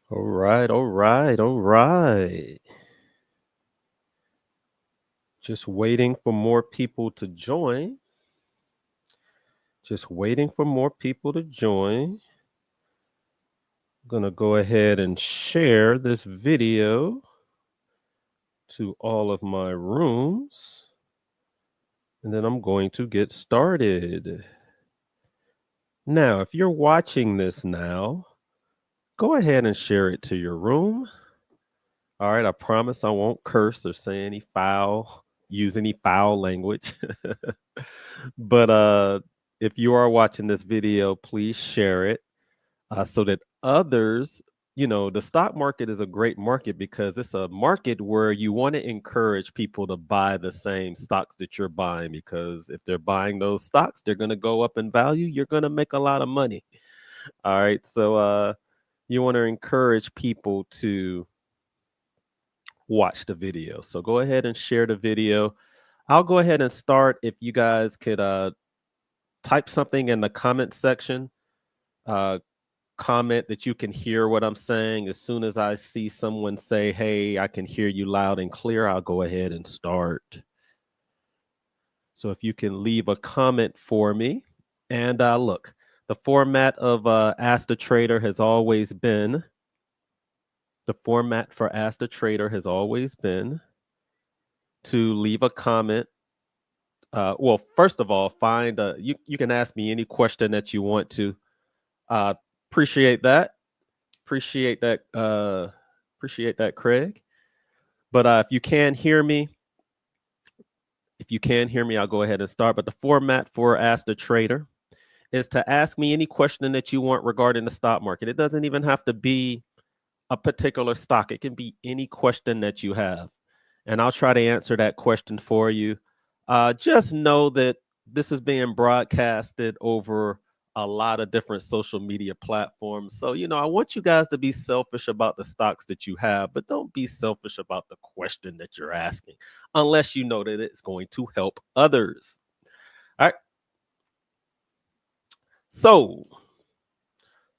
All right, all right, all right. Just waiting for more people to join. Just waiting for more people to join. I'm going to go ahead and share this video to all of my rooms. And then I'm going to get started. Now, if you're watching this now, go ahead and share it to your room. All right, I promise I won't curse or say any use any foul language. But if you are watching this video, please share it so that others, the stock market is a great market because it's a market where you want to encourage people to buy the same stocks that you're buying because if they're buying those stocks, they're going to go up in value. You're going to make a lot of money. All right. So you want to encourage people to watch the video. So go ahead and share the video. I'll go ahead and start. If you guys could type something in the comment section, uh, comment that you can hear what I'm saying. As soon as I see someone say, hey, I can hear you loud and clear, I'll go ahead and start. So if you can leave a comment for me. And look, the format of Ask the Trader has always been, the format for Ask the Trader has always been to leave a comment. Well, first of all, you can ask me any question that you want to. Uh, appreciate that. Appreciate that. Appreciate that, Craig. But if you can hear me, I'll go ahead and start. But the format for Ask the Trader is to ask me any question that you want regarding the stock market. It doesn't even have to be a particular stock. It can be any question that you have, and I'll try to answer that question for you. Just know that this is being broadcasted over a lot of different social media platforms. So, I want you guys to be selfish about the stocks that you have, but don't be selfish about the question that you're asking unless you know that it's going to help others. All right. So,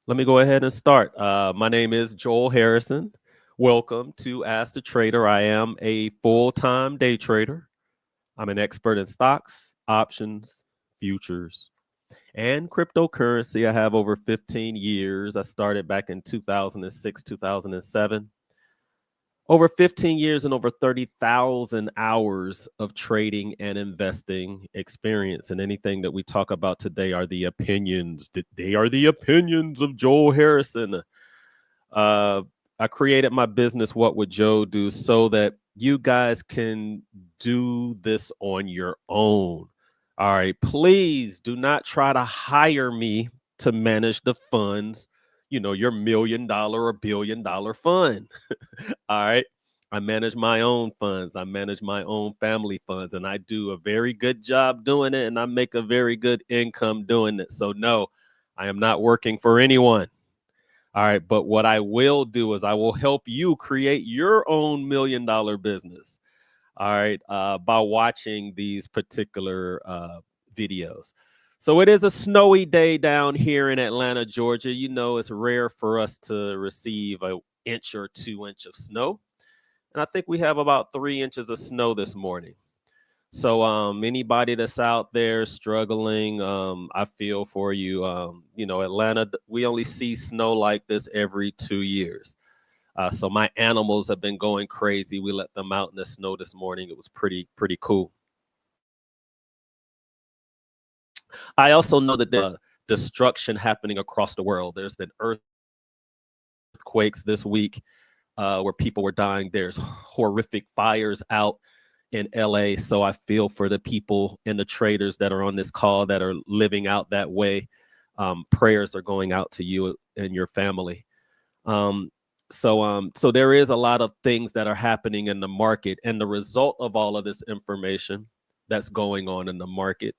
let me go ahead and start. My name is Joel Harrison. Welcome to Ask the Trader. I am a full-time day trader. I'm an expert in stocks, options, futures, and cryptocurrency. I have over 15 years. I started back in 2006, 2007. Over 15 years and over 30,000 hours of trading and investing experience. And anything that we talk about today are the opinions. They are the opinions of Joel Harrison. Uh, I created my business, What Would Joe Do, so that you guys can do this on your own. All right. Please do not try to hire me to manage the funds, your $1 million or $1 billion fund. All right. I manage my own funds. I manage my own family funds, and I do a very good job doing it, and I make a very good income doing it. So, no, I am not working for anyone. All right. But what I will do is I will help you create your own $1 million business. All right. By watching these particular videos. So it is a snowy day down here in Atlanta, Georgia. It's rare for us to receive an inch or 2 inch of snow. And I think we have about 3 inches of snow this morning. So anybody that's out there struggling, I feel for you. Atlanta, we only see snow like this every 2 years. So my animals have been going crazy. We let them out in the snow this morning. It was pretty cool. I also know that there's destruction happening across the world. There's been earthquakes this week where people were dying. There's horrific fires out in LA. So I feel for the people and the traders that are on this call that are living out that way. Prayers are going out to you and your family. So there is a lot of things that are happening in the market, and the result of all of this information that's going on in the market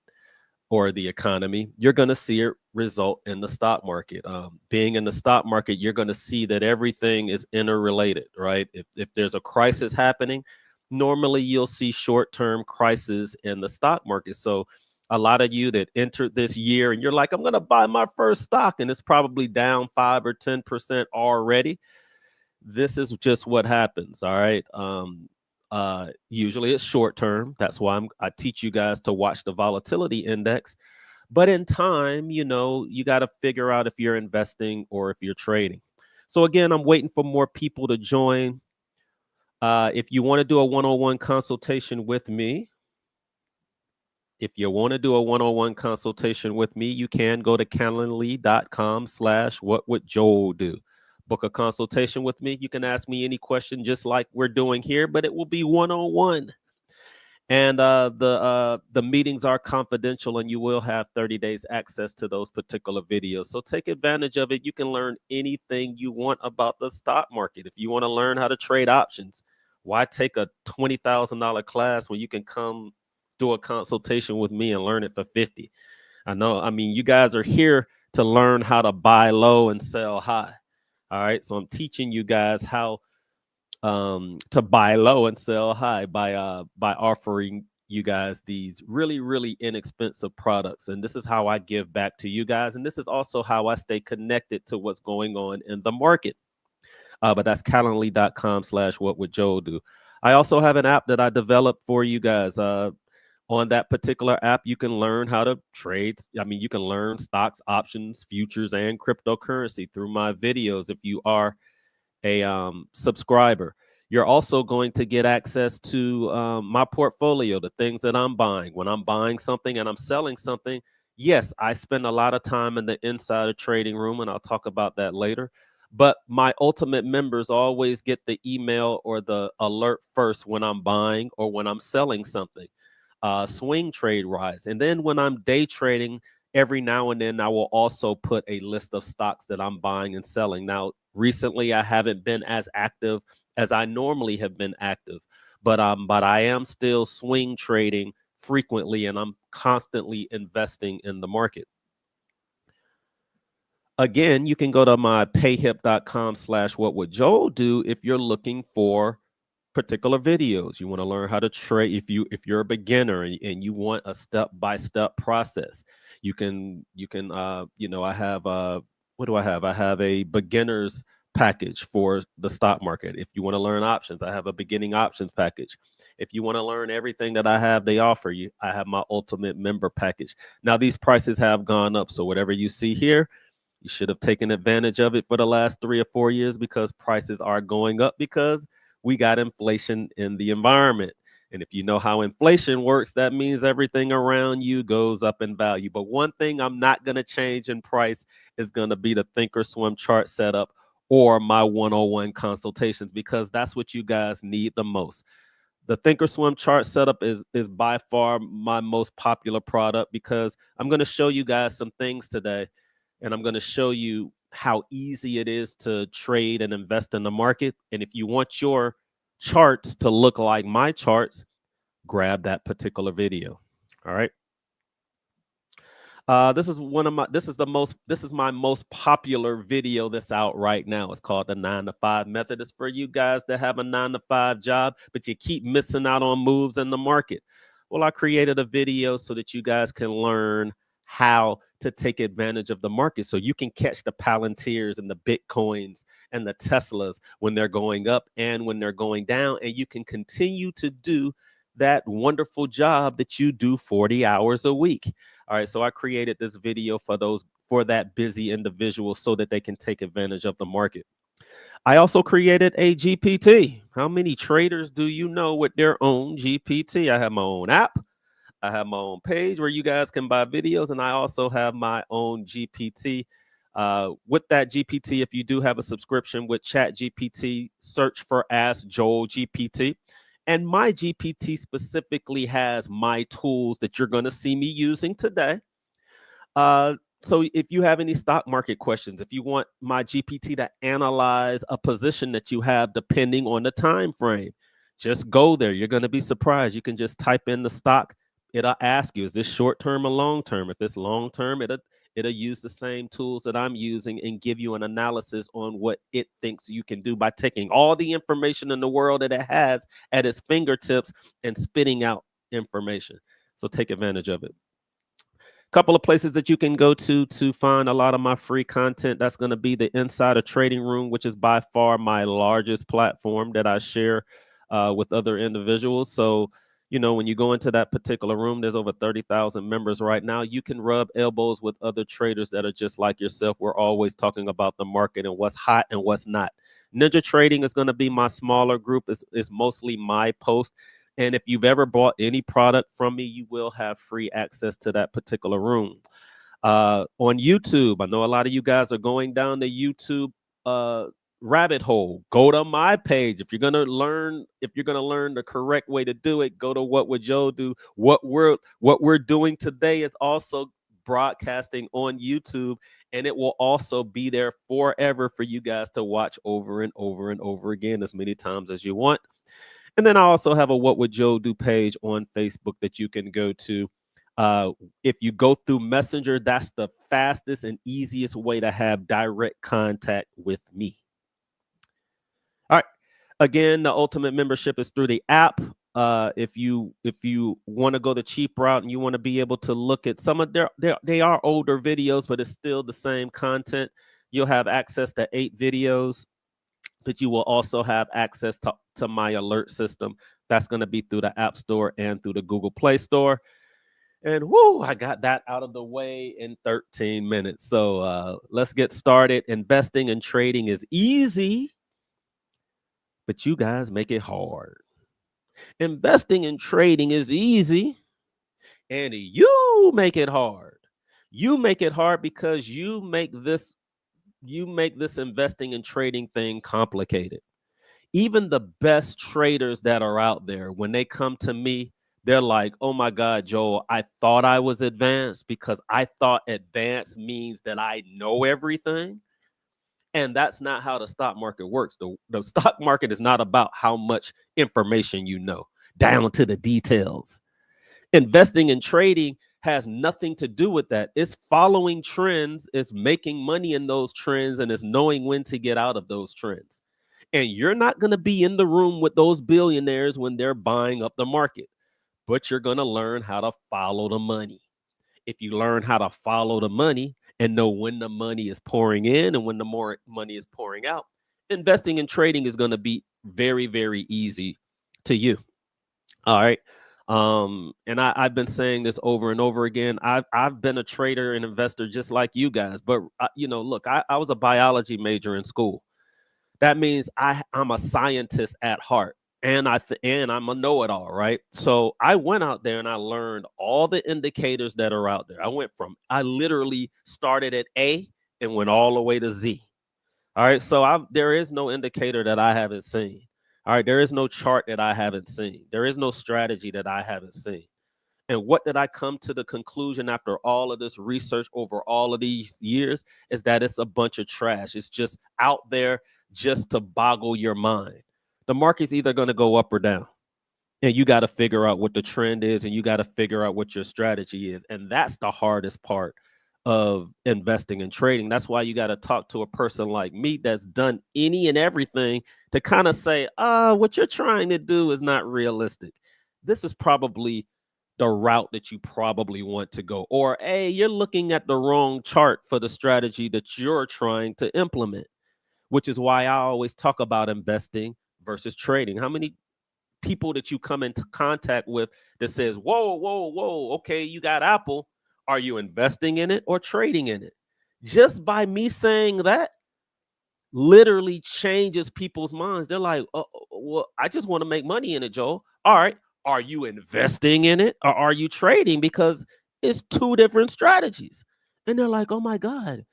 or the economy, you're going to see it result in the stock market. Being in the stock market, you're going to see that everything is interrelated, right? If there's a crisis happening, normally you'll see short-term crisis in the stock market. So a lot of you that entered this year and you're like, I'm going to buy my first stock, and it's probably down 5 or 10% already. this is just what happens. All right. Usually it's short term. That's why I teach you guys to watch the volatility index. But in time, you got to figure out if you're investing or if you're trading. So again, I'm waiting for more people to join. If you want to do a one-on-one consultation with me, you can go to calendly.com/whatwould Joel do. Book a consultation with me. You can ask me any question just like we're doing here, but it will be one-on-one. And the meetings are confidential, and you will have 30 days access to those particular videos. So take advantage of it. You can learn anything you want about the stock market. If you want to learn how to trade options, why take a $20,000 class when you can come do a consultation with me and learn it for 50? I know. I mean, you guys are here to learn how to buy low and sell high. All right. So I'm teaching you guys how to buy low and sell high by offering you guys these really, really inexpensive products. And this is how I give back to you guys. And this is also how I stay connected to what's going on in the market. But that's calendly.com/whatwould Joel do. I also have an app that I developed for you guys. On that particular app, you can learn how to trade. I mean, you can learn stocks, options, futures, and cryptocurrency through my videos if you are a subscriber. You're also going to get access to my portfolio, the things that I'm buying. When I'm buying something and I'm selling something, yes, I spend a lot of time in the insider trading room, and I'll talk about that later. But my ultimate members always get the email or the alert first when I'm buying or when I'm selling something. Swing trade rise. And then when I'm day trading, every now and then I will also put a list of stocks that I'm buying and selling. Now, recently I haven't been as active as I normally have been active, but I am still swing trading frequently, and I'm constantly investing in the market. Again, you can go to my payhip.com/whatwould Joel do if you're looking for particular videos. You want to learn how to trade. If you're a beginner and you want a step-by-step process, you can I have what do I have? I have a beginner's package for the stock market. If you want to learn options, I have a beginning options package. If you want to learn everything that I have, they offer you, I have my ultimate member package. Now these prices have gone up, so whatever you see here, you should have taken advantage of it for the last 3 or 4 years, because prices are going up because we got inflation in the environment. And if you know how inflation works, that means everything around you goes up in value. But one thing I'm not going to change in price is going to be the Thinkorswim chart setup or my one-on-one consultations, because that's what you guys need the most. The Thinkorswim chart setup is by far my most popular product, because I'm going to show you guys some things today, and I'm going to show you how easy it is to trade and invest in the market. And if you want your charts to look like my charts, grab that particular video. All right. This is my most popular video that's out right now. It's called the 9-to-5 method. It's for you guys that have a 9-to-5 job, but you keep missing out on moves in the market. Well, I created a video so that you guys can learn how to take advantage of the market, so you can catch the Palantirs and the Bitcoins and the Teslas when they're going up and when they're going down, and you can continue to do that wonderful job that you do 40 hours a week. All right, so I created this video for that busy individual so that they can take advantage of the market. I also created a GPT. How many traders do you know with their own GPT? I have my own app. I have my own page where you guys can buy videos, and I also have my own GPT. With that GPT, if you do have a subscription with ChatGPT, search for Ask Joel GPT. And my GPT specifically has my tools that you're going to see me using today. So if you have any stock market questions, if you want my GPT to analyze a position that you have depending on the time frame, just go there. You're going to be surprised. You can just type in the stock. It'll ask you, is this short term or long term? If it's long term, it'll use the same tools that I'm using and give you an analysis on what it thinks you can do by taking all the information in the world that it has at its fingertips and spitting out information. So take advantage of it. Couple of places that you can go to find a lot of my free content. That's going to be the Insider Trading Room, which is by far my largest platform that I share with other individuals. So, you know, when you go into that particular room, there's over 30,000 members right now. You can rub elbows with other traders that are just like yourself. We're always talking about the market and what's hot and what's not. Ninja Trading is going to be my smaller group. It's mostly my post. And if you've ever bought any product from me, you will have free access to that particular room. On YouTube, I know a lot of you guys are going down the YouTube rabbit hole. Go to my page. If you're gonna learn the correct way to do it, go to What Would Joe Do. What we're doing today is also broadcasting on YouTube, and it will also be there forever for you guys to watch over and over and over again as many times as you want. And then I also have a What Would Joe Do page on Facebook that you can go to. If you go through Messenger, that's the fastest and easiest way to have direct contact with me. All right. Again, the ultimate membership is through the app. If you want to go the cheap route and you want to be able to look at some of they are older videos, but it's still the same content. You'll have access to 8 videos. But you will also have access to my alert system. That's going to be through the App Store and through the Google Play Store. And whoo, I got that out of the way in 13 minutes. So let's get started. Investing and trading is easy, but you guys make it hard. Investing and trading is easy, and you make it hard. You make it hard because you make this investing and trading thing complicated. Even the best traders that are out there, when they come to me, they're like, oh my God, Joel, I thought I was advanced because I thought advanced means that I know everything. And that's not how the stock market works. The stock market is not about how much information you know, down to the details. Investing and trading has nothing to do with that. It's following trends, it's making money in those trends, and it's knowing when to get out of those trends. And you're not going to be in the room with those billionaires when they're buying up the market, but you're going to learn how to follow the money. If you learn how to follow the money and know when the money is pouring in and when the more money is pouring out, investing and trading is going to be very, very easy to you. All right. And I've been saying this over and over again. I've been a trader and investor just like you guys, but look, I was a biology major in school. That means I'm a scientist at heart, and I'm a know-it-all, right? So I went out there and I learned all the indicators that are out there. I literally started at A and went all the way to Z. All right, so there is no indicator that I haven't seen. All right, there is no chart that I haven't seen. There is no strategy that I haven't seen. And what did I come to the conclusion after all of this research over all of these years is that it's a bunch of trash. It's just out there just to boggle your mind. The market's either going to go up or down. And you got to figure out what the trend is, and you got to figure out what your strategy is. And that's the hardest part of investing and trading. That's why you got to talk to a person like me that's done any and everything to kind of say, what you're trying to do is not realistic. This is probably the route that you probably want to go. Or, hey, you're looking at the wrong chart for the strategy that you're trying to implement, which is why I always talk about investing versus trading. How many people that you come into contact with that says, whoa, okay, you got Apple. Are you investing in it or trading in it? Just by me saying that literally changes people's minds. They're like, well, I just want to make money in it, Joel. All right. Are you investing in it or are you trading? Because it's 2 different strategies. And they're like, oh my God,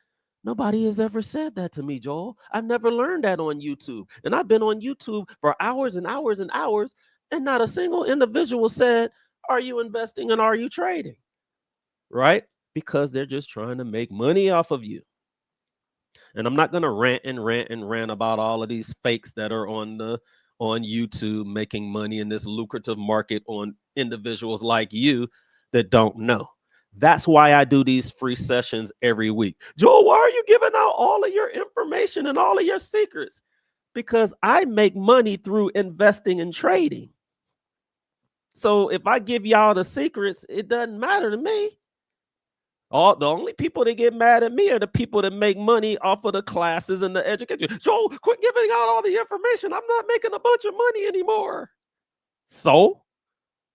nobody has ever said that to me, Joel. I've never learned that on YouTube. And I've been on YouTube for hours and hours and hours, and not a single individual said, are you investing and are you trading? Right? Because they're just trying to make money off of you. And I'm not going to rant about all of these fakes that are on YouTube making money in this lucrative market on individuals like you that don't know. That's why I do these free sessions every week. Joel, why are you giving out all of your information and all of your secrets? Because I make money through investing and trading. So if I give y'all the secrets, it doesn't matter to me. The only people that get mad at me are the people that make money off of the classes and the education. Joel, quit giving out all the information. I'm not making a bunch of money anymore. So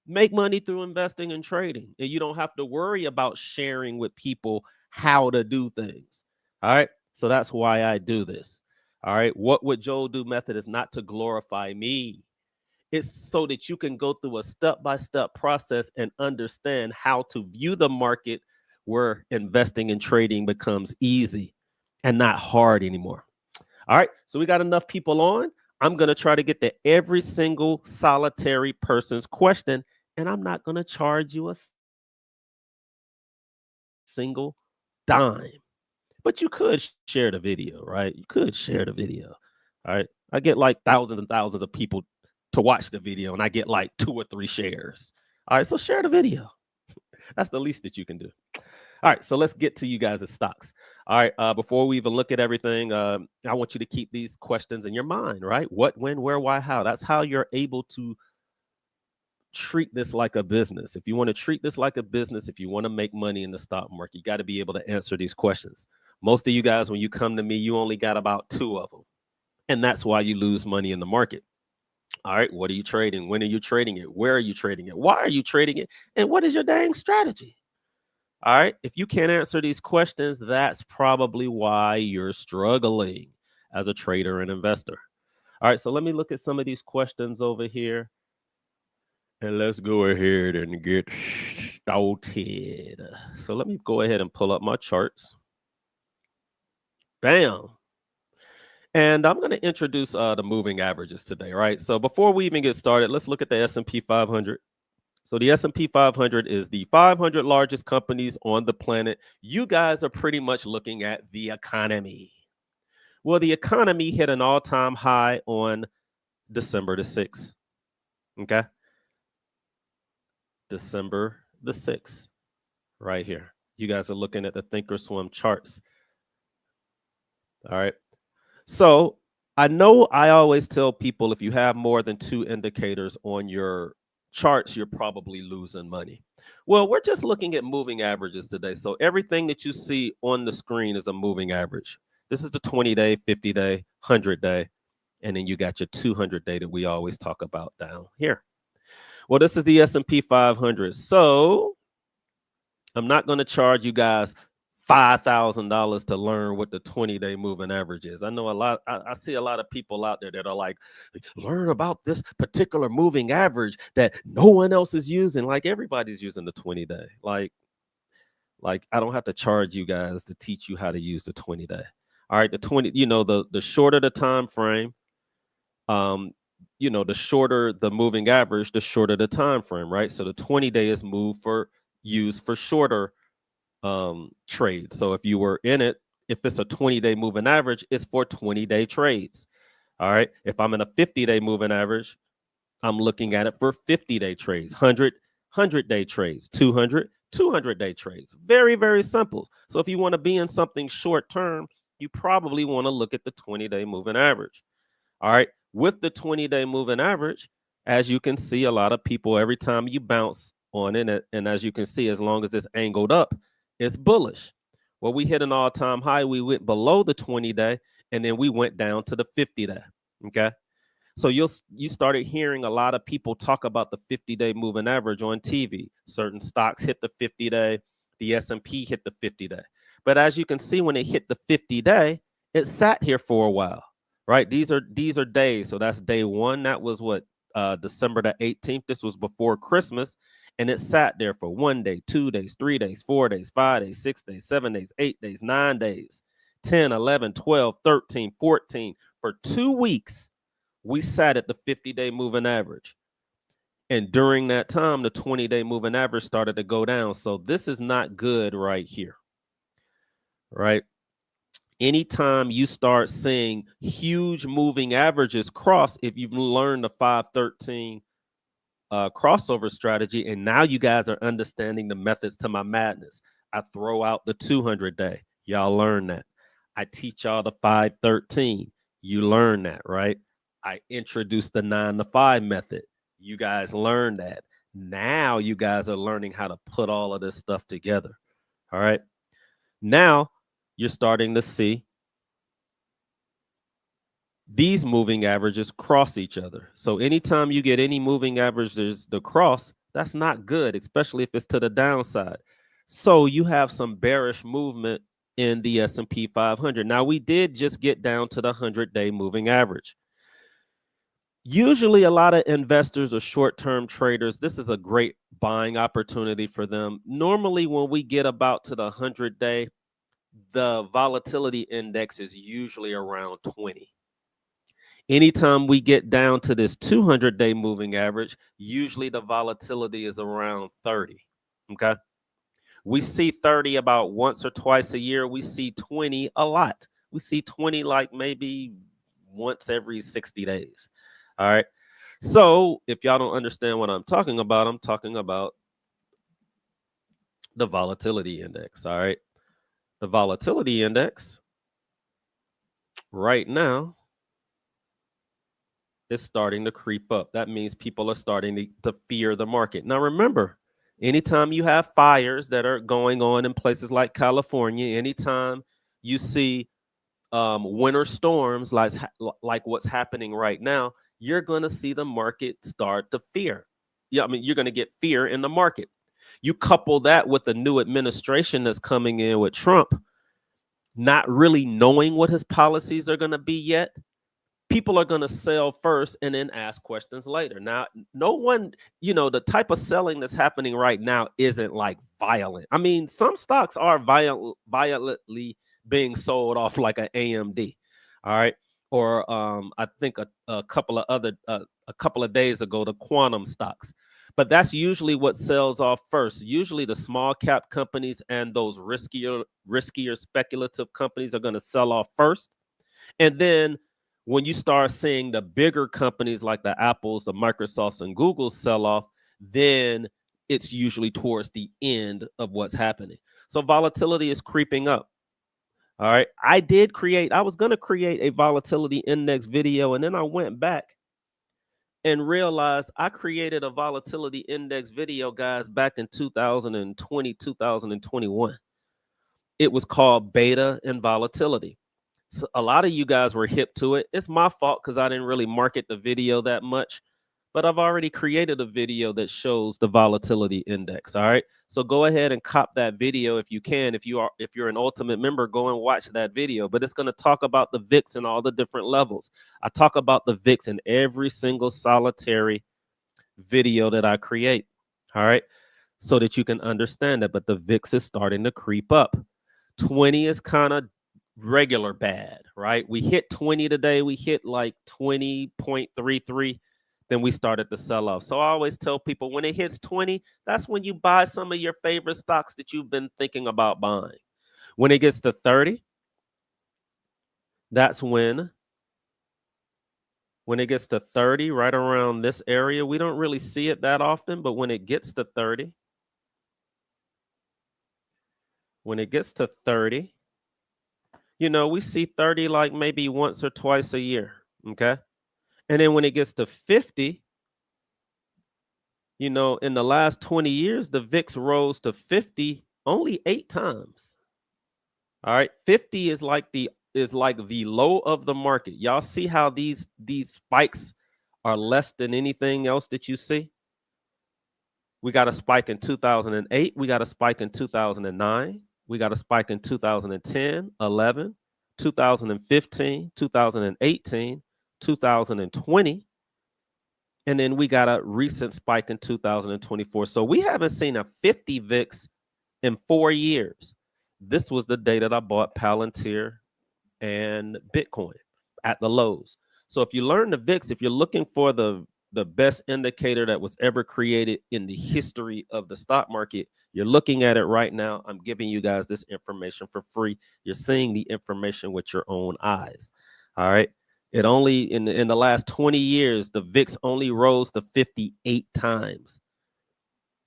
make money through investing and trading. And you don't have to worry about sharing with people how to do things. All right. So that's why I do this. All right. What would Joel do method is not to glorify me. It's so that you can go through a step-by-step process and understand how to view the market where investing and trading becomes easy and not hard anymore. All right. So we got enough people on. I'm going to try to get to every single solitary person's question, and I'm not going to charge you a single dime. But you could share the video, right? You could share the video. All right. I get like thousands and thousands of people to watch the video, and I get like 2 or 3 shares. All right. So share the video. That's the least that you can do. All right. So let's get to you guys' stocks. All right. Before we even look at everything, I want you to keep these questions in your mind, right? What, when, where, why, how. That's how you're able to treat this like a business. If you want to treat this like a business, if you want to make money in the stock market, you got to be able to answer these questions. Most of you guys, when you come to me, you only got about 2 of them. And that's why you lose money in the market. All right. What are you trading? When are you trading it? Where are you trading it? Why are you trading it? And what is your dang strategy? All right. If you can't answer these questions, that's probably why you're struggling as a trader and investor. All right. So let me look at some of these questions over here. And let's go ahead and get started. So let me go ahead and pull up my charts. Bam. And I'm going to introduce the moving averages today, right? So before we even get started, let's look at the S&P 500. So the S&P 500 is the 500 largest companies on the planet. You guys are pretty much looking at the economy. Well, the economy hit an all-time high on December the 6th. Okay. December the 6th, right here. You guys are looking at the Thinkorswim charts. All right. So I know I always tell people if you have more than 2 indicators on your charts, you're probably losing money. Well, we're just looking at moving averages today. So everything that you see on the screen is a moving average. This is the 20-day, 50-day, 100-day, and then you got your 200-day that we always talk about down here. Well, this is the S&P 500. So I'm not going to charge you guys $5,000 to learn what the 20-day moving average is. I know a lot. I see a lot of people out there that are like, learn about this particular moving average that no one else is using. Like everybody's using the 20-day. Like I don't have to charge you guys to teach you how to use the 20-day. All right, the 20. The shorter the time frame, the shorter the moving average, the shorter the time frame, right? So the 20-day is used for shorter trades. So if you were in it, if it's a 20-day moving average, it's for 20-day trades. All right. If I'm in a 50-day moving average, I'm looking at it for 50-day trades, 100-day trades, 200-day trades. Very, very simple. So if you want to be in something short term, you probably want to look at the 20-day moving average. All right. With the 20-day moving average, as you can see, a lot of people, every time you bounce on it, and as you can see, as long as it's angled up, it's bullish. Well, we hit an all-time high. We went below the 20-day, and then we went down to the 50-day. Okay. So you started hearing a lot of people talk about the 50-day moving average on TV. Certain stocks hit the 50-day. The S&P hit the 50-day. But as you can see, when it hit the 50-day, it sat here for a while. Right? These are days. So that's day 1. That was what, December the 18th. This was before Christmas. And it sat there for 1 day, 2 days, 3 days, 4 days, 5 days, 6 days, 7 days, 8 days, 9 days, 10, 11, 12, 13, 14. For 2 weeks, we sat at the 50-day moving average. And during that time, the 20-day moving average started to go down. So this is not good right here. Right? Anytime you start seeing huge moving averages cross, if you've learned the 513 crossover strategy, and now you guys are understanding the methods to my madness. I throw out the 200-day. Y'all learn that. I teach y'all the 513. You learn that, right? I introduce the 9 to 5 method. You guys learn that. Now you guys are learning how to put all of this stuff together. All right. Now you're starting to see these moving averages cross each other. So anytime you get any moving averages to cross, that's not good, especially if it's to the downside. So you have some bearish movement in the S&P 500. Now we did just get down to the 100-day moving average. Usually a lot of investors or short-term traders, this is a great buying opportunity for them. Normally when we get about to the 100-day, the volatility index is usually around 20. Anytime we get down to this 200-day moving average, usually the volatility is around 30. Okay. We see 30 about once or twice a year. We see 20 a lot. We see 20 like maybe once every 60 days. All right. So if y'all don't understand what I'm talking about the volatility index. All right. The volatility index right now is starting to creep up. That means people are starting to fear the market. Now, remember, anytime you have fires that are going on in places like California, anytime you see winter storms like what's happening right now, you're going to see the market start to fear. Yeah, I mean, you're going to get fear in the market. You couple that with the new administration that's coming in with Trump, not really knowing what his policies are going to be yet. People are going to sell first and then ask questions later. Now, no one, the type of selling that's happening right now isn't like violent. I mean, some stocks are violently being sold off, like an AMD. All right. Or I think a couple of days ago, the quantum stocks. But that's usually what sells off first. Usually the small cap companies and those riskier speculative companies are going to sell off first. And then when you start seeing the bigger companies like the Apples, the Microsofts, and Googles sell off, then it's usually towards the end of what's happening. So volatility is creeping up. All right. I was going to create a volatility index video, and then I went back and realized I created a volatility index video, guys, back in 2020, 2021. It was called Beta and Volatility. So a lot of you guys were hip to it. It's my fault because I didn't really market the video that much, but I've already created a video that shows the volatility index. All right. So go ahead and cop that video if you can. If you're an Ultimate member, go and watch that video. But it's going to talk about the VIX and all the different levels. I talk about the VIX in every single solitary video that I create. All right. So that you can understand it. But the VIX is starting to creep up. 20 is kind of regular bad, right? We hit 20 today. We hit like 20.33. Then we started to sell off. So I always tell people when it hits 20, that's when you buy some of your favorite stocks that you've been thinking about buying. When it gets to 30, that's when it gets to 30, right around this area, we don't really see it that often, but when it gets to 30, we see 30 like maybe once or twice a year. Okay. And then when it gets to 50, in the last 20 years, the VIX rose to 50 only 8 times. All right. 50 is like the low of the market. Y'all see how these spikes are less than anything else that you see? We got a spike in 2008. We got a spike in 2009. We got a spike in 2010, 11, 2015, 2018, 2020. And then we got a recent spike in 2024. So we haven't seen a 50 VIX in 4 years. This was the day that I bought Palantir and Bitcoin at the lows. So if you learn the VIX, if you're looking for the best indicator that was ever created in the history of the stock market, you're looking at it right now. I'm giving you guys this information for free. You're seeing the information with your own eyes. All right. It only in the last 20 years, the VIX only rose to 58 times.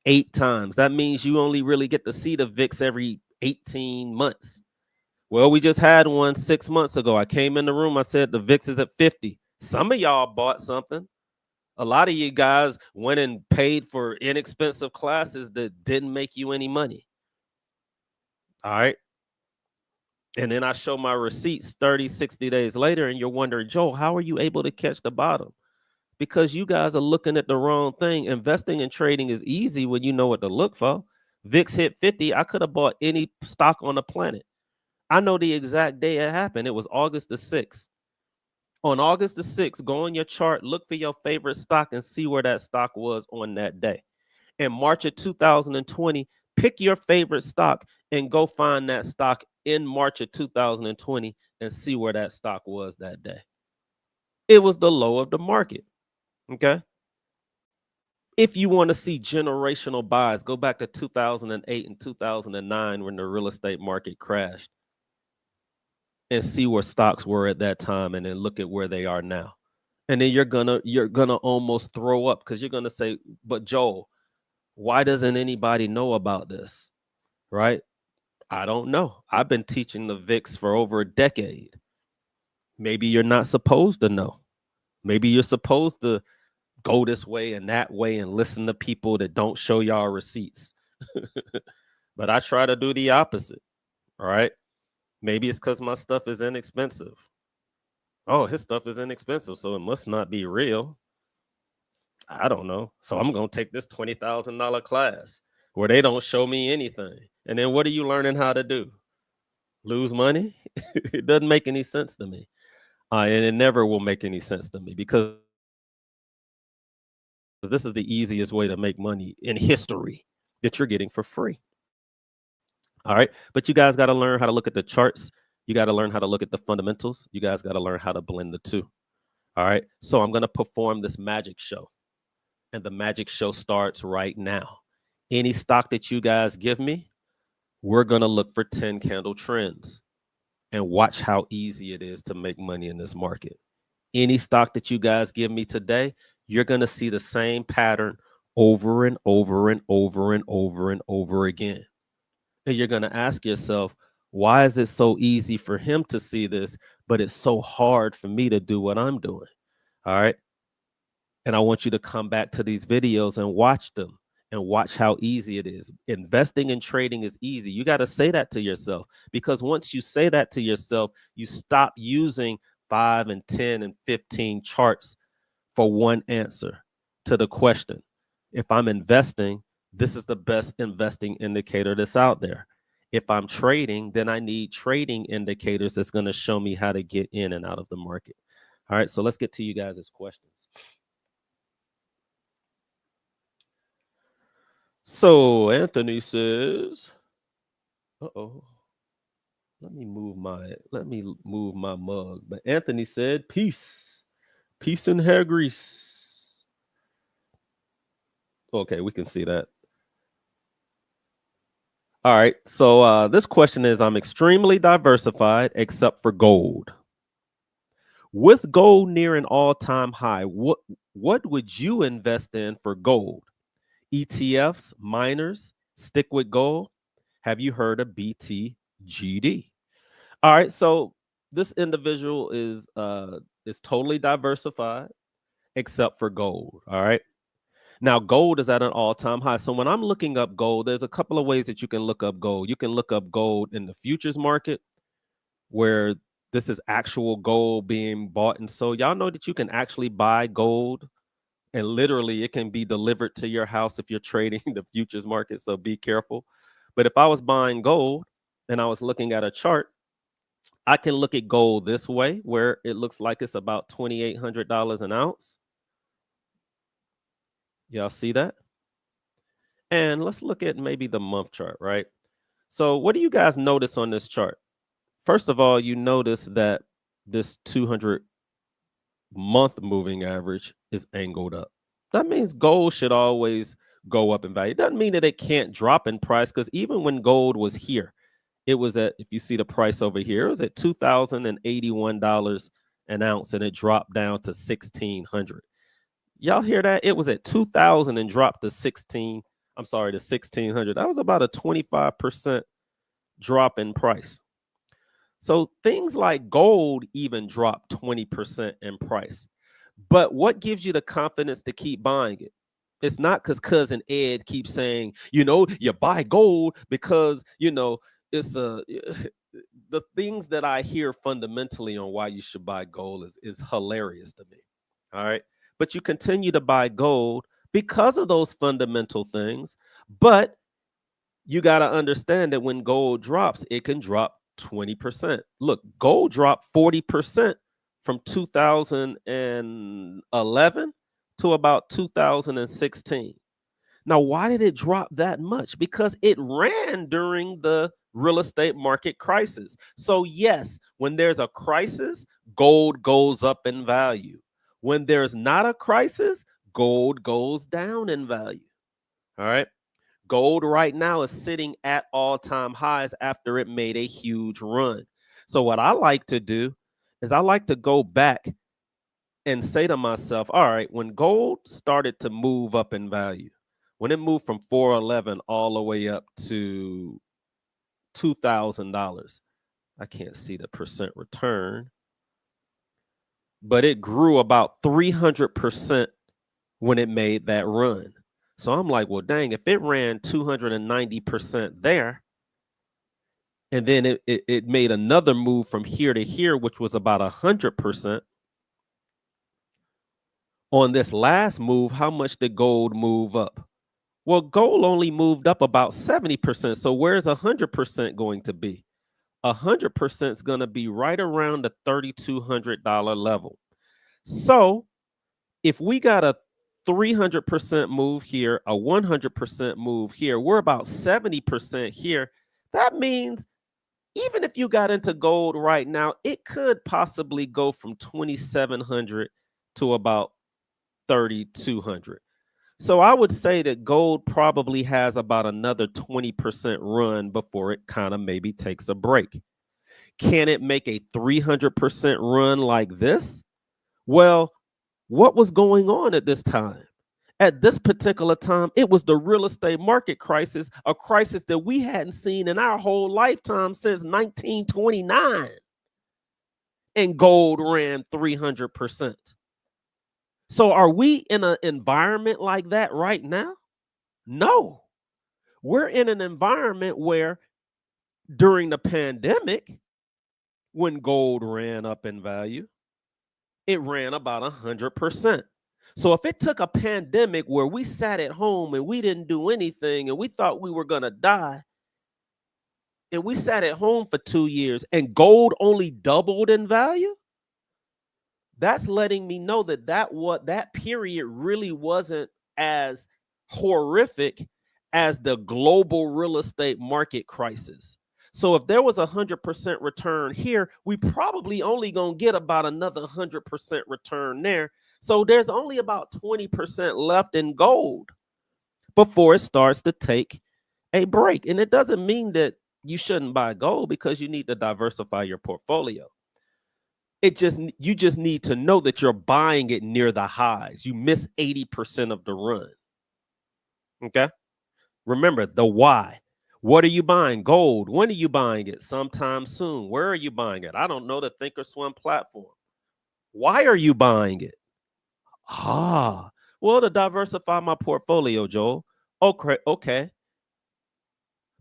8 times. That means you only really get to see the VIX every 18 months. Well, we just had one 6 months ago. I came in the room. I said the VIX is at 50. Some of y'all bought something. A lot of you guys went and paid for inexpensive classes that didn't make you any money. All right. And then I show my receipts 30, 60 days later, and you're wondering, Joe, how are you able to catch the bottom? Because you guys are looking at the wrong thing. Investing and trading is easy when you know what to look for. VIX hit 50. I could have bought any stock on the planet. I know the exact day it happened. It was August the 6th. On August the 6th, go on your chart, look for your favorite stock, and see where that stock was on that day. In March of 2020, pick your favorite stock and go find that stock in March of 2020 and see where that stock was that day. It was the low of the market. Okay. If you want to see generational buys, go back to 2008 and 2009 when the real estate market crashed and see where stocks were at that time, and then look at where they are now. And then you're gonna almost throw up, because you're gonna say, but Joel, why doesn't anybody know about this? Right? I don't know. I've been teaching the VIX for over a decade. Maybe you're not supposed to know. Maybe you're supposed to go this way and that way and listen to people that don't show y'all receipts. But I try to do the opposite. All right. Maybe it's because my stuff is inexpensive. Oh, his stuff is inexpensive, so it must not be real. I don't know. So I'm going to take this $20,000 class where they don't show me anything. And then what are you learning how to do? Lose money? It doesn't make any sense to me. And it never will make any sense to me, because this is the easiest way to make money in history that you're getting for free. All right. But you guys got to learn how to look at the charts. You got to learn how to look at the fundamentals. You guys got to learn how to blend the two. All right. So I'm going to perform this magic show. And the magic show starts right now. Any stock that you guys give me, we're going to look for 10 candle trends and watch how easy it is to make money in this market. Any stock that you guys give me today, you're going to see the same pattern over and over and over and over and over again. And you're going to ask yourself, why is it so easy for him to see this, but it's so hard for me to do what I'm doing? All right. And I want you to come back to these videos and watch them and watch how easy it is. Investing and trading is easy. You got to say that to yourself, because once you say that to yourself, you stop using 5 and 10 and 15 charts for one answer to the question. If I'm investing, this is the best investing indicator that's out there. If I'm trading, then I need trading indicators that's going to show me how to get in and out of the market. All right, so let's get to you guys' questions. So Anthony says, uh-oh, let me move my mug. But Anthony said, peace and hair grease. Okay, we can see that. All right, so this question is, I'm extremely diversified except for gold. With gold near an all-time high, what would you invest in for gold? ETFs, miners, stick with gold? Have you heard of BTGD? All right, so this individual is totally diversified except for gold. All right. Now, gold is at an all-time high. So when I'm looking up gold, there's a couple of ways that you can look up gold. You can look up gold in the futures market, where this is actual gold being bought and sold. Y'all know that you can actually buy gold, and literally it can be delivered to your house if you're trading the futures market. So be careful. But if I was buying gold and I was looking at a chart, I can look at gold this way, where it looks like it's about $2,800 an ounce. Y'all see that? And let's look at maybe the month chart, right? So what do you guys notice on this chart? First of all, you notice that this 200 month moving average is angled up. That means gold should always go up in value. It doesn't mean that it can't drop in price, because even when gold was here, it was at, if you see the price over here, it was at $2,081 an ounce, and it dropped down to $1,600. Y'all hear that? It was at 2,000 and dropped to 1,600. That was about a 25% drop in price. So things like gold even dropped 20% in price. But what gives you the confidence to keep buying it? It's not because cousin Ed keeps saying, you buy gold because, it's a the things that I hear fundamentally on why you should buy gold is hilarious to me. All right. But you continue to buy gold because of those fundamental things. But you got to understand that when gold drops, it can drop 20%. Look, gold dropped 40% from 2011 to about 2016. Now, why did it drop that much? Because it ran during the real estate market crisis. So, yes, when there's a crisis, gold goes up in value. When there's not a crisis, gold goes down in value. All right. Gold right now is sitting at all-time highs after it made a huge run. So, what I like to do is I like to go back and say to myself, all right, when gold started to move up in value, when it moved from 411 all the way up to $2,000, I can't see the percent return, but it grew about 300% when it made that run. So I'm like, well, dang, if it ran 290% there, and then it made another move from here to here, which was about 100%. On this last move, how much did gold move up? Well, gold only moved up about 70%. So where's 100% going to be? 100% is going to be right around the $3,200 level. So if we got a 300% move here, a 100% move here, we're about 70% here. That means even if you got into gold right now, it could possibly go from 2,700 to about 3,200. So I would say that gold probably has about another 20% run before it kind of maybe takes a break. Can it make a 300% run like this? Well, what was going on at this time? At this particular time, it was the real estate market crisis, a crisis that we hadn't seen in our whole lifetime since 1929. And gold ran 300%. So are we in an environment like that right now? No. We're in an environment where during the pandemic, when gold ran up in value, it ran about 100%. So if it took a pandemic where we sat at home and we didn't do anything and we thought we were going to die, and we sat at home for 2 years and gold only doubled in value, that's letting me know that that period really wasn't as horrific as the global real estate market crisis. So if there was 100% return here, we probably only gonna get about another 100% return there. So there's only about 20% left in gold before it starts to take a break. And it doesn't mean that you shouldn't buy gold, because you need to diversify your portfolio. You just need to know that you're buying it near the highs. You miss 80% of the run. Okay. Remember the why. What are you buying? Gold. When are you buying it? Sometime soon. Where are you buying it? I don't know. The Thinkorswim platform. Why are you buying it? Well, to diversify my portfolio, Joel. Okay. Okay.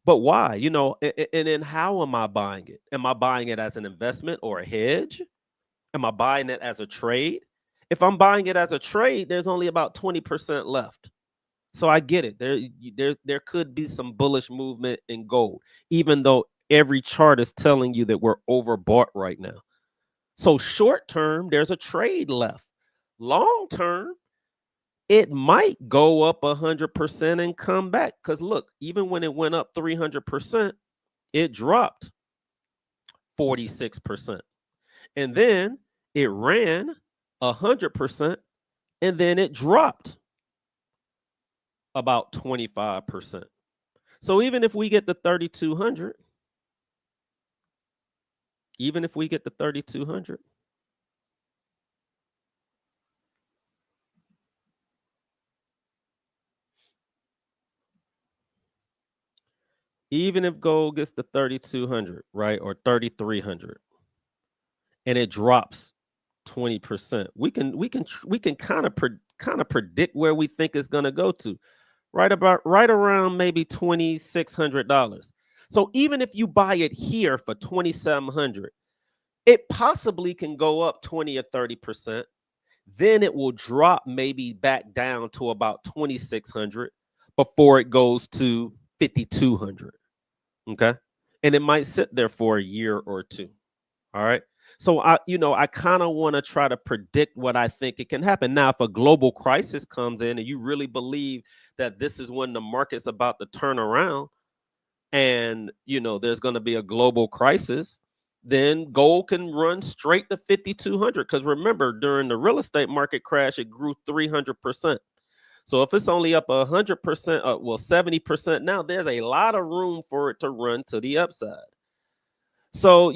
But why? And then how am I buying it? Am I buying it as an investment or a hedge? Am I buying it as a trade? If I'm buying it as a trade, there's only about 20% left. So I get it. There could be some bullish movement in gold, even though every chart is telling you that we're overbought right now. So short term, there's a trade left. Long term, it might go up 100% and come back. Because look, even when it went up 300%, it dropped 46%. And then it ran 100%, and then it dropped about 25%. So even if we get the 3,200, even if we get the 3,200, even if gold gets to 3,200, right, or 3,300, and it drops 20%, we can kind of predict where we think it's going to go to, right around maybe $2,600. So even if you buy it here for 2,700, it possibly can go up 20 or 30%. Then it will drop maybe back down to about 2,600 before it goes to 5,200. Okay. And it might sit there for a year or two. All right. So I kind of want to try to predict what I think it can happen. Now, if a global crisis comes in and you really believe that this is when the market's about to turn around and there's going to be a global crisis, then gold can run straight to 5,200. Because remember, during the real estate market crash, it grew 300%. So if it's only up 100%, 70% now, there's a lot of room for it to run to the upside. So,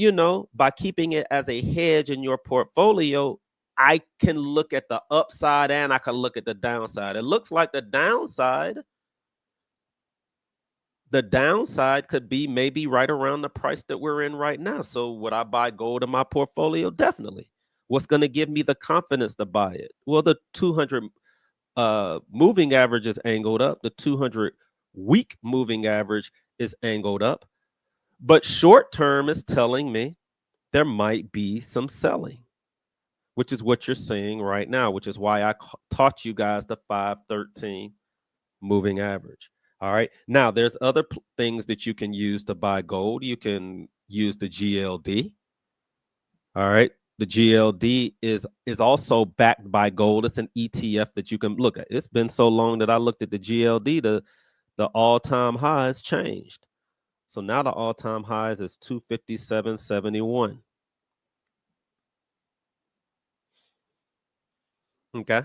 by keeping it as a hedge in your portfolio, I can look at the upside and I can look at the downside. It looks like the downside could be maybe right around the price that we're in right now. So would I buy gold in my portfolio? Definitely. What's going to give me the confidence to buy it? Well, the 200 moving average is angled up. The 200 week moving average is angled up. But short term is telling me there might be some selling, which is what you're seeing right now, which is why I taught you guys the 513 moving average. All right. Now, there's other things that you can use to buy gold. You can use the GLD. All right. The GLD is also backed by gold. It's an ETF that you can look at. It's been so long that I looked at the GLD. The all-time high has changed. So now the all-time highs is 257.71. Okay.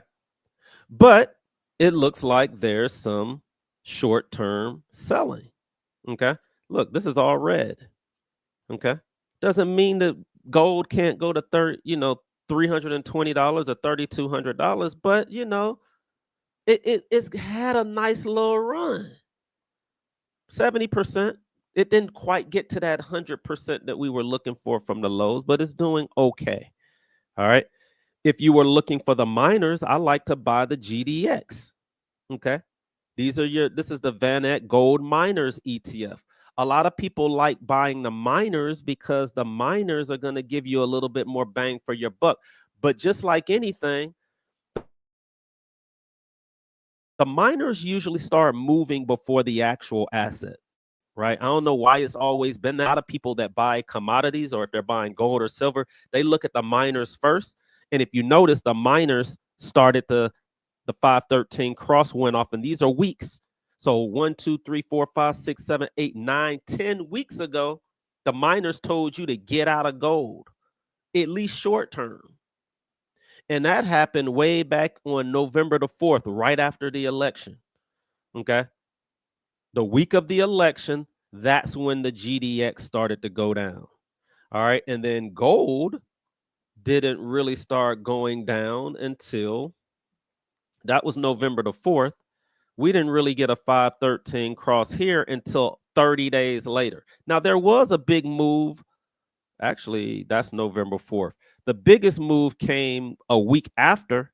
But it looks like there's some short-term selling. Okay. Look, this is all red. Okay. Doesn't mean that gold can't go to $320 or $3,200, but it's had a nice little run. 70%. It didn't quite get to that 100% that we were looking for from the lows, but it's doing okay. All right. If you were looking for the miners, I like to buy the GDX. Okay. This is the VanEck Gold Miners ETF. A lot of people like buying the miners because the miners are going to give you a little bit more bang for your buck. But just like anything, the miners usually start moving before the actual asset, right? I don't know why it's always been that. A lot of people that buy commodities, or if they're buying gold or silver, they look at the miners first. And if you notice, the miners started the 513 cross went off, and these are weeks. So 1, 2, 3, 4, 5, 6, 7, 8, 9, 10 weeks ago, the miners told you to get out of gold, at least short term. And that happened way back on November the 4th, right after the election. Okay. The week of the election, that's when the GDX started to go down. All right. And then gold didn't really start going down until that was November the 4th. We didn't really get a 513 cross here until 30 days later. Now, there was a big move. Actually, that's November 4th. The biggest move came a week after,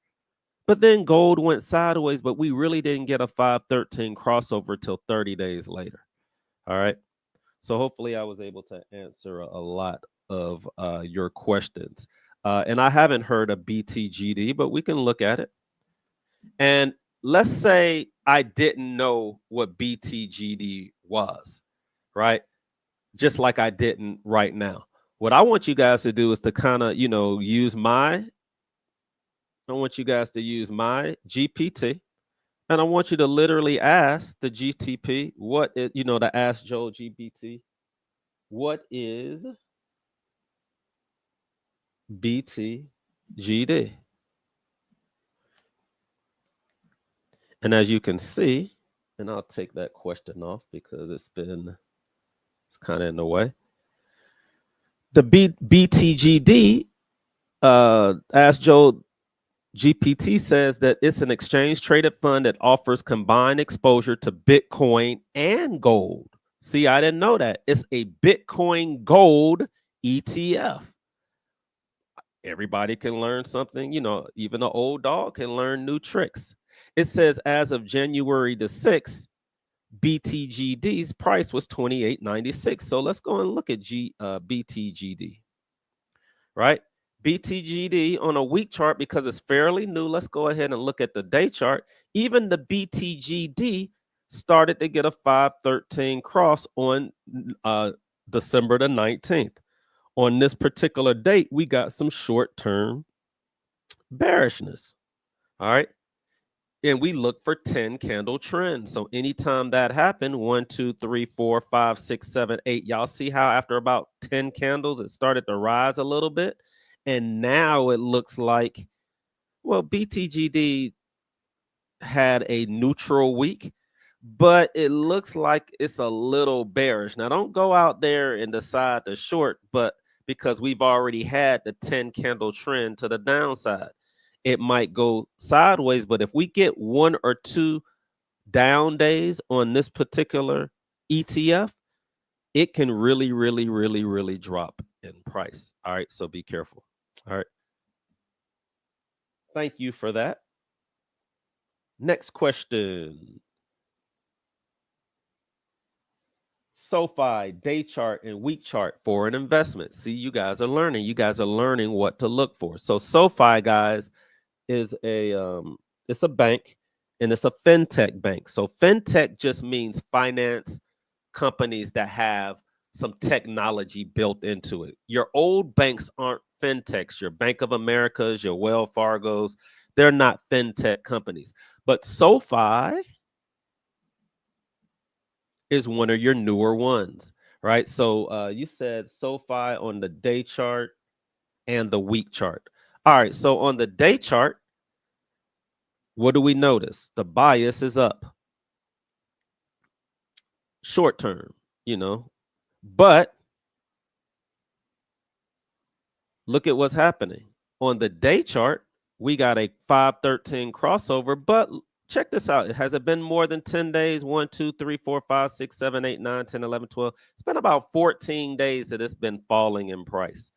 but then gold went sideways, but we really didn't get a 513 crossover till 30 days later. All right. So hopefully I was able to answer a lot of your questions. And I haven't heard of BTGD, but we can look at it. And let's say I didn't know what BTGD was, right? Just like I didn't right now. What I want you guys to do is to kind of, use I want you guys to use my GPT. And I want you to literally ask the GTP, to ask Joel GPT, what is BTGD? And as you can see, and I'll take that question off because it's kind of in the way. The BTGD, as Joe GPT says, that it's an exchange traded fund that offers combined exposure to Bitcoin and gold. See, I didn't know that. It's a Bitcoin gold ETF. Everybody can learn something, even an old dog can learn new tricks. It says as of January the 6th, BTGD's price was 28.96. So let's go and look at BTGD, right? BTGD on a week chart, because it's fairly new. Let's go ahead and look at the day chart. Even the BTGD started to get a 513 cross on December the 19th. On this particular date, we got some short-term bearishness. All right. And we look for 10 candle trends. So anytime that happened, 1, 2, 3, 4, 5, 6, 7, 8, y'all see how after about 10 candles, it started to rise a little bit. And now it looks like, well, BTGD had a neutral week, but it looks like it's a little bearish. Now, don't go out there and decide to short, but because we've already had the 10 candle trend to the downside, it might go sideways. But if we get 1 or 2 down days on this particular ETF, it can really, really, really, really drop in price. All right, so be careful. All right. Thank you for that. Next question. SoFi day chart and week chart for an investment. See, you guys are learning. You guys are learning what to look for. So SoFi, guys, is it's a bank, and it's a fintech bank. So fintech just means finance companies that have some technology built into it. Your old banks aren't fintechs. Your Bank of Americas, your Wells Fargos, they're not fintech companies. But SoFi is one of your newer ones, right? So you said SoFi on the day chart and the week chart. All right, so on the day chart, what do we notice? The bias is up. Short term, but look at what's happening. On the day chart, we got a 513 crossover, but check this out. Has it been more than 10 days? 1, 2, 3, 4, 5, 6, 7, 8, 9, 10, 11, 12. It's been about 14 days that it's been falling in price.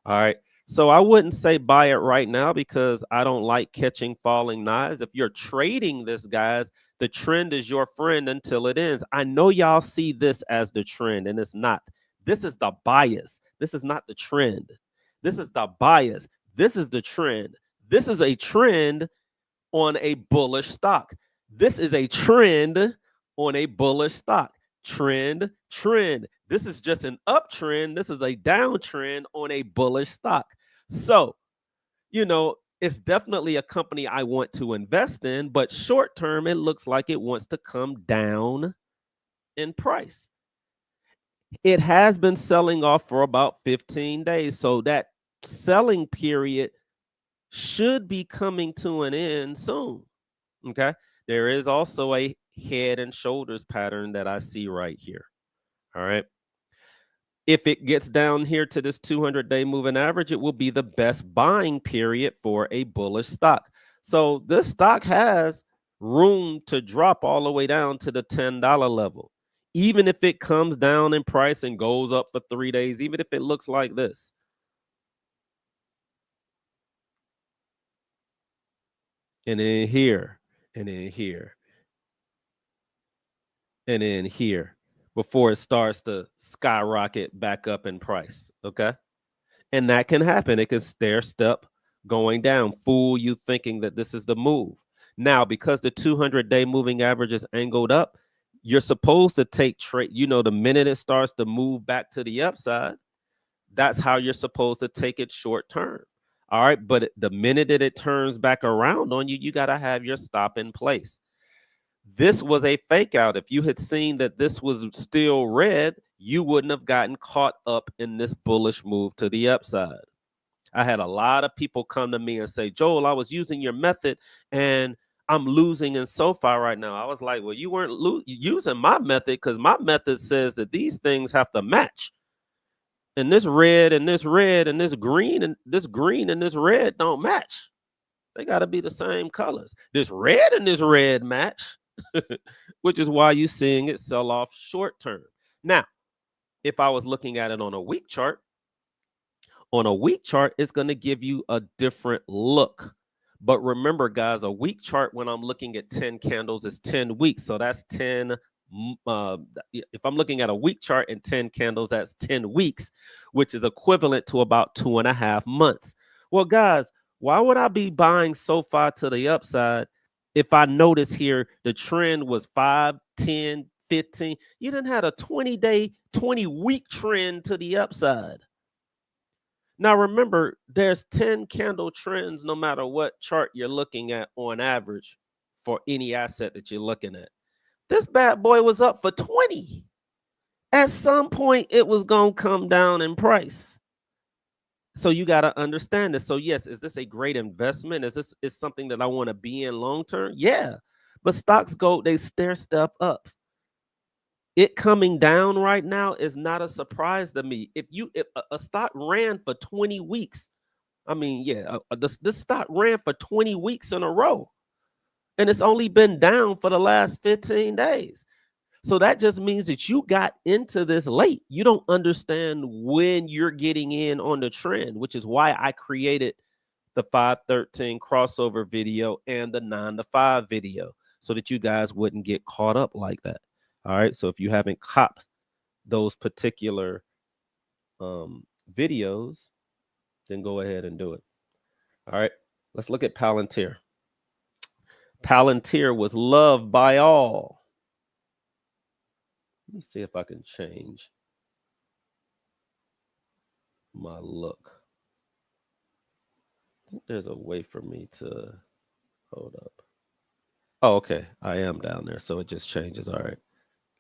All right. So I wouldn't say buy it right now because I don't like catching falling knives. If you're trading this, guys, the trend is your friend until it ends. I know y'all see this as the trend, and it's not. This is the bias. This is not the trend. This is the bias. This is the trend. This is a trend on a bullish stock. This is a trend on a bullish stock. Trend. This is just an uptrend. This is a downtrend on a bullish stock. So, it's definitely a company I want to invest in, but short term, it looks like it wants to come down in price. It has been selling off for about 15 days. So that selling period should be coming to an end soon. Okay. There is also a head and shoulders pattern that I see right here. All right. If it gets down here to this 200-day moving average, it will be the best buying period for a bullish stock. So this stock has room to drop all the way down to the $10 level. Even if it comes down in price and goes up for 3 days, even if it looks like this. And then here, and then here, and then here, before it starts to skyrocket back up in price, okay? And that can happen. It can stair step going down, fool you thinking that this is the move. Now, because the 200-day moving average is angled up, you're supposed to take trade. The minute it starts to move back to the upside, that's how you're supposed to take it short term. All right. But the minute that it turns back around on you, you got to have your stop in place. This was a fake out. If you had seen that this was still red, you wouldn't have gotten caught up in this bullish move to the upside. I had a lot of people come to me and say, Joel, I was using your method and I'm losing in SoFi right now. I was like, well, you weren't using my method because my method says that these things have to match. And this red and this red and this green and this green and this red don't match. They got to be the same colors. This red and this red match, which is why you're seeing it sell off short term. Now, if I was looking at it on a week chart, it's going to give you a different look. But remember, guys, a week chart, when I'm looking at 10 candles, is 10 weeks. So that's 10 If I'm looking at a week chart and 10 candles, that's 10 weeks, which is equivalent to about 2.5 months. Well, guys, why would I be buying so far to the upside if I notice here the trend was 5, 10, 15? You didn't have a 20-day, 20-week trend to the upside. Now, remember, there's 10 candle trends no matter what chart you're looking at on average for any asset that you're looking at. This bad boy was up for 20. At some point, it was going to come down in price. So you got to understand this. So yes, is this a great investment? Is something that I want to be in long term? Yeah. But stocks they stair step up. It coming down right now is not a surprise to me. If a stock ran for 20 weeks, I mean, yeah, this stock ran for 20 weeks in a row, and it's only been down for the last 15 days. So that just means that you got into this late. You don't understand when you're getting in on the trend, which is why I created the 513 crossover video and the 9 to 5 video, so that you guys wouldn't get caught up like that. All right. So if you haven't copped those particular videos, then go ahead and do it. All right. Let's look at Palantir. Palantir was loved by all. Let me see if I can change my look. I think there's a way for me to hold up. Oh, okay. I am down there, so it just changes. All right.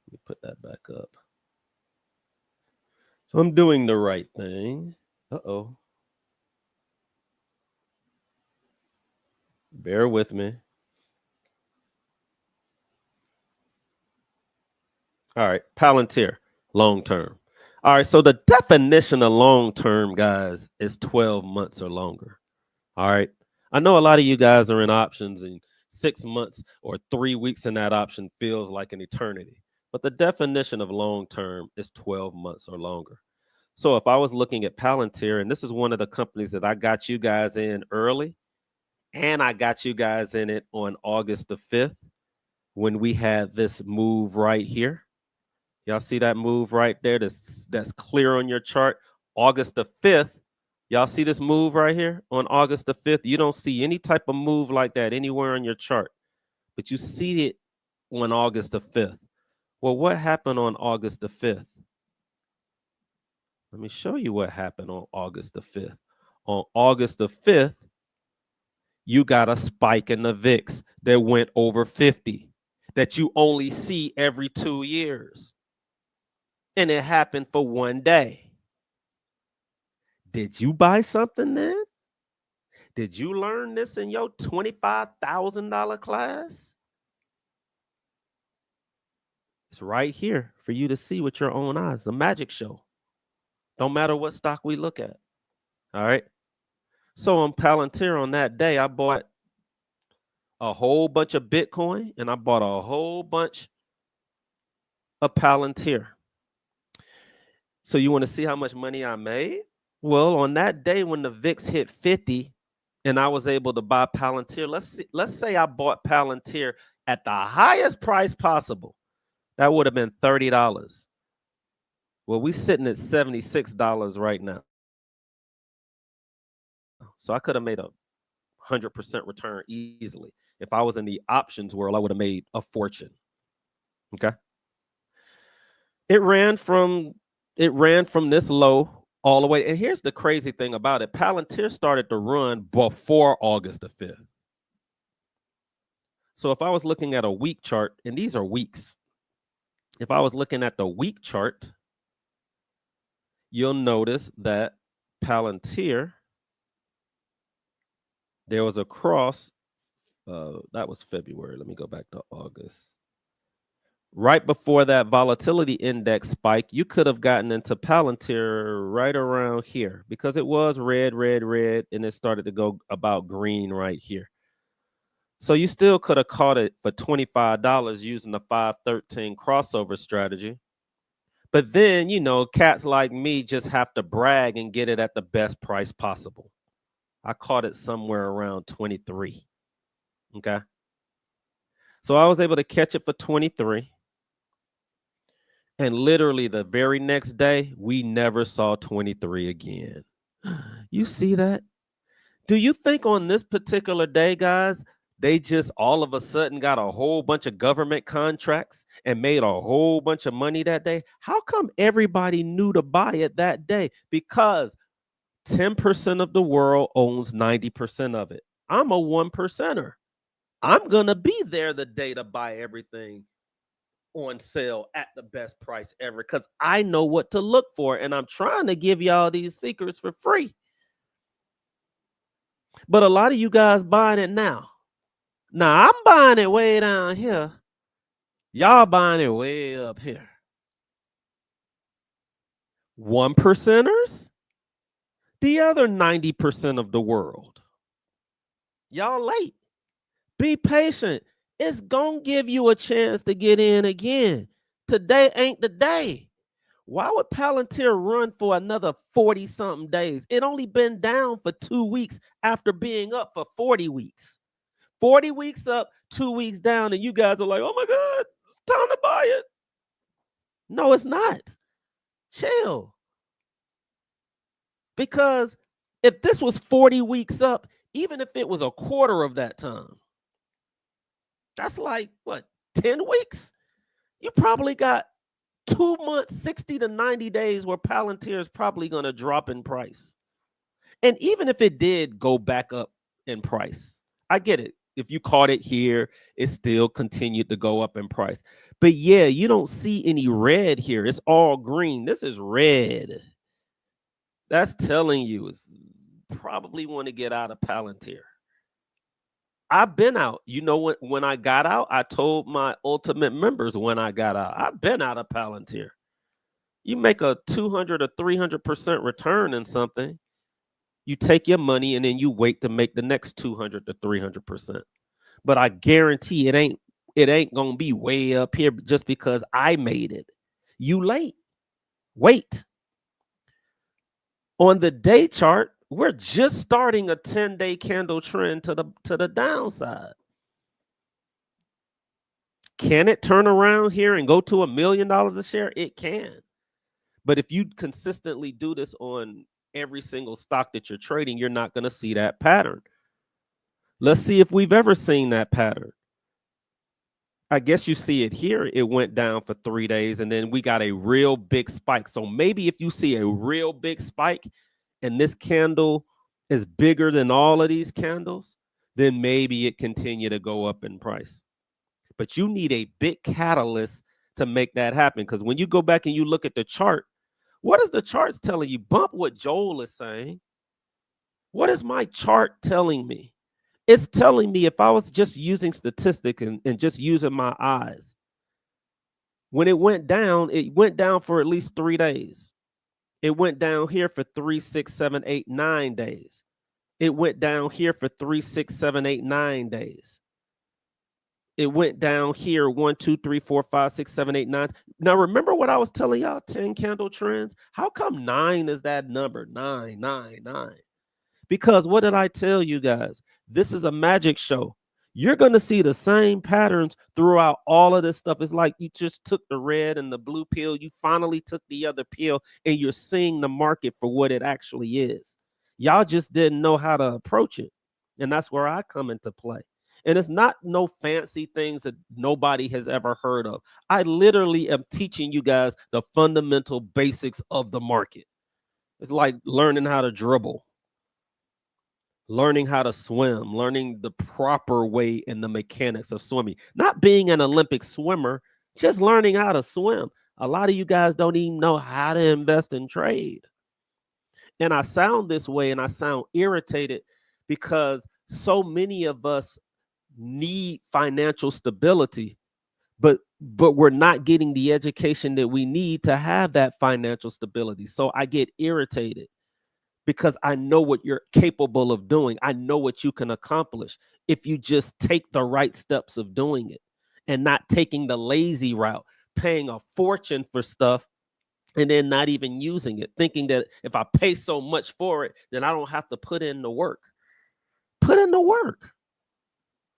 Let me put that back up. So I'm doing the right thing. Uh-oh. Bear with me. All right. Palantir, long term. All right. So the definition of long term, guys, is 12 months or longer. All right. I know a lot of you guys are in options, and 6 months or 3 weeks in that option feels like an eternity. But the definition of long term is 12 months or longer. So if I was looking at Palantir, and this is one of the companies that I got you guys in early, and I got you guys in it on August the 5th when we had this move right here. Y'all see that move right there? That's clear on your chart. August the 5th. Y'all see this move right here on August the 5th? You don't see any type of move like that anywhere on your chart, but you see it on August the 5th. Well, what happened on August the 5th? Let me show you what happened on August the 5th. On August the 5th, you got a spike in the VIX that went over 50 that you only see every 2 years. And it happened for one day. Did you buy something then? Did you learn this in your $25,000 class? It's right here for you to see with your own eyes. The magic show. Don't matter what stock we look at. All right. So on Palantir on that day, I bought a whole bunch of Bitcoin and I bought a whole bunch of Palantir. So you want to see how much money I made? Well, on that day when the VIX hit 50 and I was able to buy Palantir, let's say I bought Palantir at the highest price possible. That would have been $30. Well, we're sitting at $76 right now. So I could have made a 100% return easily. If I was in the options world, I would have made a fortune. Okay. It ran from this low all the way. And here's the crazy thing about it. Palantir started to run before August the 5th. So if I was looking at a week chart, and these are weeks, if I was looking at the week chart, you'll notice that Palantir, there was a cross. That was February. Let me go back to August. Right before that volatility index spike, you could have gotten into Palantir right around here because it was red, and it started to go about green right here. So you still could have caught it for $25 using the 513 crossover strategy. But then, cats like me just have to brag and get it at the best price possible. I caught it somewhere around 23. Okay. So I was able to catch it for 23. And literally the very next day, we never saw 23 again. You see that? Do you think on this particular day, guys, they just all of a sudden got a whole bunch of government contracts and made a whole bunch of money that day? How come everybody knew to buy it that day? Because 10% of the world owns 90% of it. I'm a 1%er. I'm going to be there the day to buy everything on sale at the best price ever because I know what to look for. And I'm trying to give y'all these secrets for free. But a lot of you guys buying it now. Now I'm buying it way down here. Y'all buying it way up here. 1%ers, the other 90% of the world. Y'all late. Be patient. It's going to give you a chance to get in again. Today ain't the day. Why would Palantir run for another 40 something days? It only been down for 2 weeks after being up for 40 weeks. 40 weeks up, 2 weeks down, and you guys are like, oh my God, it's time to buy it. No, it's not. Chill. Because if this was 40 weeks up, even if it was a quarter of that time, that's like, what, 10 weeks? You probably got 2 months, 60 to 90 days where Palantir is probably going to drop in price. And even if it did go back up in price, I get it. If you caught it here, it still continued to go up in price. But yeah, you don't see any red here. It's all green. This is red. That's telling you it's probably want to get out of Palantir. I've been out. You know, when I got out, I told my ultimate members when I got out, I've been out of Palantir. You make a 200 or 300% return in something, you take your money and then you wait to make the next 200 to 300%. But I guarantee it ain't gonna be way up here just because I made it. You late. Wait. On the day chart, we're just starting a 10-day candle trend to the downside. Can it turn around here and go to $1 million a share? It can. But if you consistently do this on every single stock that you're trading, you're not going to see that pattern. Let's see if we've ever seen that pattern. I guess you see it here. It went down for 3 days and then we got a real big spike. So maybe if you see a real big spike and this candle is bigger than all of these candles, then maybe it continue to go up in price. But you need a big catalyst to make that happen. Because when you go back and you look at the chart, what is the charts telling you? Bump what Joel is saying. What is my chart telling me? It's telling me if I was just using statistics and just using my eyes, when it went down for at least 3 days. It went down here for 3, 6, 7, 8, 9 days. It went down here for 3, 6, 7, 8, 9 days. It went down here 1, 2, 3, 4, 5, 6, 7, 8, 9. Now, remember what I was telling y'all, 10 candle trends? How come 9 is that number? 9, 9, 9. Because what did I tell you guys? This is a magic show. You're going to see the same patterns throughout all of this stuff. It's like you just took the red and the blue pill. You finally took the other pill and you're seeing the market for what it actually is. Y'all just didn't know how to approach it. And that's where I come into play. And it's not no fancy things that nobody has ever heard of. I literally am teaching you guys the fundamental basics of the market. It's like learning how to dribble, learning how to swim, learning the proper way and the mechanics of swimming. Not being an Olympic swimmer, just learning how to swim. A lot of you guys don't even know how to invest and trade. And I sound this way and I sound irritated because so many of us need financial stability, but we're not getting the education that we need to have that financial stability. So I get irritated because I know what you're capable of doing. I know what you can accomplish if you just take the right steps of doing it and not taking the lazy route, paying a fortune for stuff and then not even using it, thinking that if I pay so much for it, then I don't have to put in the work. Put in the work.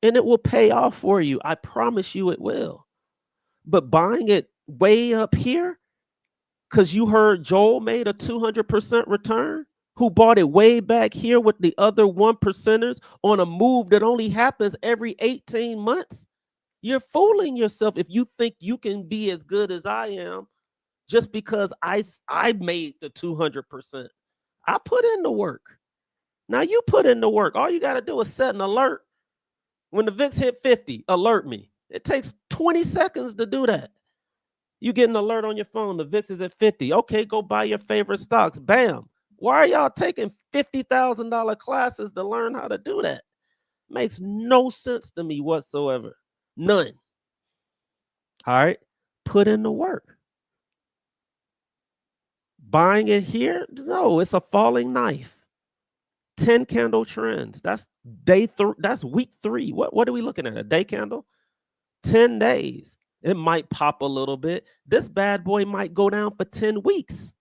And it will pay off for you. I promise you it will. But buying it way up here because you heard Joel made a 200% return, who bought it way back here with the other 1%ers on a move that only happens every 18 months? You're fooling yourself if you think you can be as good as I am just because I made the 200%. I put in the work. Now you put in the work. All you got to do is set an alert. When the VIX hit 50, alert me. It takes 20 seconds to do that. You get an alert on your phone. The VIX is at 50. Okay, go buy your favorite stocks. Bam. Why are y'all taking $50,000 classes to learn how to do that? Makes no sense to me whatsoever. None. All right. Put in the work. Buying it here? No, it's a falling knife. 10 candle trends. That's that's week 3. What are we looking at? A day candle? 10 days. It might pop a little bit. This bad boy might go down for 10 weeks.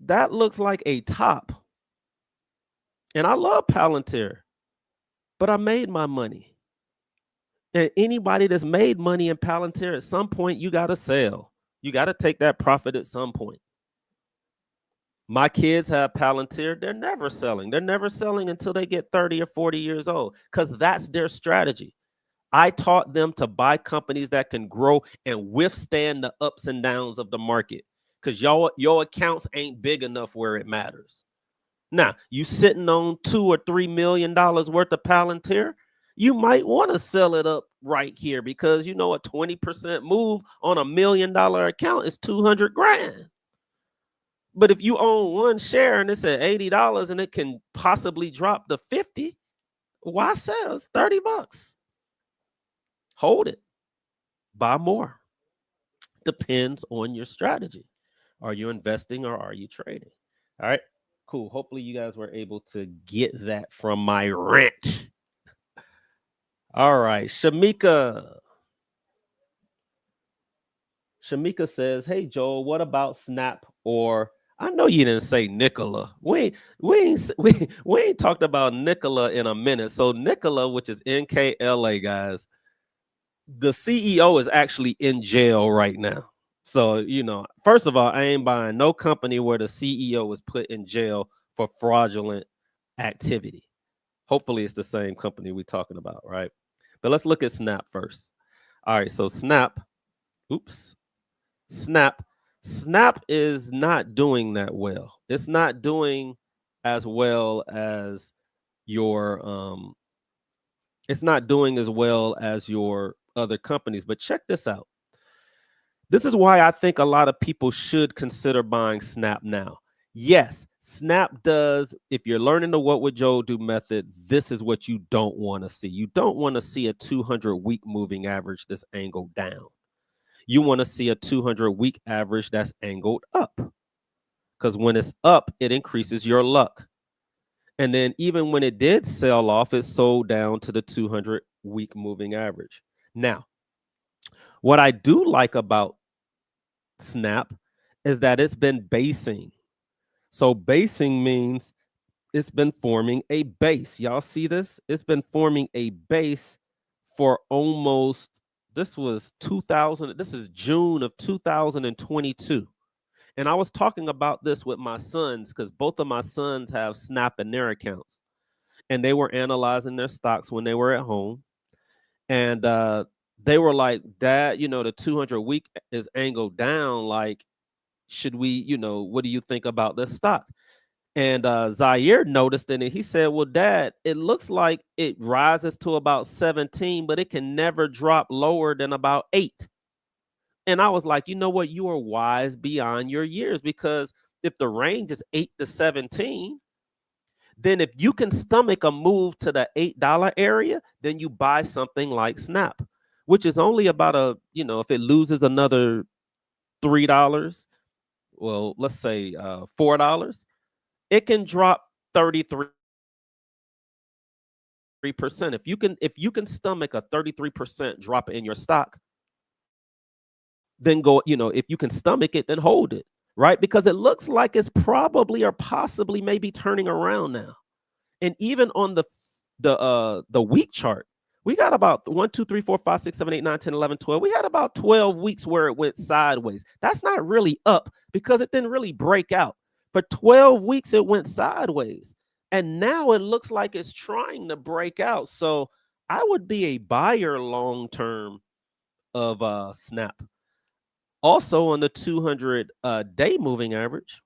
That looks like a top. And I love Palantir, but I made my money. And anybody that's made money in Palantir, at some point, you got to sell. You got to take that profit at some point. My kids have Palantir. They're never selling. They're never selling until they get 30 or 40 years old because that's their strategy. I taught them to buy companies that can grow and withstand the ups and downs of the market because your accounts ain't big enough where it matters. Now, you sitting on $2 or $3 million worth of Palantir, you might want to sell it up right here because, you know, a 20% move on $1 million account is 200 grand. But if you own one share and it's at $80 and it can possibly drop to 50, why sell? It's $30. Hold it. Buy more. Depends on your strategy. Are you investing or are you trading? All right, cool. Hopefully you guys were able to get that from my rant. All right, Shamika. Shamika says, hey, Joel, what about Snap? Or I know you didn't say Nikola. We ain't talked about Nikola in a minute. So Nikola, which is NKLA, guys, the CEO is actually in jail right now. So, you know, first of all, I ain't buying no company where the CEO was put in jail for fraudulent activity. Hopefully it's the same company we're talking about, right? But let's look at Snap first. All right, so Snap is not doing that well. It's not doing as well as your it's not doing as well as your other companies. But check this out. This is why I think a lot of people should consider buying Snap now. Yes, Snap does. If you're learning the What Would Joel Do method, this is what you don't want to see. You don't want to see a 200-week moving average that's angled down. You want to see a 200-week average that's angled up. Because when it's up, it increases your luck. And then even when it did sell off, it sold down to the 200-week moving average. Now, what I do like about Snap is that it's been basing. So basing means it's been forming a base. Y'all see this? It's been forming a base for almost, this was 2000, this is June of 2022. And I was talking about this with my sons because both of my sons have Snap in their accounts. And they were analyzing their stocks when they were at home. And they were like, Dad, you know, the 200-week is angled down. Like, should we, you know, what do you think about this stock? And Zaire noticed it and he said, well, Dad, it looks like it rises to about 17, but it can never drop lower than about 8. And I was like, you know what? You are wise beyond your years, because if the range is 8 to 17, then if you can stomach a move to the $8 area, then you buy something like Snap, which is only about a, you know, if it loses another $3, well, let's say $4, it can drop 33%. If you can stomach a 33% drop in your stock, then go, you know, if you can stomach it, then hold it, right? Because it looks like it's probably or possibly maybe turning around now. And even on the week chart, We got about 1, 2, 3, 4, 5, 6, 7, 8, 9, 10, 11, 12. We had about 12 weeks where it went sideways. That's not really up because it didn't really break out. For 12 weeks, it went sideways. And now it looks like it's trying to break out. So I would be a buyer long term of Snap. Also on the 200 day moving average,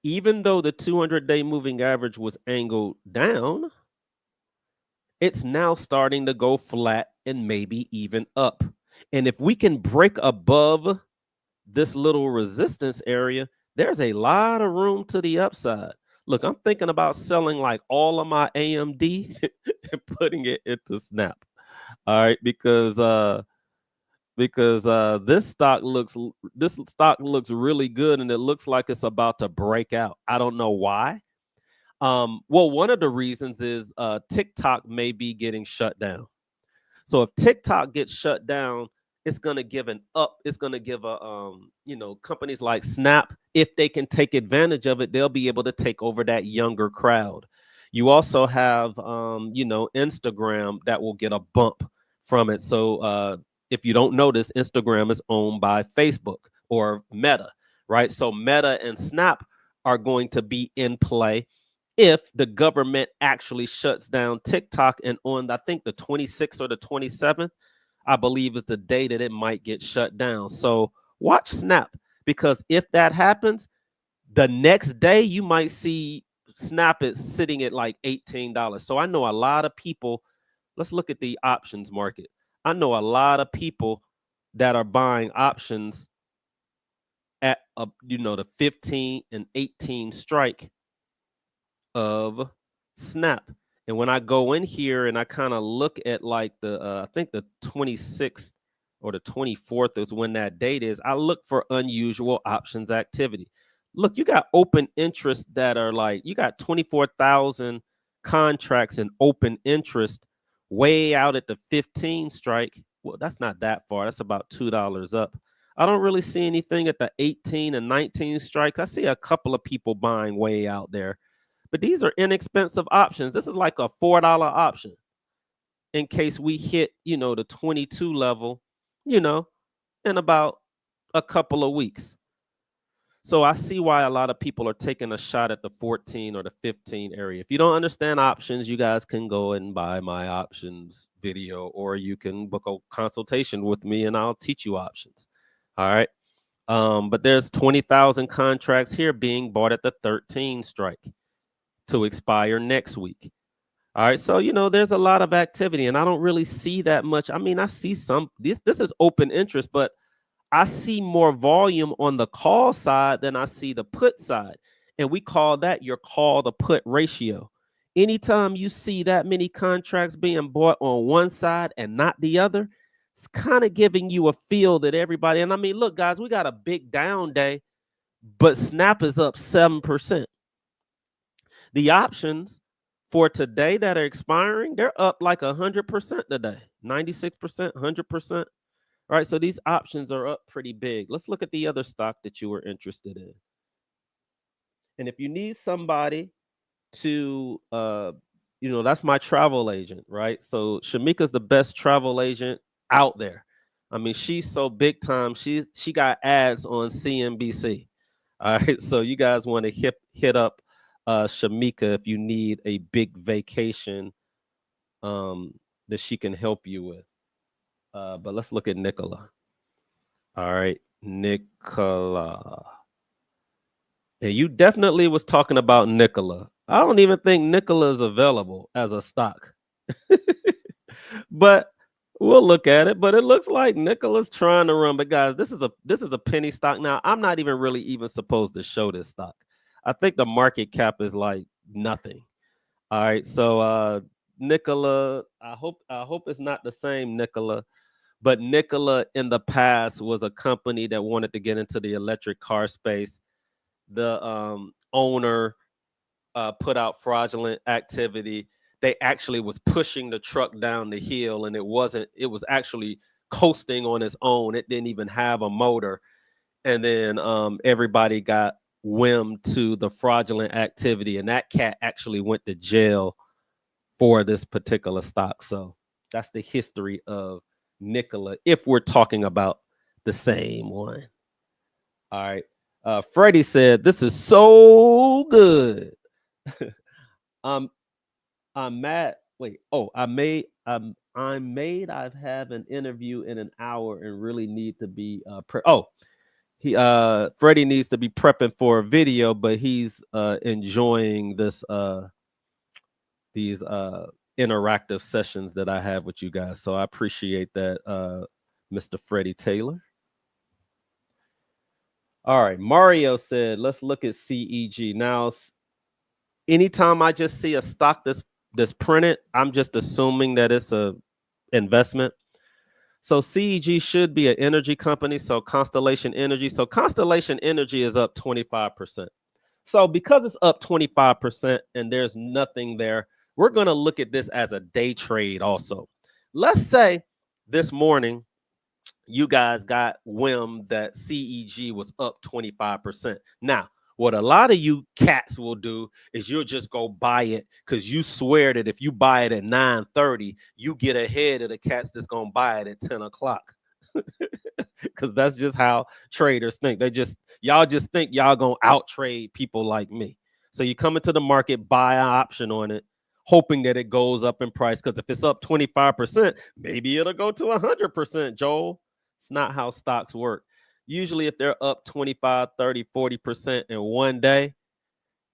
even though the 200-day moving average was angled down, it's now starting to go flat and maybe even up. And if we can break above this little resistance area, there's a lot of room to the upside. Look, I'm thinking about selling like all of my AMD and putting it into Snap. All right, because this stock looks really good and it looks like it's about to break out. I don't know why. Well, one of the reasons is TikTok may be getting shut down. So if TikTok gets shut down, it's gonna give it's gonna give a companies like Snap, if they can take advantage of it, they'll be able to take over that younger crowd. You also have Instagram that will get a bump from it. So if you don't notice, Instagram is owned by Facebook or Meta, right? So Meta and Snap are going to be in play if the government actually shuts down TikTok. And on, I think, the 26th or the 27th, I believe is the day that it might get shut down. So watch Snap, because if that happens, the next day you might see Snap is sitting at like $18. So I know a lot of people, let's look at the options market. I know a lot of people that are buying options at the 15 and 18 strike of Snap. And when I go in here and I kind of look at like I think the 26th or the 24th is when that date is, I look for unusual options activity. Look, you got open interest that are like, you got 24,000 contracts in open interest way out at the 15 strike. Well, that's not that far. That's about $2 up. I don't really see anything at the 18 and 19 strikes. I see a couple of people buying way out there. But these are inexpensive options. This is like a $4 option in case we hit, the 22 level, in about a couple of weeks. So I see why a lot of people are taking a shot at the 14 or the 15 area. If you don't understand options, you guys can go and buy my options video, or you can book a consultation with me and I'll teach you options. All right. But there's 20,000 contracts here being bought at the 13 strike to expire next week. All right. So, there's a lot of activity and I don't really see that much. I mean, I see this is open interest, but I see more volume on the call side than I see the put side. And we call that your call to put ratio. Anytime you see that many contracts being bought on one side and not the other, it's kind of giving you a feel that everybody, and I mean, look, guys, we got a big down day, but Snap is up 7%. The options for today that are expiring, they're up like 100% today, 96%, 100%. All right, so these options are up pretty big. Let's look at the other stock that you were interested in. And if you need somebody to, that's my travel agent, right? So Shamika's the best travel agent out there. I mean, she's so big time. She got ads on CNBC. All right, so you guys want to hit up Shamika if you need a big vacation that she can help you with. But let's look at Nikola. All right, Nikola. And you definitely was talking about Nikola. I don't even think Nikola is available as a stock. But we'll look at it. But it looks like Nikola's trying to run. But guys, this is a penny stock. Now, I'm not even really supposed to show this stock. I think the market cap is like nothing. All right. So Nikola, I hope it's not the same Nikola. But Nikola in the past was a company that wanted to get into the electric car space. The owner put out fraudulent activity. They actually was pushing the truck down the hill, and it was actually coasting on its own. It didn't even have a motor. And then everybody got whim to the fraudulent activity, and that cat actually went to jail for this particular stock. So that's the history of Nikola, if we're talking about the same one. All right. Freddie said, "This is so good." um, I'm mad. Wait. Oh, I'm made. I've have an interview in an hour and really need to be Freddie needs to be prepping for a video, but he's enjoying these interactive sessions that I have with you guys. So I appreciate that, Mr. Freddie Taylor. All right, Mario said, let's look at CEG. Now, anytime I just see a stock that's printed, I'm just assuming that it's a investment. So CEG should be an energy company. So Constellation Energy. So Constellation Energy is up 25%. So because it's up 25% and there's nothing there, we're going to look at this as a day trade also. Let's say this morning you guys got whim that CEG was up 25%. Now, what a lot of you cats will do is you'll just go buy it because you swear that if you buy it at 9:30, you get ahead of the cats that's going to buy it at 10 o'clock. Because that's just how traders think. Y'all just think y'all going to out trade people like me. So you come into the market, buy an option on it, hoping that it goes up in price. Because if it's up 25%, maybe it'll go to 100%, Joel. It's not how stocks work. Usually if they're up 25, 30, 40% in one day,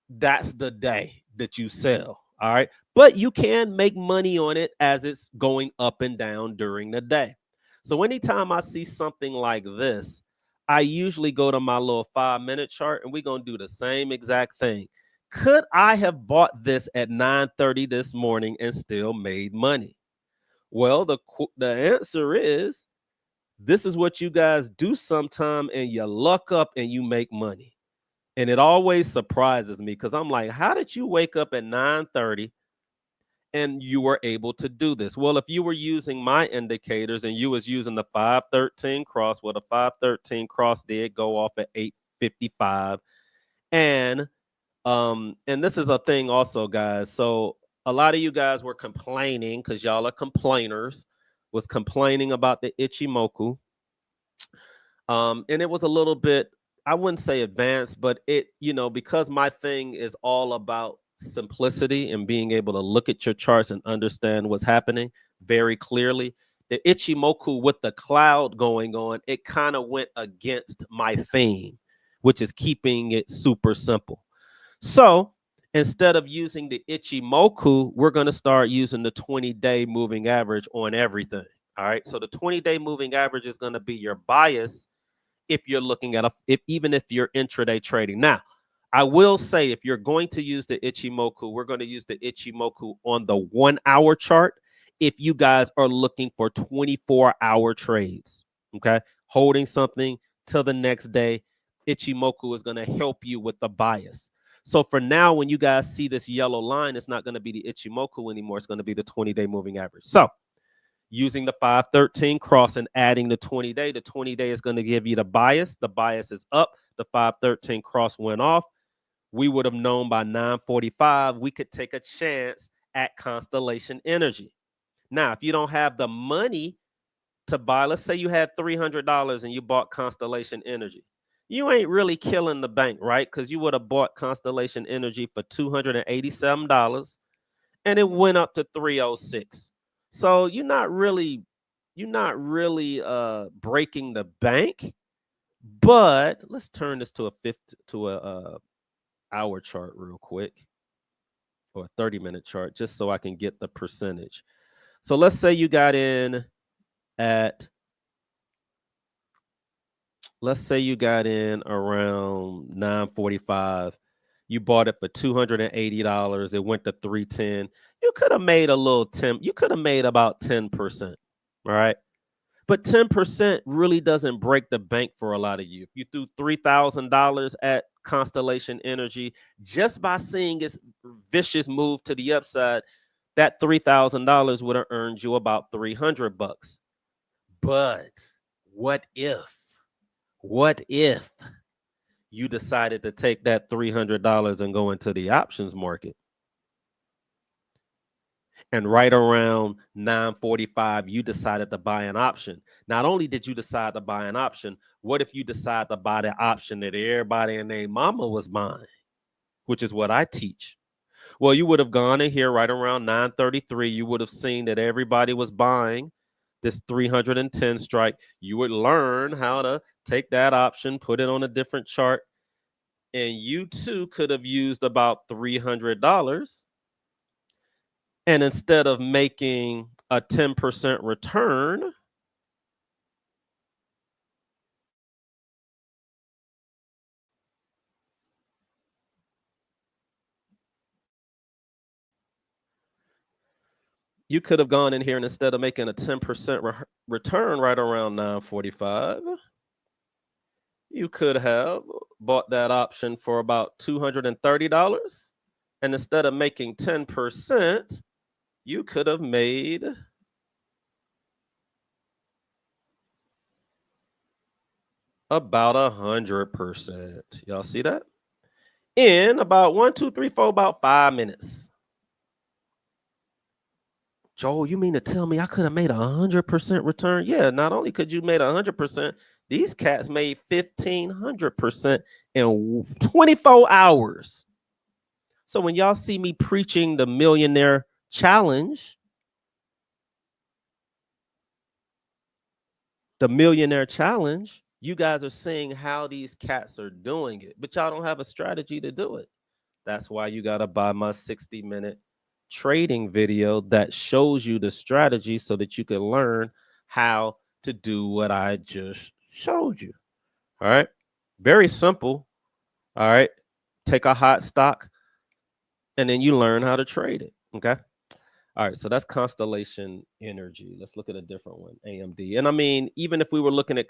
that's the day that you sell. All right. But you can make money on it as it's going up and down during the day. So anytime I see something like this, I usually go to my little 5-minute chart and we're going to do the same exact thing. Could I have bought this at 9:30 this morning and still made money? Well, the answer is this is what you guys do sometime and you luck up and you make money. And it always surprises me because I'm like, how did you wake up at 9:30 and you were able to do this? Well, if you were using my indicators and you was using the 513 cross, well, the 513 cross did go off at 8:55. And this is a thing also, guys. So a lot of you guys were complaining because y'all are complainers, was complaining about the Ichimoku. And it was a little bit, I wouldn't say advanced, but it, because my thing is all about simplicity and being able to look at your charts and understand what's happening very clearly. The Ichimoku with the cloud going on, it kind of went against my theme, which is keeping it super simple. So instead of using the Ichimoku, we're going to start using the 20-day moving average on everything. All right. So the 20-day moving average is going to be your bias if you're looking at even if you're intraday trading. Now, I will say if you're going to use the Ichimoku, we're going to use the Ichimoku on the 1-hour chart if you guys are looking for 24-hour trades. Okay. Holding something till the next day, Ichimoku is going to help you with the bias. So for now, when you guys see this yellow line, it's not going to be the Ichimoku anymore. It's going to be the 20-day moving average. So using the 513 cross and adding the 20-day, the 20-day is going to give you the bias. The bias is up. The 513 cross went off. We would have known by 9:45 we could take a chance at Constellation Energy. Now, if you don't have the money to buy, let's say you had $300 and you bought Constellation Energy. You ain't really killing the bank, right? Because you would have bought Constellation Energy for $287 and it went up to 306. So you're not really breaking the bank. But let's turn this to a hour chart real quick, or a 30-minute chart, just so I can get the percentage. So let's say you got in at, let's say you got in around 9:45. You bought it for $280. It went to 310. You could have made a little 10. You could have made about 10%. All right. But 10% really doesn't break the bank for a lot of you. If you threw $3,000 at Constellation Energy, just by seeing its vicious move to the upside, that $3,000 would have earned you about $300. But what if you decided to take that $300 and go into the options market. And right around 9:45, you decided to buy an option. Not only did you decide to buy an option, what if you decide to buy the option that everybody and their mama was buying, which is what I teach? Well, you would have gone in here right around 9:33. You would have seen that everybody was buying this 310 strike. You would learn how to take that option, put it on a different chart, and you too could have used about $300. And instead of making a 10% return, you could have gone in here and instead of making a 10% return right around 9:45, you could have bought that option for about $230. And instead of making 10%, you could have made about 100%. Y'all see that? In about 1, 2, 3, 4, about 5 minutes. Joel, you mean to tell me I could have made 100% return? Yeah, not only could you made 100%, these cats made 1,500% in 24 hours. So when y'all see me preaching the millionaire challenge, you guys are seeing how these cats are doing it, but y'all don't have a strategy to do it. That's why you got to buy my 60-minute trading video that shows you the strategy so that you can learn how to do what I just showed you. All right. Very simple. All right. Take a hot stock and then you learn how to trade it. Okay. All right. So that's Constellation Energy. Let's look at a different one, AMD. And I mean, even if we were looking at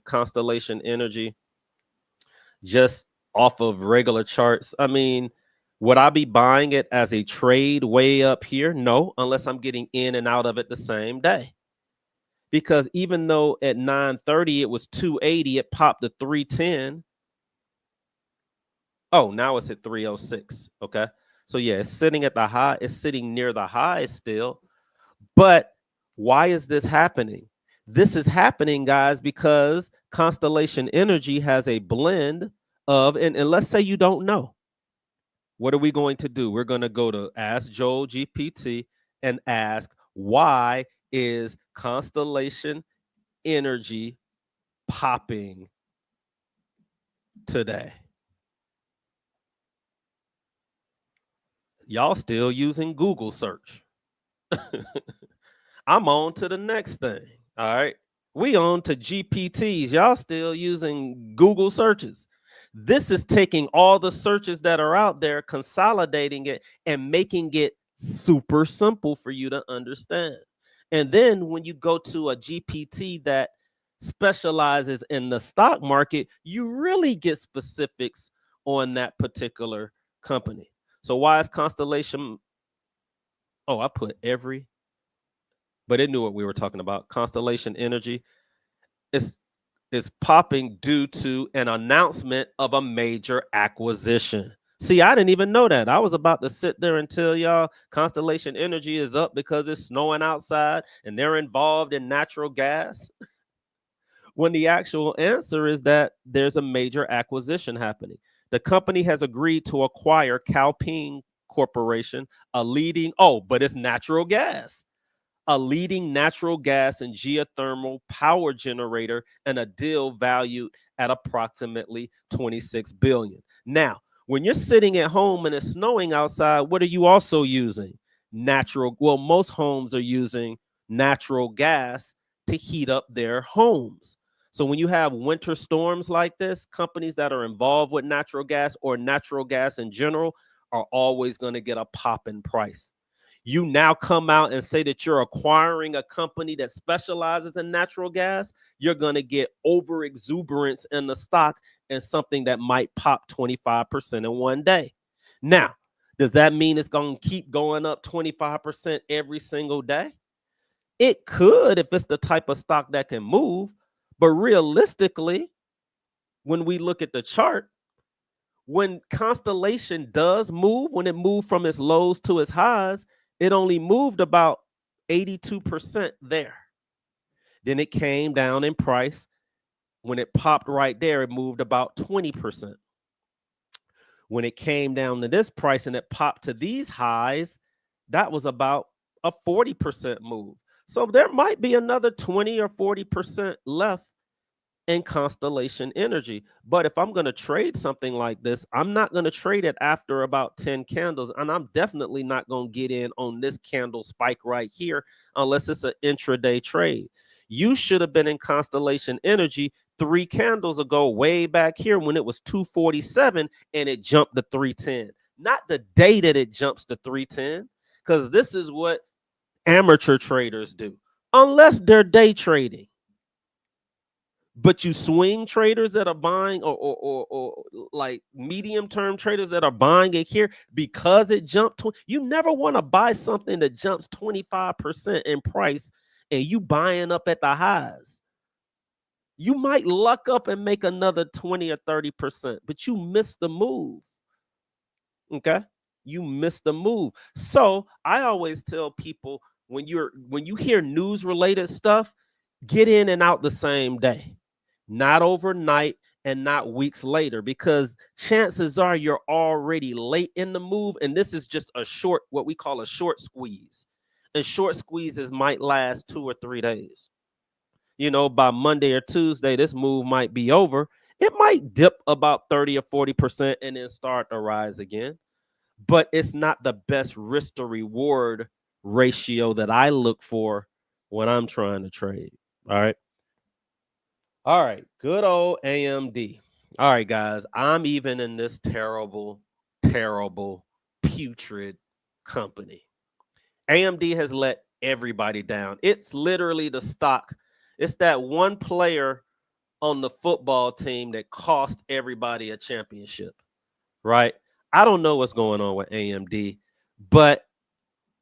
Constellation Energy just off of regular charts, I mean, would I be buying it as a trade way up here? No, unless I'm getting in and out of it the same day. Because even though at 9:30 it was 280, it popped to 310. Oh, now it's at 306. Okay. So yeah, it's sitting at the high, it's sitting near the high still. But why is this happening? This is happening, guys, because Constellation Energy has a blend of, and let's say you don't know. What are we going to do? We're going to go to Ask Joel GPT and ask, why is Constellation Energy popping today? Y'all still using Google search. I'm on to the next thing. All right. We on to GPTs. Y'all still using Google searches. This is taking all the searches that are out there, consolidating it, and making it super simple for you to understand. And then when you go to a GPT that specializes in the stock market, you really get specifics on that particular company. So why is Constellation? Oh, I put every, but it knew what we were talking about. Constellation Energy is popping due to an announcement of a major acquisition. See, I didn't even know that. I was about to sit there and tell y'all Constellation Energy is up because it's snowing outside and they're involved in natural gas. When the actual answer is that there's a major acquisition happening. The company has agreed to acquire Calpine Corporation, a leading, but it's natural gas, a leading natural gas and geothermal power generator, and a deal valued at approximately $26 billion. Now, when you're sitting at home and it's snowing outside, what are you also using? Most homes are using natural gas to heat up their homes. So when you have winter storms like this, companies that are involved with natural gas or natural gas in general are always going to get a pop in price. You now come out and say that you're acquiring a company that specializes in natural gas, you're going to get over exuberance in the stock and something that might pop 25% in one day. Now, does that mean it's going to keep going up 25% every single day? It could if it's the type of stock that can move, but realistically, when we look at the chart, when Constellation does move, when it moved from its lows to its highs, it only moved about 82% there. Then it came down in price. When it popped right there, it moved about 20%. When it came down to this price and it popped to these highs, that was about a 40% move. So there might be another 20 or 40% left in Constellation Energy. But if I'm going to trade something like this, I'm not going to trade it after about 10 candles. And I'm definitely not going to get in on this candle spike right here unless it's an intraday trade. You should have been in Constellation Energy 3 candles ago, way back here when it was 247 and it jumped to 310. Not the day that it jumps to 310, because this is what amateur traders do, unless they're day trading. But you swing traders that are buying or like medium term traders that are buying it here because it jumped to, you never want to buy something that jumps 25% in price and you buying up at the highs. You might luck up and make another 20 or 30%, but you missed the move. Okay? You missed the move. So I always tell people when you hear news related stuff, get in and out the same day. Not overnight and not weeks later, because chances are you're already late in the move. And this is just a short, what we call a short squeeze. And short squeezes might last 2 or 3 days. You know, by Monday or Tuesday, this move might be over. It might dip about 30 or 40% and then start to rise again. But it's not the best risk to reward ratio that I look for when I'm trying to trade. All right. All right, good old AMD. All right, guys, I'm even in this terrible, terrible, putrid company. AMD has let everybody down. It's literally the stock. It's that one player on the football team that cost everybody a championship, right? I don't know what's going on with AMD, but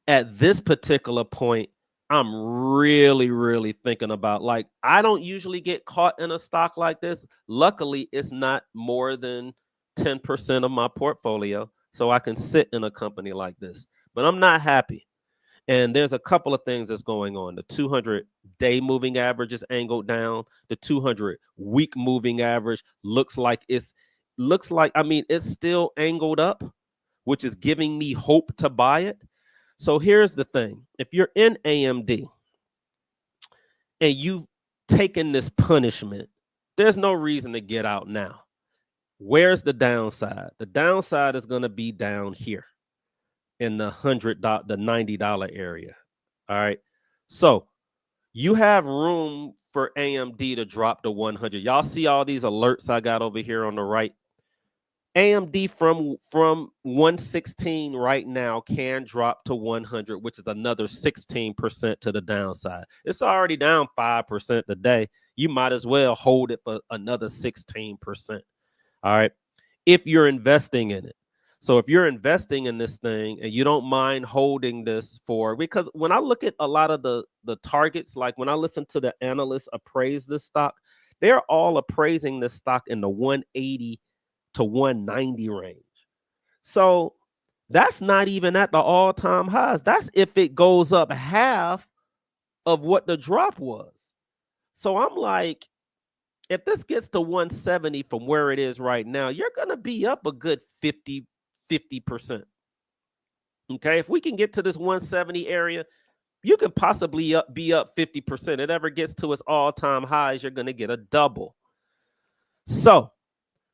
at this particular point, I'm really, really thinking about, like, I don't usually get caught in a stock like this. Luckily, it's not more than 10% of my portfolio, so I can sit in a company like this. But I'm not happy. And there's a couple of things that's going on. The 200-day moving average is angled down. The 200-week moving average looks like it's still angled up, which is giving me hope to buy it. So here's the thing. If you're in AMD and you've taken this punishment, there's no reason to get out now. Where's the downside? The downside is going to be down here in the $90 area. All right. So you have room for AMD to drop to 100. Y'all see all these alerts I got over here on the right? AMD from 116 right now can drop to 100, which is another 16% to the downside. It's already down 5% today. You might as well hold it for another 16%. All right. If you're investing in it. So if you're investing in this thing and you don't mind holding this for, because when I look at a lot of the targets, like when I listen to the analysts appraise this stock, they're all appraising this stock in the 180 to 190 range. So that's not even at the all-time highs. That's if it goes up half of what the drop was. So I'm like, if this gets to 170 from where it is right now, you're going to be up a good 50%. Okay, if we can get to this 170 area, you can possibly be up 50%. It ever gets to its all-time highs, you're going to get a double. So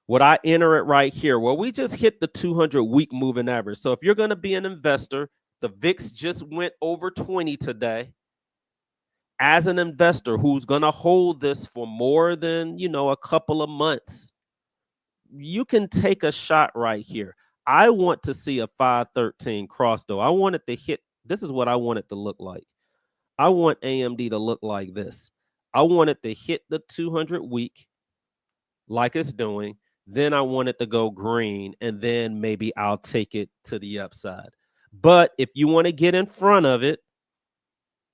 would I enter it right here? Well, we just hit the 200-week moving average. So if you're going to be an investor, the VIX just went over 20 today. As an investor who's going to hold this for more than, a couple of months, you can take a shot right here. I want to see a 513 cross, though. I want it to hit. This is what I want it to look like. I want AMD to look like this. I want it to hit the 200-week like it's doing. Then I want it to go green, and then maybe I'll take it to the upside. But if you want to get in front of it,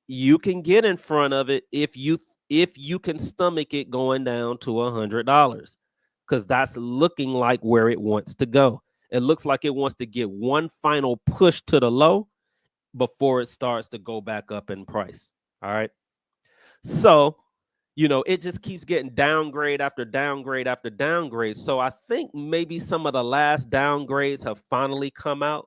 you can get in front of it if you can stomach it going down to $100. because that's looking like where it wants to go. It looks like it wants to get one final push to the low before it starts to go back up in price. All right. So, it just keeps getting downgrade after downgrade after downgrade. So I think maybe some of the last downgrades have finally come out.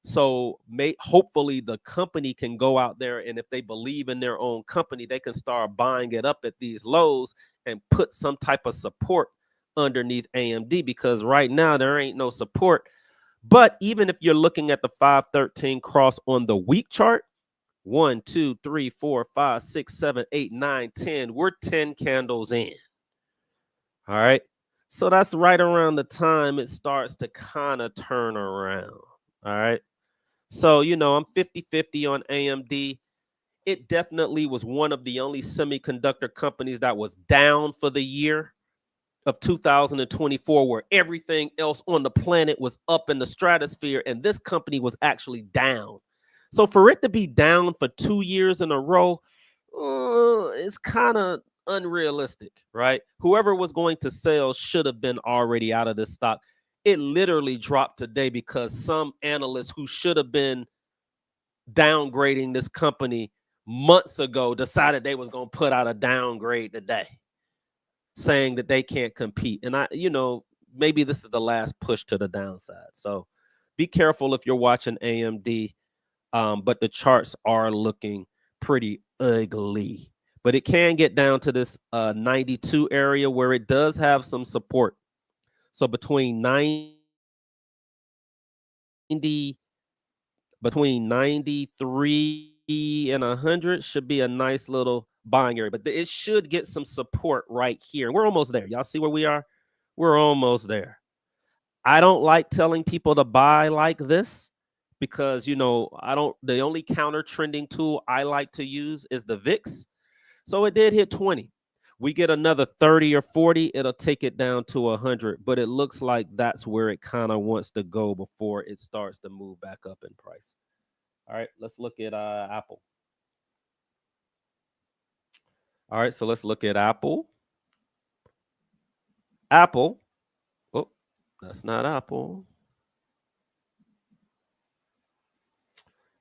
So hopefully the company can go out there, and if they believe in their own company, they can start buying it up at these lows and put some type of support underneath AMD, because right now there ain't no support. But even if you're looking at the 513 cross on the week chart, 1, 2, 3, 4, 5, 6, 7, 8, 9, 10, we're 10 candles in. All right. So that's right around the time it starts to kind of turn around. All right. So, I'm 50-50 on AMD. It definitely was one of the only semiconductor companies that was down for the year of 2024, where everything else on the planet was up in the stratosphere, and this company was actually down. So for it to be down for 2 years in a row, it's kind of unrealistic, right? Whoever was going to sell should have been already out of this stock. It literally dropped today because some analysts who should have been downgrading this company months ago decided they was going to put out a downgrade today, saying that they can't compete. And maybe this is the last push to the downside. So be careful if you're watching AMD. But the charts are looking pretty ugly. But it can get down to this 92 area where it does have some support. So between 93 and 100 should be a nice little buying area. But it should get some support right here. We're almost there. Y'all see where we are? We're almost there. I don't like telling people to buy like this, because the only counter trending tool I like to use is the VIX. So it did hit 20. We get another 30 or 40, it'll take it down to 100. But it looks like that's where it kind of wants to go before it starts to move back up in price. All right, let's look at Apple. All right, so let's look at Apple. Apple. Oh, that's not Apple.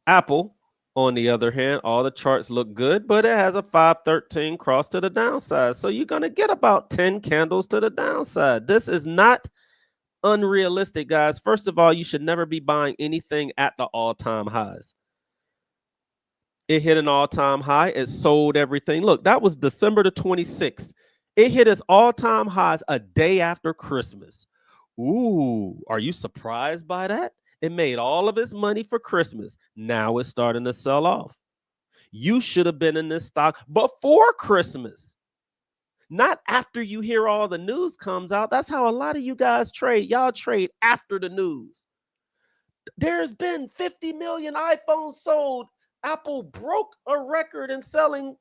Apple, on the other hand, all the charts look good, but it has a 513 cross to the downside. So you're going to get about 10 candles to the downside. This is not unrealistic, guys. First of all, you should never be buying anything at the all-time highs. It hit an all-time high. It sold everything. Look, that was December the 26th. It hit its all-time highs a day after Christmas. Ooh, are you surprised by that? It made all of its money for Christmas. Now it's starting to sell off. You should have been in this stock before Christmas, not after you hear all the news comes out. That's how a lot of you guys trade. Y'all trade after the news. There's been 50 million iPhones sold. Apple broke a record in selling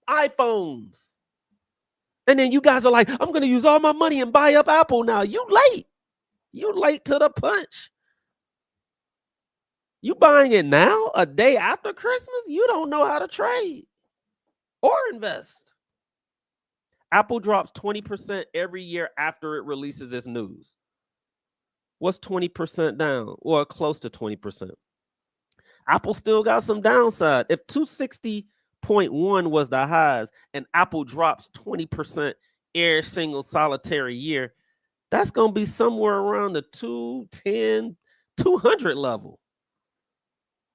iPhones. And then you guys are like, I'm going to use all my money and buy up Apple now. You late. You late to the punch. You buying it now, a day after Christmas? You don't know how to trade or invest. Apple drops 20% every year after it releases its news. What's 20% down? Or close to 20%. Apple still got some downside. If 260.1 was the highs and Apple drops 20% every single solitary year, that's going to be somewhere around the 210, 200 level.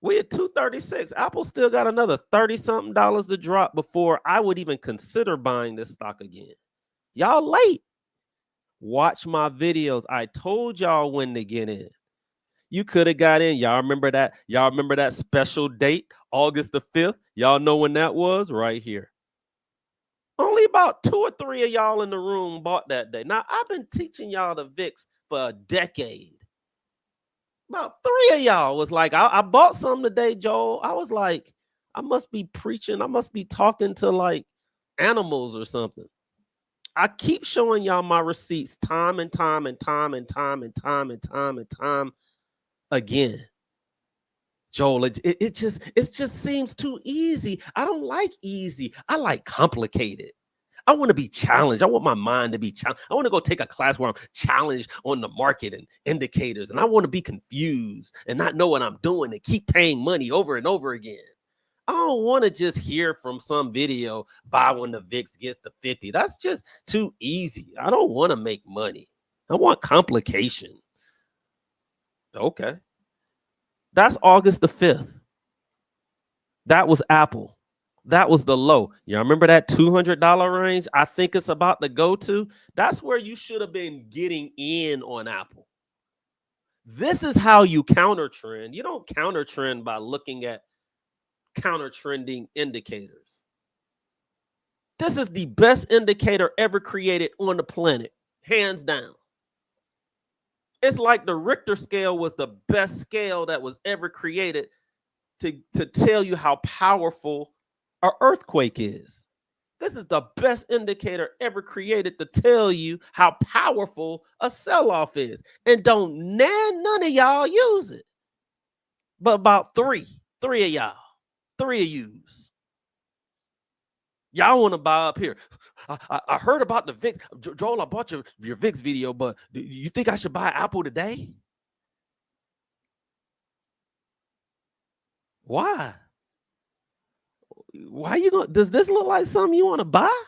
We at 236. Apple still got another 30-something dollars to drop before I would even consider buying this stock again. Y'all late. Watch my videos. I told y'all when to get in. You could have got in. Y'all remember that? Y'all remember that special date, August the 5th? Y'all know when that was? Right here. Only about 2 or 3 of y'all in the room bought that day. Now, I've been teaching y'all the VIX for a decade. About 3 of y'all was like, I bought some today, Joel. I was like, I must be preaching. I must be talking to like animals or something. I keep showing y'all my receipts time and time and time and time and time and time and time again. Joel, it just seems too easy. I don't like easy. I like complicated. I want to be challenged. I want my mind to be challenged. I want to go take a class where I'm challenged on the market and indicators. And I want to be confused and not know what I'm doing and keep paying money over and over again. I don't want to just hear from some video, buy when the VIX gets to 50. That's just too easy. I don't want to make money. I want complication. Okay. That's August the 5th. That was Apple. That was the low. You remember that $200 range I think it's about to go to? That's where you should have been getting in on Apple. This is how you counter trend. You don't counter trend by looking at counter trending indicators. This is the best indicator ever created on the planet, hands down. It's like the Richter scale was the best scale that was ever created to tell you how powerful an earthquake is. This is the best indicator ever created to tell you how powerful a sell-off is. And none of y'all use it. But about three of y'all. Three of yous. Y'all want to buy up here. I heard about the VIX. Joel, I bought your VIX video, but do you think I should buy Apple today? Why? Why you going? Does this look like something you want to buy?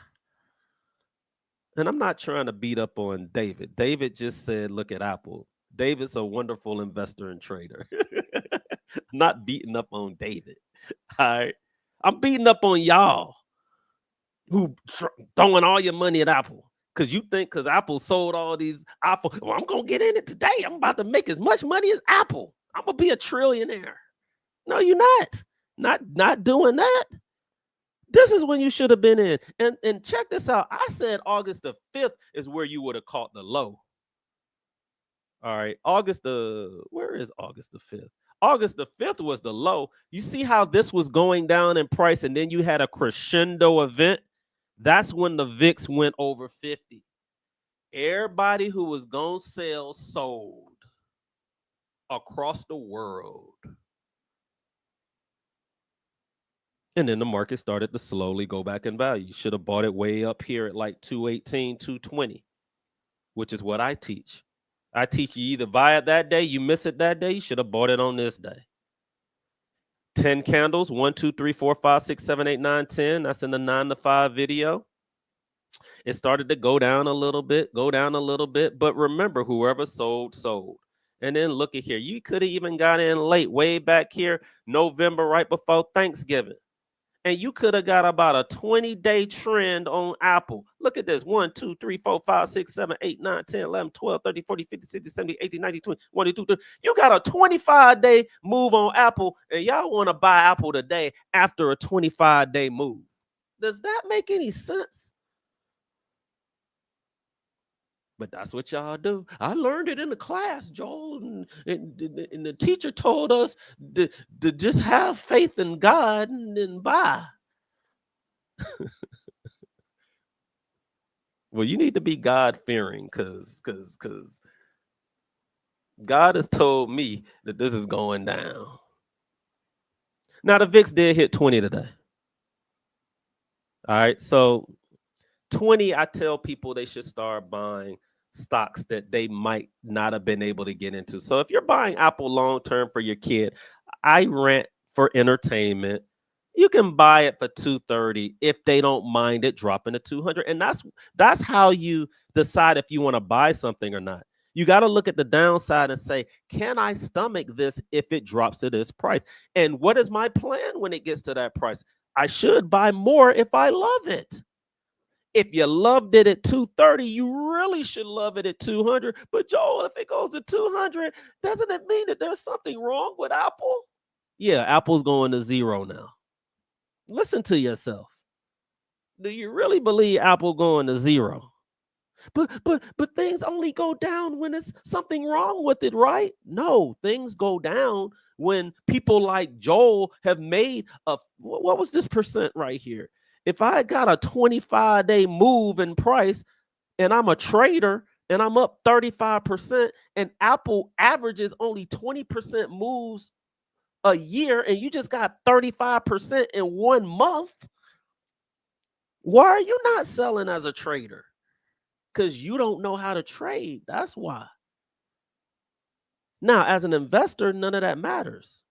And I'm not trying to beat up on David. David just said, look at Apple. David's a wonderful investor and trader. Not beating up on David. All right. I'm beating up on y'all who throwing all your money at Apple. Because you think because Apple sold all these Apple, well, I'm going to get in it today. I'm about to make as much money as Apple. I'm going to be a trillionaire. No, you're not. Not doing that. This is when you should have been in. And check this out. I said August the 5th is where you would have caught the low. All right. Where is August the 5th? August the 5th was the low. You see how this was going down in price and then you had a crescendo event? That's when the VIX went over 50. Everybody who was going to sell sold across the world. And then the market started to slowly go back in value. You should have bought it way up here at like 218, 220, which is what I teach. I teach you either buy it that day, you miss it that day, you should have bought it on this day. 10 candles, 1, 2, 3, 4, 5, 6, 7, 8, 9, 10. That's in the 9 to 5 video. It started to go down a little bit. But remember, whoever sold, sold. And then look at here. You could have even got in late, way back here, November, right before Thanksgiving. And you could have got about a 20-day trend on Apple. Look at this. 1, 2, 3, 4, 5, 6, 7, 8, 9, 10, 11, 12, 13, 14, 15, 16, 17, 18, 19, 20, 22, 23. You got a 25-day move on Apple, and y'all want to buy Apple today after a 25-day move. Does that make any sense? But that's what y'all do. I learned it in the class, Joel, and the teacher told us to just have faith in God and then buy. Well, you need to be God-fearing because God has told me that this is going down. Now, the VIX did hit 20 today. All right, so 20, I tell people they should start buying stocks that they might not have been able to get into. So if you're buying Apple long-term for your kid, I rent for entertainment. You can buy it for $230 if they don't mind it dropping to $200. And that's how you decide if you want to buy something or not. You got to look at the downside and say, can I stomach this if it drops to this price? And what is my plan when it gets to that price? I should buy more if I love it. If you loved it at 230, you really should love it at 200. But Joel, if it goes to 200, doesn't it mean that there's something wrong with Apple? Yeah, Apple's going to zero now. Listen to yourself. Do you really believe Apple going to zero? But things only go down when there's something wrong with it, right? No, things go down when people like Joel have made what was this percent right here? If I got a 25-day move in price and I'm a trader and I'm up 35% and Apple averages only 20% moves a year and you just got 35% in 1 month, Why are you not selling as a trader? Because you don't know how to trade. That's why. Now, as an investor, none of that matters.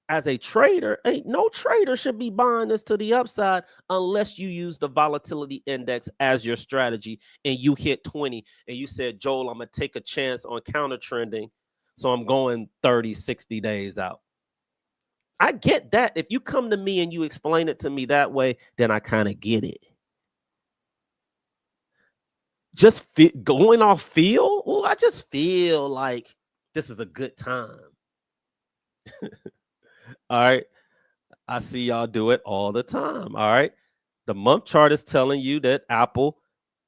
As a trader, ain't no trader should be buying this to the upside unless you use the volatility index as your strategy and you hit 20 and you said, Joel, I'm going to take a chance on counter trending. So I'm going 30, 60 days out. I get that. If you come to me and you explain it to me that way, then I kind of get it. Just going off feel? Oh, I just feel like this is a good time. All right. I see y'all do it all the time. All right. The month chart is telling you that Apple,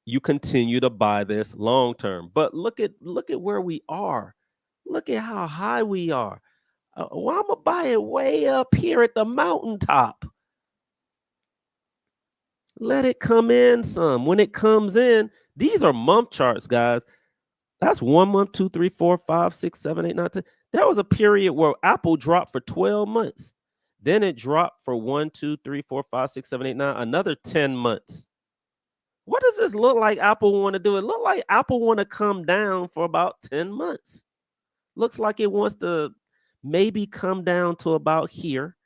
you continue to buy this long term. But look at where we are. Look at how high we are. Well, I'm gonna buy it way up here at the mountaintop. Let it come in some. When it comes in, these are month charts, guys. That's 1 month, 2, 3, 4, 5, 6, 7, 8, 9, 10. There was a period where Apple dropped for 12 months. Then it dropped for 1, 2, 3, 4, 5, 6, 7, 8, 9, another 10 months. What does this look like Apple want to do? It look like Apple want to come down for about 10 months. Looks like it wants to maybe come down to about here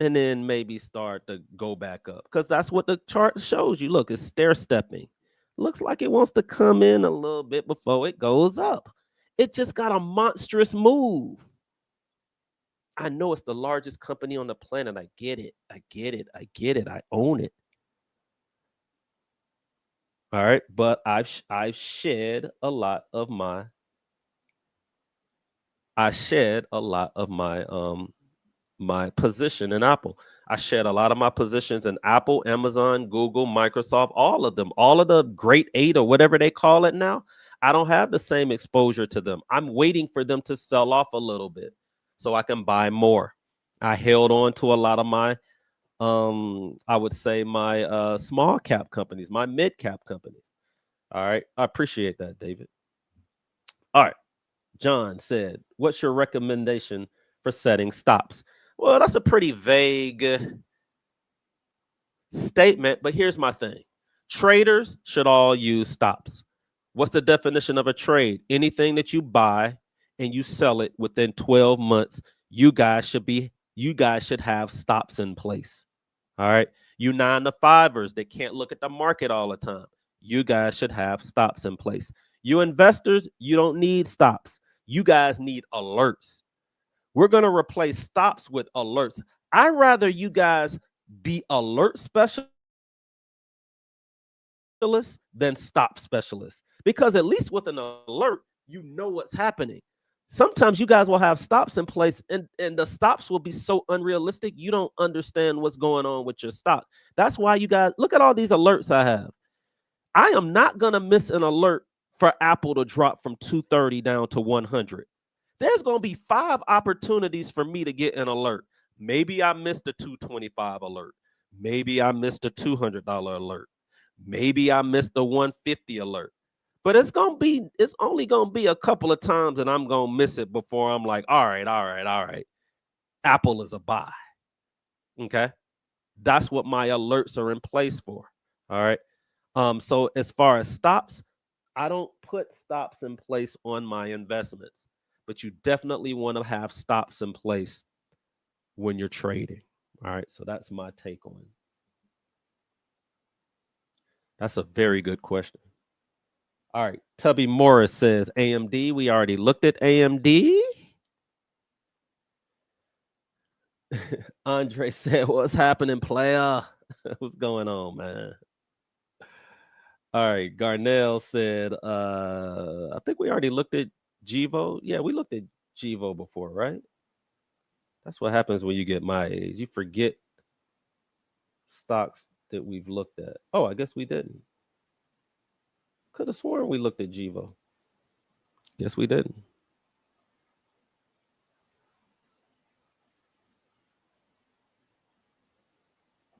and then maybe start to go back up because that's what the chart shows you. Look, it's stair stepping. Looks like it wants to come in a little bit before it goes up. It just got a monstrous move. I know it's the largest company on the planet. I get it. I get it. I get it. I own it. All right, but I've shed a lot of my my position in Apple. I shed a lot of my positions in Apple, Amazon, Google, Microsoft, all of them, all of the great 8 or whatever they call it now. I don't have the same exposure to them. I'm waiting for them to sell off a little bit so I can buy more. I held on to a lot of my I would say my small cap companies, my mid cap companies. All right. I appreciate that, David. All right. John said, what's your recommendation for setting stops? Well, that's a pretty vague statement, but here's my thing. Traders should all use stops. What's the definition of a trade? Anything that you buy and you sell it within 12 months, you guys should have stops in place. All right. You 9-to-5ers that can't look at the market all the time, you guys should have stops in place. You investors, you don't need stops. You guys need alerts. We're going to replace stops with alerts. I'd rather you guys be alert specialists than stop specialists, because at least with an alert, you know what's happening. Sometimes you guys will have stops in place and the stops will be so unrealistic, you don't understand what's going on with your stock. That's why you guys look at all these alerts I have. I am not going to miss an alert for Apple to drop from 230 down to 100. There's going to be 5 opportunities for me to get an alert. Maybe I missed a 225 alert. Maybe I missed a $200 alert. Maybe I missed a 150 alert. But it's only going to be a couple of times and I'm going to miss it before I'm like, all right. Apple is a buy. Okay? That's what my alerts are in place for. All right? So as far as stops, I don't put stops in place on my investments, but you definitely want to have stops in place when you're trading. All right. So that's my take on it. That's a very good question. All right. Tubby Morris says AMD. We already looked at AMD. Andre said, what's happening, player? What's going on, man? All right. Garnell said, I think we already looked at Gevo. Yeah, we looked at Gevo before, right? That's what happens when you get my age. You forget stocks that we've looked at. Oh, I guess we didn't. Could have sworn we looked at Gevo. Guess we didn't.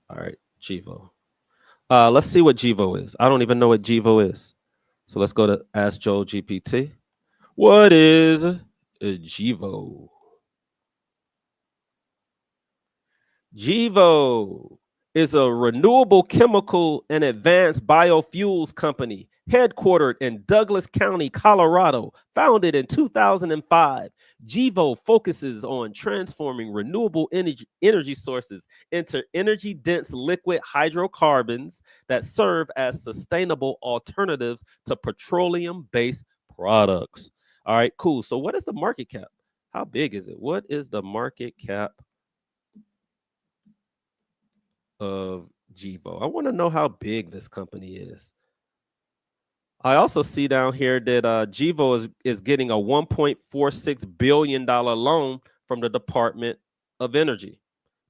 All right, Gevo. Let's see what Gevo is. I don't even know what Gevo is. So let's go to Ask Joel GPT. What is a Gevo? Gevo is a renewable chemical and advanced biofuels company headquartered in Douglas County, Colorado, founded in 2005. Gevo focuses on transforming renewable energy sources into energy dense liquid hydrocarbons that serve as sustainable alternatives to petroleum based products. All right, cool. So, what is the market cap? How big is it? What is the market cap of Gevo? I want to know how big this company is. I also see down here that Gevo is getting a $1.46 billion loan from the Department of Energy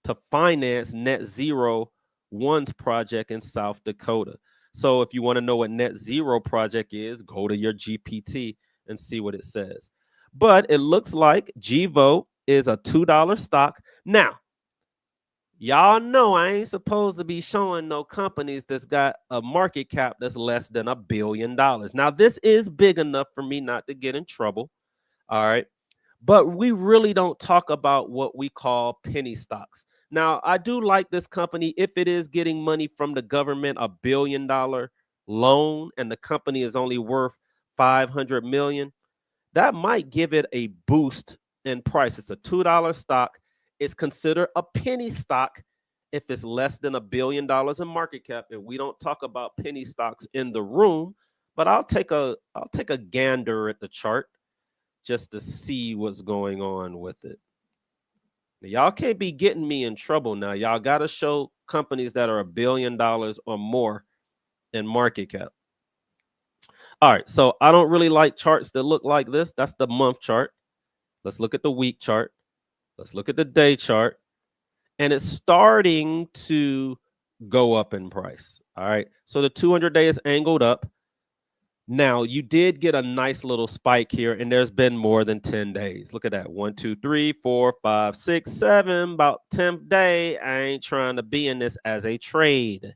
to finance Net Zero One's project in South Dakota. So if you want to know what Net Zero project is, go to your GPT and see what it says. But it looks like Gevo is a $2 stock. Now, y'all know I ain't supposed to be showing no companies that's got a market cap that's less than $1 billion. Now, this is big enough for me not to get in trouble. All right. But we really don't talk about what we call penny stocks. Now, I do like this company if it is getting money from the government, $1 billion loan, and the company is only worth 500 million. That might give it a boost in price. It's a $2 stock. It's considered a penny stock if it's less than $1 billion in market cap. And we don't talk about penny stocks in the room, but I'll take a gander at the chart just to see what's going on with it. Now, y'all can't be getting me in trouble now. Y'all got to show companies that are $1 billion or more in market cap. All right, so I don't really like charts that look like this. That's the month chart. Let's look at the week chart. Let's look at the day chart. And it's starting to go up in price. All right, so the 200-day is angled up. Now, you did get a nice little spike here, and there's been more than 10 days. Look at that. 1, 2, 3, 4, 5, 6, 7, about 10th day. I ain't trying to be in this as a trade.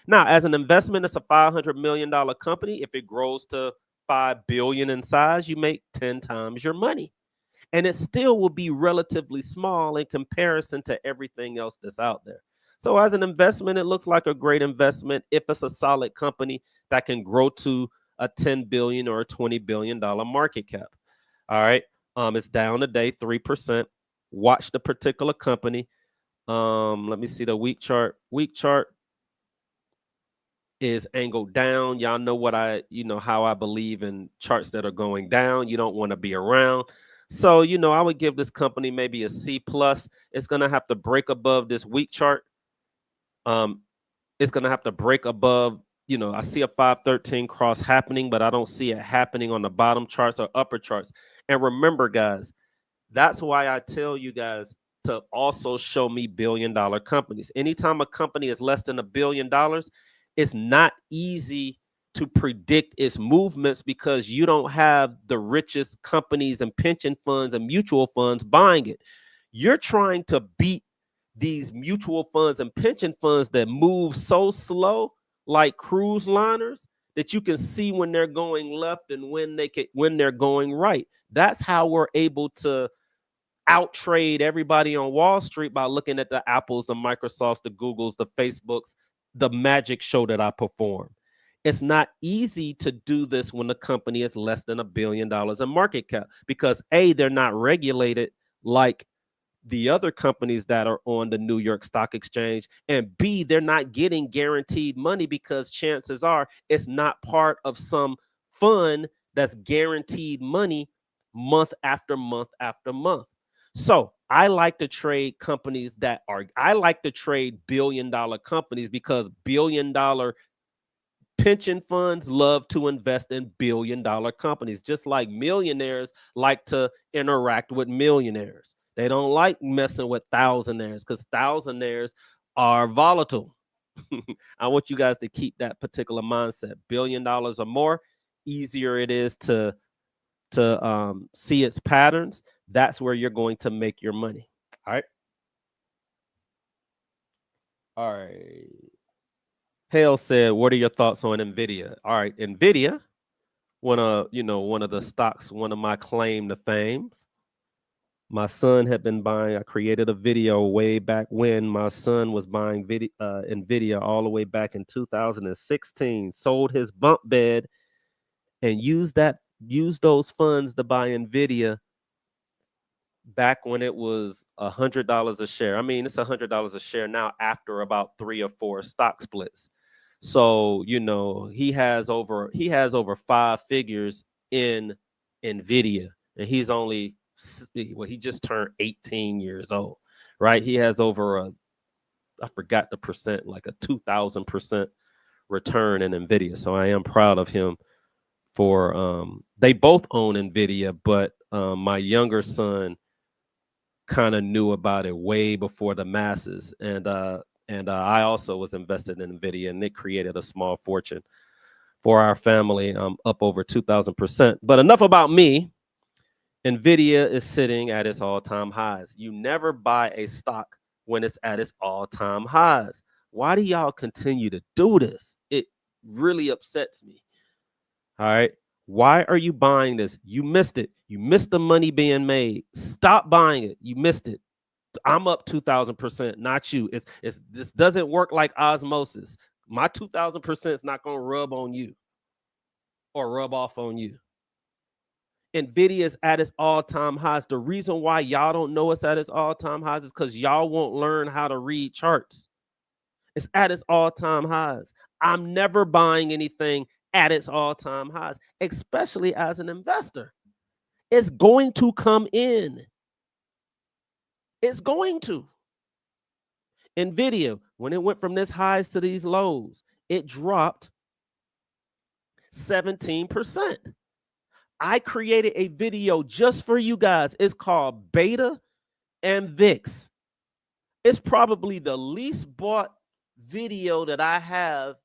Now, as an investment, it's a $500 million company. If it grows to $5 billion in size, you make 10 times your money. And it still will be relatively small in comparison to everything else that's out there. So as an investment, it looks like a great investment if it's a solid company that can grow to a 10 billion or a $20 billion market cap. All right. It's down today 3%. Watch the particular company. Let me see the week chart. Week chart is angled down. Y'all know how I believe in charts that are going down. You don't want to be around. So, I would give this company maybe a C plus. It's going to have to break above this week chart. It's going to have to break above, I see a 513 cross happening, but I don't see it happening on the bottom charts or upper charts. And remember, guys, that's why I tell you guys to also show me billion-dollar companies. Anytime a company is less than $1 billion, it's not easy to predict its movements because you don't have the richest companies and pension funds and mutual funds buying it. You're trying to beat these mutual funds and pension funds that move so slow, like cruise liners, that you can see when they're going left and when they're going right. That's how we're able to outtrade everybody on Wall Street by looking at the Apples, the Microsofts, the Googles, the Facebooks, the magic show that I perform. It's not easy to do this when the company is less than $1 billion in market cap because A, they're not regulated like the other companies that are on the New York Stock Exchange, and B, they're not getting guaranteed money because chances are it's not part of some fund that's guaranteed money month after month after month. So I like to trade companies I like to trade billion-dollar companies because billion-dollar pension funds love to invest in billion-dollar companies, just like millionaires like to interact with millionaires. They don't like messing with thousandaires because thousandaires are volatile. I want you guys to keep that particular mindset. $1 billion or more, easier it is to see its patterns. That's where you're going to make your money. All right. All right. Hale said, "What are your thoughts on Nvidia?" All right, Nvidia, one of the stocks, one of my claim to fames. My son had been buying, I created a video way back when my son was buying NVIDIA all the way back in 2016, sold his bump bed and used those funds to buy NVIDIA back when it was $100 a share. I mean, it's $100 a share now after about 3 or 4 stock splits. So, he has over 5 figures in NVIDIA, and he just turned 18 years old, right? He has I forgot the percent, like a 2,000% return in NVIDIA. So I am proud of him for, they both own NVIDIA, but my younger son kind of knew about it way before the masses. And I also was invested in NVIDIA, and it created a small fortune for our family, up over 2,000%. But enough about me. NVIDIA is sitting at its all-time highs. You never buy a stock when it's at its all-time highs. Why do y'all continue to do this? It really upsets me. All right. Why are you buying this? You missed it. You missed the money being made. Stop buying it. You missed it. I'm up 2,000%, not you. This doesn't work like osmosis. My 2,000% is not going to rub on you or rub off on you. NVIDIA is at its all-time highs. The reason why y'all don't know it's at its all-time highs is because y'all won't learn how to read charts. It's at its all-time highs. I'm never buying anything at its all-time highs, especially as an investor. It's going to come in. It's going to. NVIDIA, when it went from this highs to these lows, it dropped 17%. I created a video just for you guys. It's called Beta and VIX. It's probably the least bought video that I have,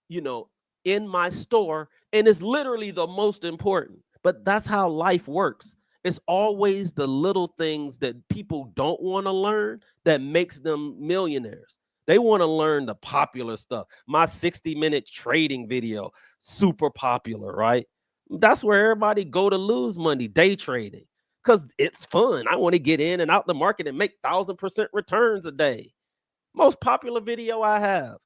in my store, and it's literally the most important. But that's how life works. It's always the little things that people don't want to learn that makes them millionaires. They want to learn the popular stuff. My 60-minute trading video, super popular, right? That's where everybody go to lose money, day trading, because it's fun. I want to get in and out the market and make 1,000% returns a day. Most popular video I have.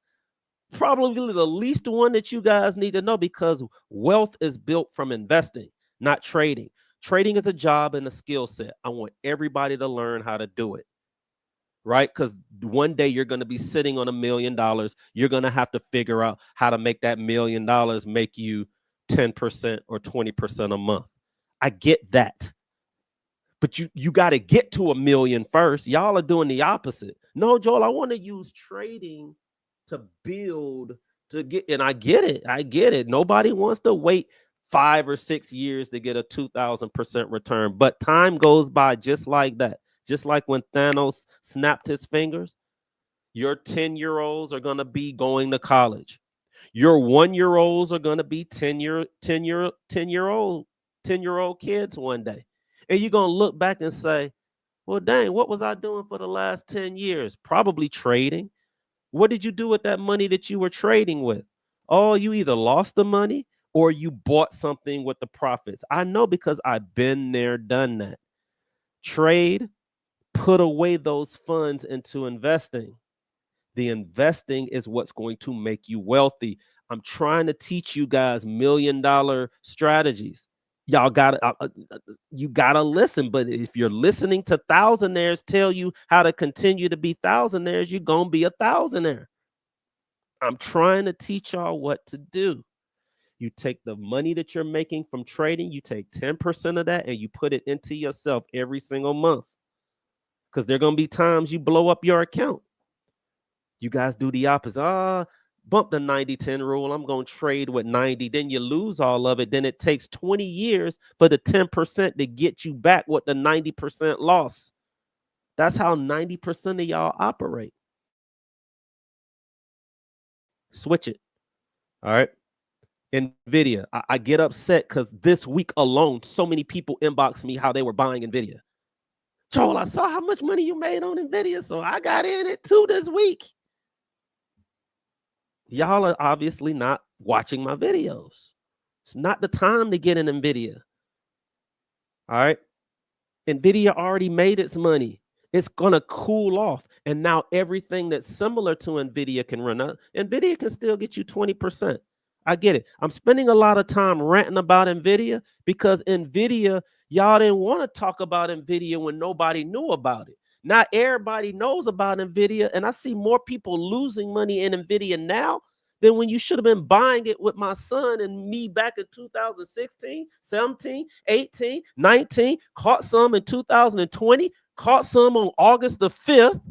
Probably the least one that you guys need to know, because wealth is built from investing, not trading. Trading is a job and a skill set. I want everybody to learn how to do it, right? Because one day you're going to be sitting on $1 million. You're going to have to figure out how to make that $1 million make you 10% or 20% a month. I get that. But you got to get to 1 million first. Y'all are doing the opposite. No, Joel, I want to use trading to build, to get, and I get it. Nobody wants to wait 5 or 6 years to get a 2,000% return. But time goes by just like that. Just like when Thanos snapped his fingers, your 10-year-olds are going to be going to college. Your 1-year-olds are going to be 10-year-old kids one day. And you're going to look back and say, well, dang, what was I doing for the last 10 years? Probably trading. What did you do with that money that you were trading with? Oh, you either lost the money or you bought something with the profits. I know, because I've been there, done that. Trade, put away those funds into investing. The investing is what's going to make you wealthy. I'm trying to teach you guys $1 million strategies. Y'all you gotta listen. But if you're listening to thousandaires tell you how to continue to be thousandaires, you're gonna be a thousandaire. I'm trying to teach y'all what to do. You take the money that you're making from trading, you take 10% of that and you put it into yourself every single month. Because there are gonna be times you blow up your account. You guys do the opposite. Bump the 90-10 rule. I'm going to trade with 90. Then you lose all of it. Then it takes 20 years for the 10% to get you back what the 90% loss. That's how 90% of y'all operate. Switch it. All right. NVIDIA. I get upset because this week alone, so many people inboxed me how they were buying NVIDIA. Joel, I saw how much money you made on NVIDIA, so I got in it too this week. Y'all are obviously not watching my videos. It's not the time to get in NVIDIA. All right. NVIDIA already made its money. It's going to cool off. And now everything that's similar to NVIDIA can run. Now, NVIDIA can still get you 20%. I get it. I'm spending a lot of time ranting about NVIDIA because NVIDIA, y'all didn't want to talk about NVIDIA when nobody knew about it. Now everybody knows about NVIDIA, and I see more people losing money in NVIDIA now than when you should have been buying it with my son and me back in 2016, 17, 18, 19, caught some in 2020, caught some on August the 5th.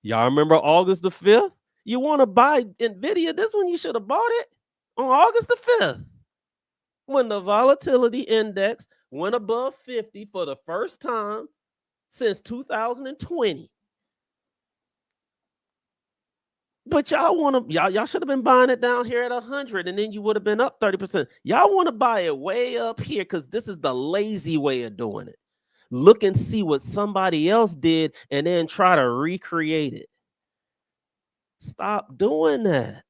Y'all remember August the 5th? You want to buy NVIDIA? This one you should have bought it on August the 5th when the volatility index went above 50 for the first time since 2020. But y'all want to, y'all should have been buying it down here at 100 and then you would have been up 30%. Y'all want to buy it way up here because this is the lazy way of doing it. Look and see what somebody else did and then try to recreate it. Stop doing that.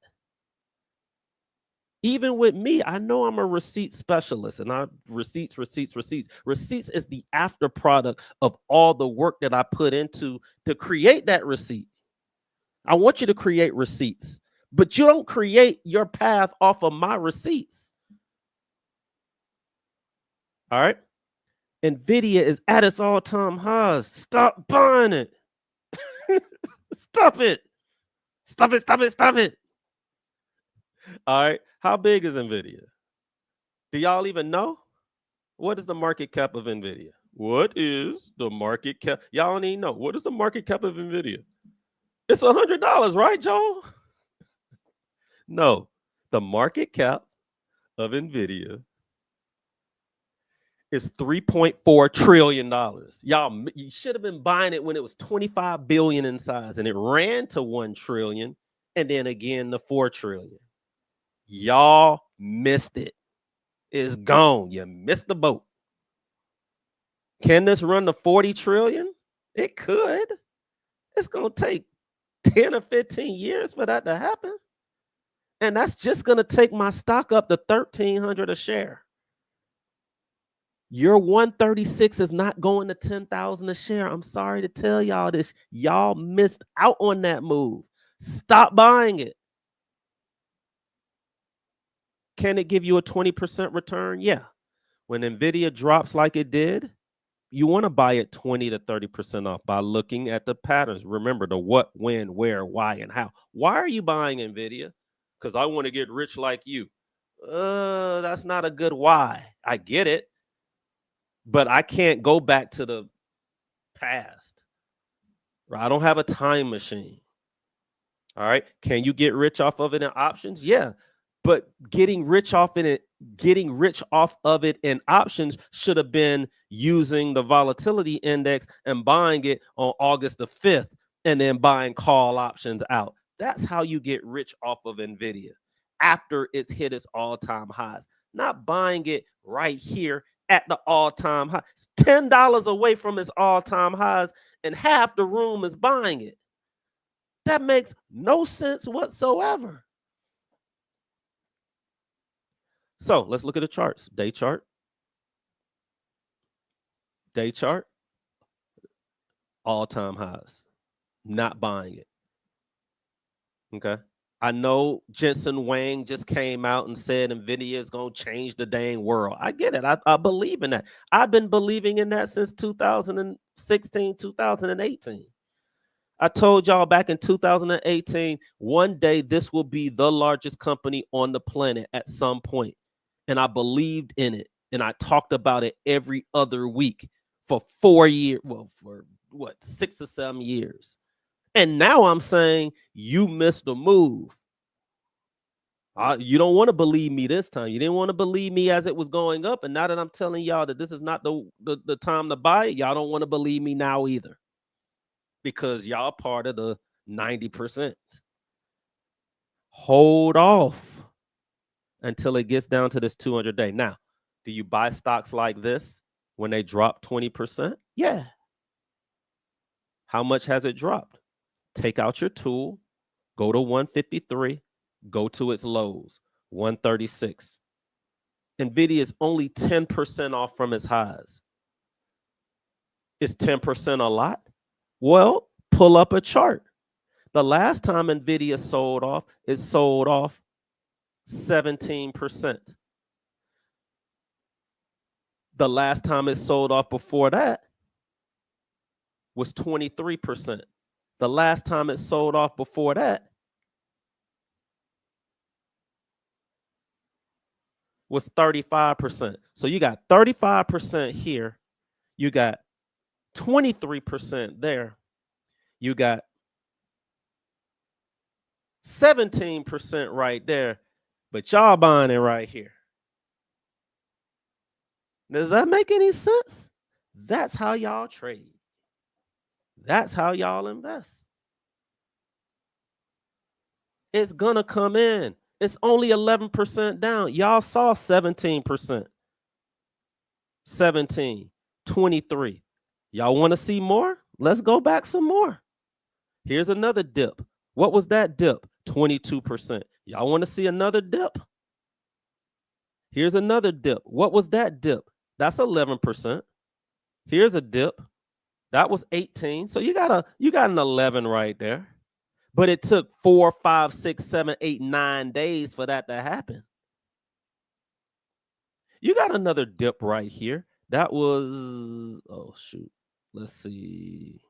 Even with me, I know I'm a receipt specialist and receipts. Receipts is the after product of all the work that I put into to create that receipt. I want you to create receipts, but you don't create your path off of my receipts. All right. NVIDIA is at its all-time highs. Stop buying it. Stop it. Stop it. Stop it. Stop it. All right. How big is NVIDIA? Do y'all even know? What is the market cap of NVIDIA? What is the market cap? Y'all don't even know. What is the market cap of NVIDIA? It's $100, right, Joe? No, the market cap of NVIDIA is $3.4 trillion. Y'all, you should have been buying it when it was 25 billion in size and it ran to 1 trillion and then again to 4 trillion. Y'all missed it. It's gone. You missed the boat. Can this run to 40 trillion? It could. It's going to take 10 or 15 years for that to happen. And that's just going to take my stock up to 1,300 a share. Your 136 is not going to 10,000 a share. I'm sorry to tell y'all this. Y'all missed out on that move. Stop buying it. Can it give you a 20% return? Yeah. When NVIDIA drops like it did, you want to buy it 20 to 30% off by looking at the patterns. Remember the what, when, where, why, and how. Why are you buying NVIDIA? Because I want to get rich like you. That's not a good why. I get it. But I can't go back to the past. I don't have a time machine. All right. Can you get rich off of it in options? Yeah. But getting rich off of it in options should have been using the volatility index and buying it on August the 5th and then buying call options out. That's how you get rich off of NVIDIA after it's hit its all-time highs, not buying it right here at the all-time high. It's $10 away from its all-time highs and half the room is buying it. That makes no sense whatsoever. So let's look at the charts. Day chart. Day chart. All-time highs. Not buying it. Okay. I know Jensen Huang just came out and said NVIDIA is going to change the dang world. I get it. I believe in that. I've been believing in that since 2016, 2018. I told y'all back in 2018, one day this will be the largest company on the planet at some point. And I believed in it. And I talked about it every other week for 4 years. Well, for what, 6 or 7 years. And now I'm saying you missed the move. You don't want to believe me this time. You didn't want to believe me as it was going up. And now that I'm telling y'all that this is not the time to buy it, y'all don't want to believe me now either. Because y'all part of the 90%. Hold off until it gets down to this 200-day. Now, do you buy stocks like this when they drop 20%? Yeah. How much has it dropped? Take out your tool, go to 153, go to its lows, 136. NVIDIA is only 10% off from its highs. Is 10% a lot? Well, pull up a chart. The last time NVIDIA sold off, it sold off 17%. The last time it sold off before that was 23%. The last time it sold off before that was 35%. So you got 35% here. You got 23% there. You got 17% right there. But y'all buying it right here. Does that make any sense? That's how y'all trade. That's how y'all invest. It's gonna come in. It's only 11% down. Y'all saw 17%. 17, 23. Y'all want to see more? Let's go back some more. Here's another dip. What was that dip? 22%. Y'all want to see another dip? Here's another dip. What was that dip? That's 11%. Here's a dip. That was 18. So you got an 11 right there. But it took 4, 5, 6, 7, 8, 9 days for that to happen. You got another dip right here. That was, oh shoot. Let's see.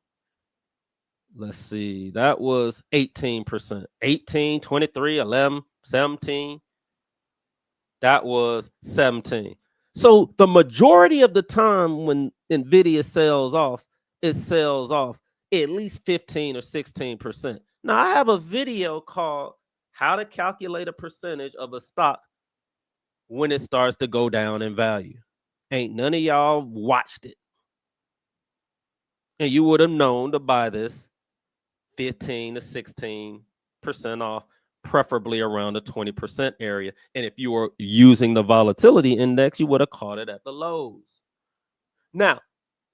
That was 18%. 18, 23, 11, 17. That was 17. So the majority of the time when NVIDIA sells off, it sells off at least 15 or 16%. Now, I have a video called How to Calculate a Percentage of a Stock when it starts to go down in value. Ain't none of y'all watched it. And you would have known to buy this 15 to 16% off, preferably around the 20% area. And if you were using the volatility index, you would have caught it at the lows. Now,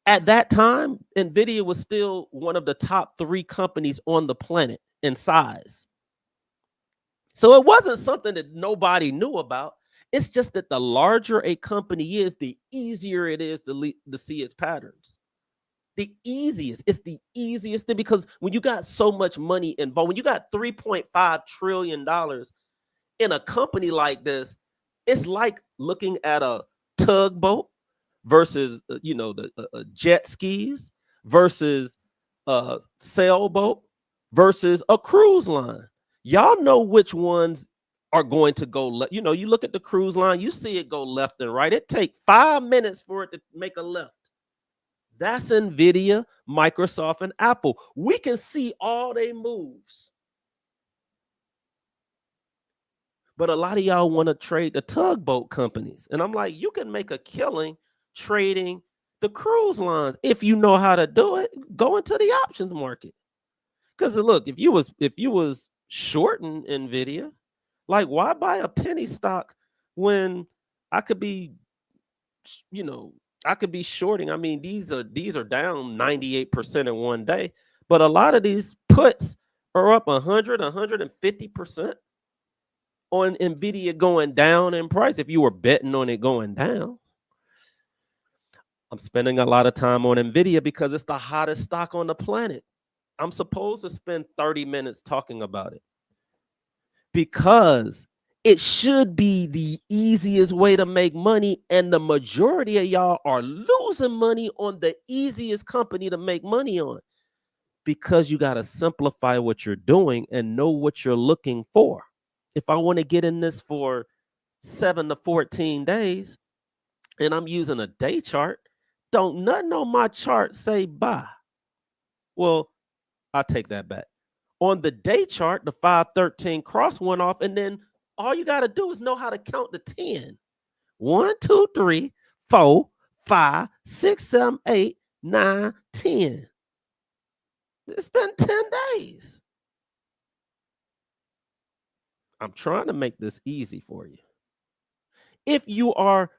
at that time, NVIDIA was still one of the top 3 companies on the planet in size. So it wasn't something that nobody knew about. It's just that the larger a company is, the easier it is to see its patterns. It's the easiest thing, because when you got so much money involved, when you got $3.5 trillion in a company like this, it's like looking at a tugboat versus, the jet skis versus a sailboat versus a cruise line. Y'all know which ones are going to go left. You look at the cruise line, you see it go left and right. It takes 5 minutes for it to make a left. That's NVIDIA, Microsoft, and Apple. We can see all their moves. But a lot of y'all want to trade the tugboat companies. And I'm like, you can make a killing trading the cruise lines. If you know how to do it, go into the options market. Because look, if you was shorting NVIDIA, like, why buy a penny stock when I could be, shorting? I mean, these are down 98% in one day, but a lot of these puts are up 100, 150% on NVIDIA going down in price if you were betting on it going down. I'm spending a lot of time on NVIDIA because it's the hottest stock on the planet. I'm supposed to spend 30 minutes talking about it because it should be the easiest way to make money, and the majority of y'all are losing money on the easiest company to make money on, because you got to simplify what you're doing and know what you're looking for. If I want to get in this for 7 to 14 days and I'm using a day chart, don't nothing on my chart say buy. Well, I'll take that back. On the day chart, the 513 cross went off, and then all you got to do is know how to count to 10. 1, 2, 3, 4, 5, 6, 7, 8, 9, 10. It's been 10 days. I'm trying to make this easy for you. If you are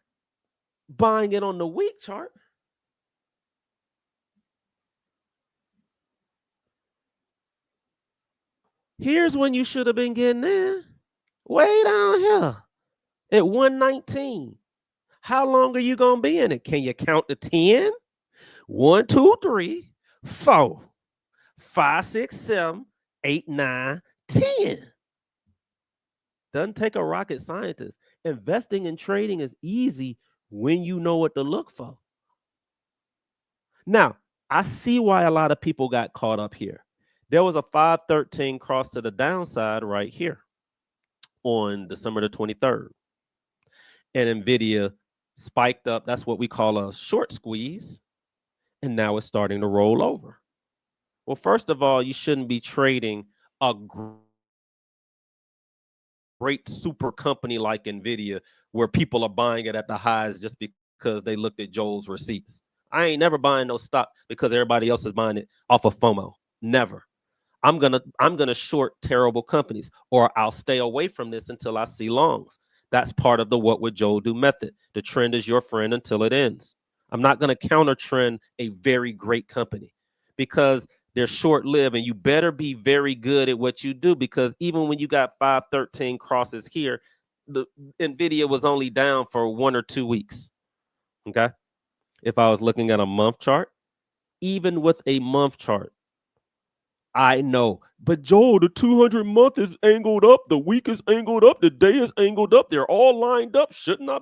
buying it on the week chart, here's when you should have been getting in. Way down here at 119. How long are you going to be in it? Can you count to 10? 1, 2, 3, 4, 5, 6, 7, 8, 9, 10. Doesn't take a rocket scientist. Investing and trading is easy when you know what to look for. Now, I see why a lot of people got caught up here. There was a 513 cross to the downside right here on December the 23rd. And NVIDIA spiked up. That's what we call a short squeeze. And now it's starting to roll over. Well, first of all, you shouldn't be trading a great super company like NVIDIA where people are buying it at the highs just because they looked at Joel's receipts. I ain't never buying no stock because everybody else is buying it off of FOMO. Never. I'm gonna short terrible companies, or I'll stay away from this until I see longs. That's part of the what would Joel do method. The trend is your friend until it ends. I'm not gonna counter trend a very great company because they're short-lived, and you better be very good at what you do, because even when you got 513 crosses here, the NVIDIA was only down for 1 or 2 weeks. Okay. If I was looking at a month chart, even with a month chart, I know, but Joel, the 200 month is angled up, the week is angled up, the day is angled up. They're all lined up. Shouldn't I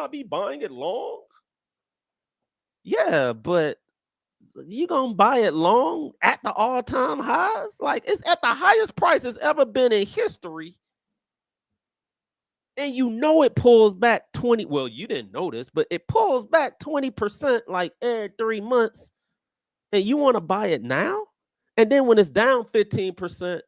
be buying it long? Yeah, but you gonna buy it long at the all-time highs? Like, it's at the highest price it's ever been in history. And you know it pulls back 20. Well, you didn't notice, but it pulls back 20% like every 3 months. And you want to buy it now? And then when it's down 15%,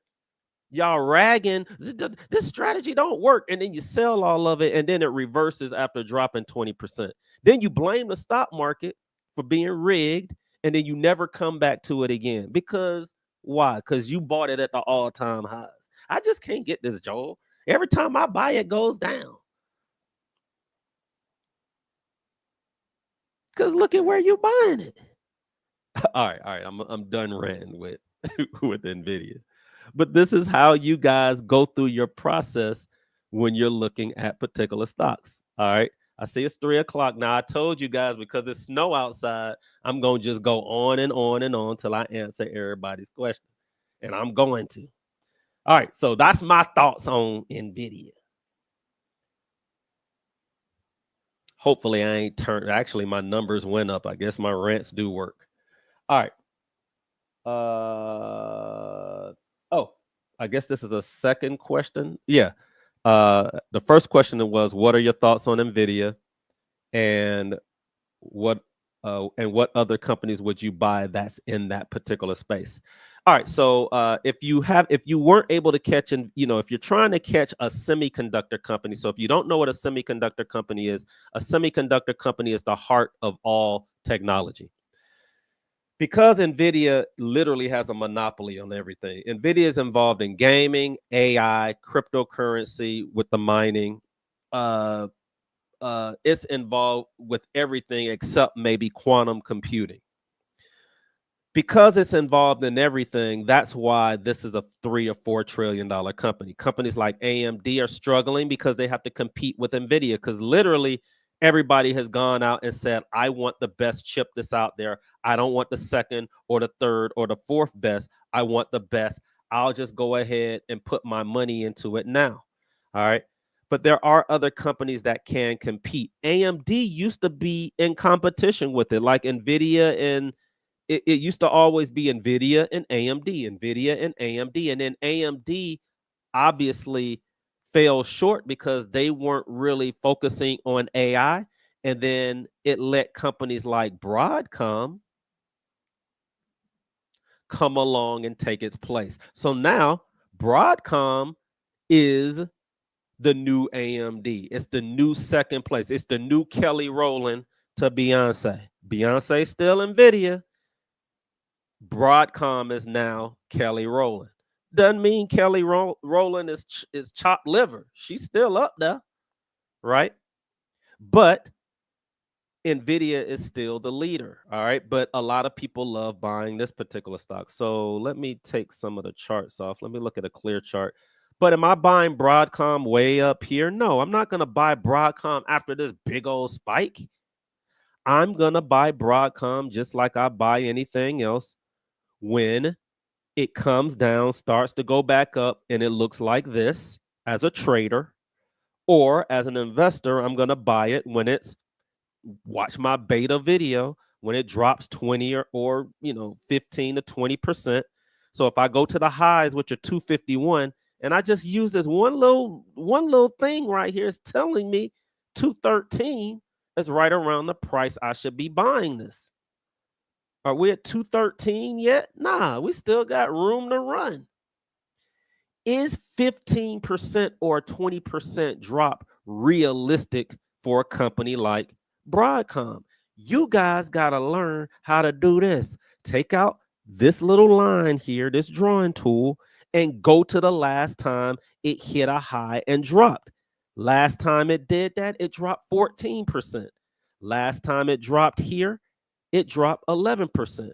y'all ragging, this strategy don't work. And then you sell all of it, and then it reverses after dropping 20%. Then you blame the stock market for being rigged, and then you never come back to it again. Because why? Because you bought it at the all-time highs. I just can't get this, Joel. Every time I buy it goes down. Because look at where you're buying it. All right. I'm done ranting with with NVIDIA. But this is how you guys go through your process when you're looking at particular stocks. All right. I see it's 3:00 now. I told you guys, because it's snow outside, I'm going to just go on and on and on till I answer everybody's question. And I'm going to. All right. So that's my thoughts on NVIDIA. Hopefully I ain't turned. Actually, my numbers went up. I guess my rants do work. All right. Oh, I guess this is a second question. Yeah. The first question was, what are your thoughts on NVIDIA, and what other companies would you buy that's in that particular space? All right. So if you weren't able to catch, and if you're trying to catch a semiconductor company, so if you don't know what a semiconductor company is the heart of all technology. Because NVIDIA literally has a monopoly on everything. NVIDIA is involved in gaming, AI, cryptocurrency with the mining. It's involved with everything except maybe quantum computing. Because it's involved in everything, that's why this is a $3 or $4 trillion company. Companies like AMD are struggling because they have to compete with NVIDIA, because literally everybody has gone out and said, I want the best chip that's out there. I don't want the second or the third or the fourth best. I want the best. I'll just go ahead and put my money into it now. All right. But there are other companies that can compete. AMD used to be in competition with it, like NVIDIA, and it used to always be NVIDIA and AMD, NVIDIA and AMD. And then AMD obviously fell short because they weren't really focusing on AI. And then it let companies like Broadcom come along and take its place. So now Broadcom is the new AMD. It's the new second place. It's the new Kelly Rowland to Beyonce. Beyonce still NVIDIA. Broadcom is now Kelly Rowland. Doesn't mean Kelly Rowland is chopped liver. She's still up there, right? But NVIDIA is still the leader, all right? But a lot of people love buying this particular stock. So let me take some of the charts off. Let me look at a clear chart. But am I buying Broadcom way up here? No, I'm not going to buy Broadcom after this big old spike. I'm going to buy Broadcom just like I buy anything else when it comes down, starts to go back up, and it looks like this as a trader. Or as an investor, I'm going to buy it when it's watch my beta video when it drops 20 or 15 to 20%. So if I go to the highs, which are 251, and I just use this one little thing right here, is telling me 213 is right around the price I should be buying this. Are we at 213 yet? Nah, we still got room to run. Is 15% or 20% drop realistic for a company like Broadcom? You guys got to learn how to do this. Take out this little line here, this drawing tool, and go to the last time it hit a high and dropped. Last time it did that, it dropped 14%. Last time it dropped here, it dropped 11%.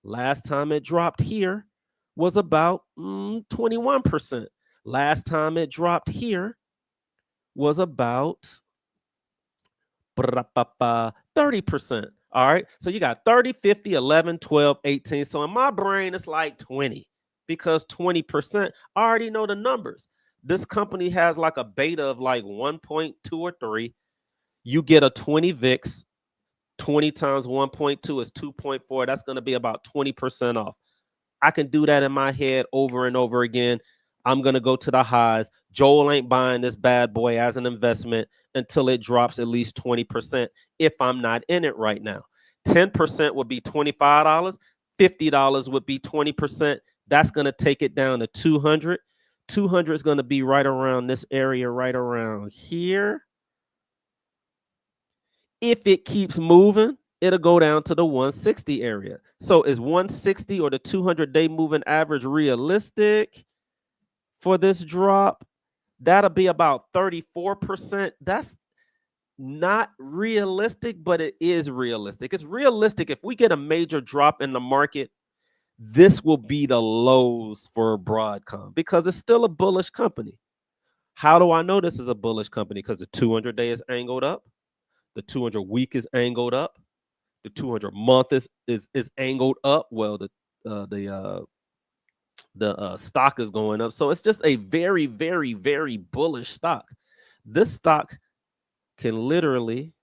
Last time it dropped here was about 21%. Last time it dropped here was about 30%. All right. So you got 30, 50, 11, 12, 18. So in my brain, it's like 20 because 20%, I already know the numbers. This company has like a beta of like 1.2 or 3. You get a 20 VIX. 20 times 1.2 is 2.4. That's going to be about 20% off. I can do that in my head over and over again. I'm going to go to the highs. Joel ain't buying this bad boy as an investment until it drops at least 20% if I'm not in it right now. 10% would be $25. $50 would be 20%. That's going to take it down to 200. 200 is going to be right around this area, right around here. If it keeps moving, it'll go down to the 160 area. So is 160 or the 200-day moving average realistic for this drop? That'll be about 34%. That's not realistic, but it is realistic. It's realistic. If we get a major drop in the market, this will be the lows for Broadcom because it's still a bullish company. How do I know this is a bullish company? Because the 200-day is angled up. The 200 week is angled up. The 200 month is angled up. Well, the stock is going up. So it's just a very, very, very bullish stock. This stock can literally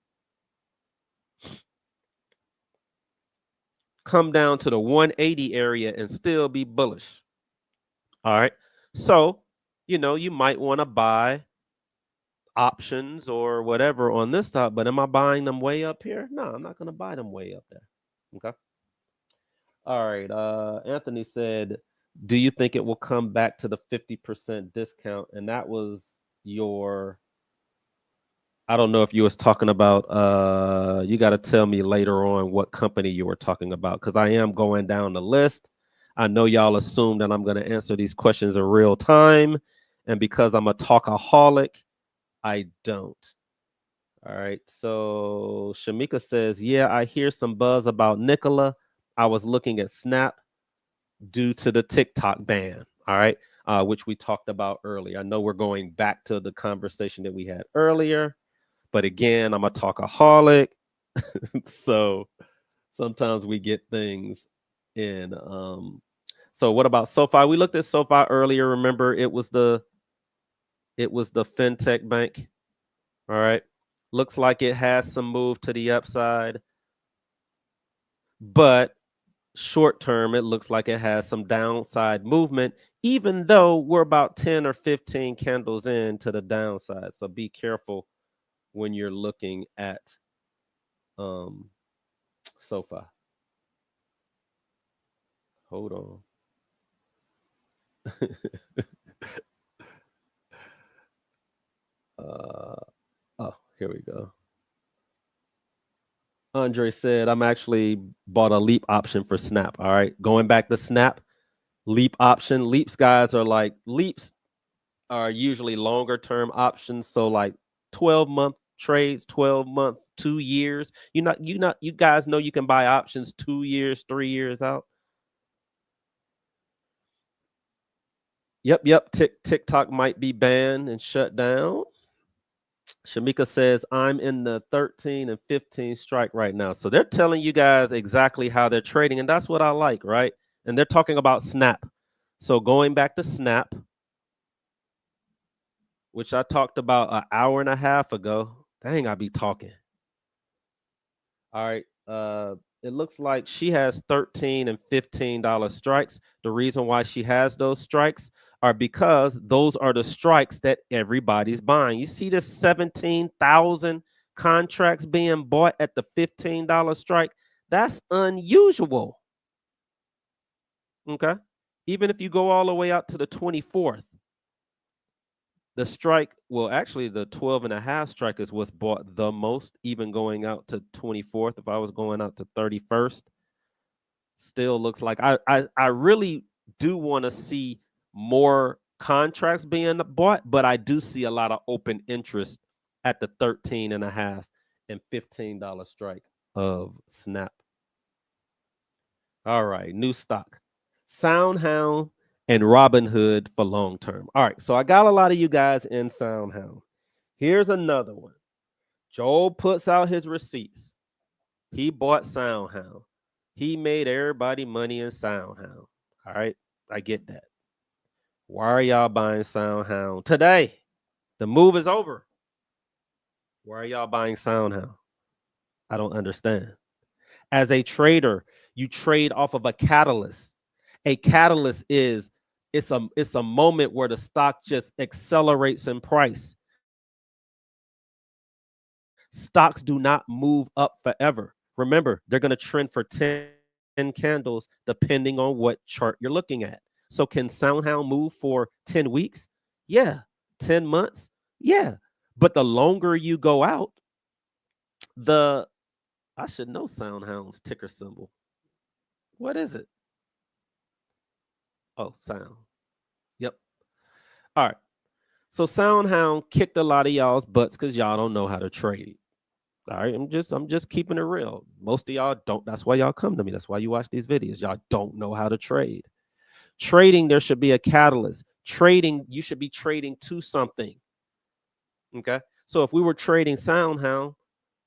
come down to the 180 area and still be bullish. All right. So, you might want to buy options or whatever on this stock, but am I buying them way up here? No, I'm not going to buy them way up there. Okay. All right. Anthony said, do you think it will come back to the 50% discount? And that was I don't know if you was talking about, you got to tell me later on what company you were talking about, because I am going down the list. I know y'all assume that I'm going to answer these questions in real time. And because I'm a talkaholic, I don't. All right. So Shamika says, yeah, I hear some buzz about Nikola. I was looking at Snap due to the TikTok ban. All right. Which we talked about earlier. I know we're going back to the conversation that we had earlier, but again, I'm a talkaholic. So sometimes we get things in. So what about SoFi? We looked at SoFi earlier. Remember, it was the fintech bank. All right. Looks like it has some move to the upside, but short term, it looks like it has some downside movement, even though we're about 10 or 15 candles into the downside. So be careful when you're looking at SoFi. Hold on. Oh, here we go. Andre said, I'm actually bought a leap option for Snap. All right. Going back to Snap, leap option. Leaps guys are like, leaps are usually longer term options. So like 12-month trades, 12-month, 2 years. You guys know you can buy options 2 years, 3 years out. Yep. TikTok might be banned and shut down. Shamika says, I'm in the 13 and 15 strike right now. So they're telling you guys exactly how they're trading. And that's what I like, right? And they're talking about Snap. So going back to Snap, which I talked about an hour and a half ago. Dang, I be talking. All right. It looks like she has $13 and $15 strikes. The reason why she has those strikes are because those are the strikes that everybody's buying. You see this 17,000 contracts being bought at the $15 strike? That's unusual. Okay. Even if you go all the way out to the 24th, the strike, well, actually, the 12 and a half strike is what's bought the most, even going out to 24th. If I was going out to 31st, still looks like I really do want to see more contracts being bought, but I do see a lot of open interest at the 13 and a half and $15 strike of Snap. All right, new stock. SoundHound and Robinhood for long term. All right, so I got a lot of you guys in SoundHound. Here's another one. Joel puts out his receipts. He bought SoundHound. He made everybody money in SoundHound. All right, I get that. Why are y'all buying SoundHound today? The move is over. Why are y'all buying SoundHound? I don't understand. As a trader, you trade off of a catalyst. A catalyst is it's a moment where the stock just accelerates in price. Stocks do not move up forever. Remember, they're going to trend for 10 candles depending on what chart you're looking at. So can SoundHound move for 10 weeks? Yeah. 10 months? Yeah. But the longer you go out, the I should know SoundHound's ticker symbol. What is it? Oh, sound. Yep. All right. So SoundHound kicked a lot of y'all's butts because y'all don't know how to trade. All right. I'm just keeping it real. Most of y'all don't. That's why y'all come to me. That's why you watch these videos. Y'all don't know how to trade. Trading, there should be a catalyst. Trading, you should be trading to something. Okay. So if we were trading SoundHound,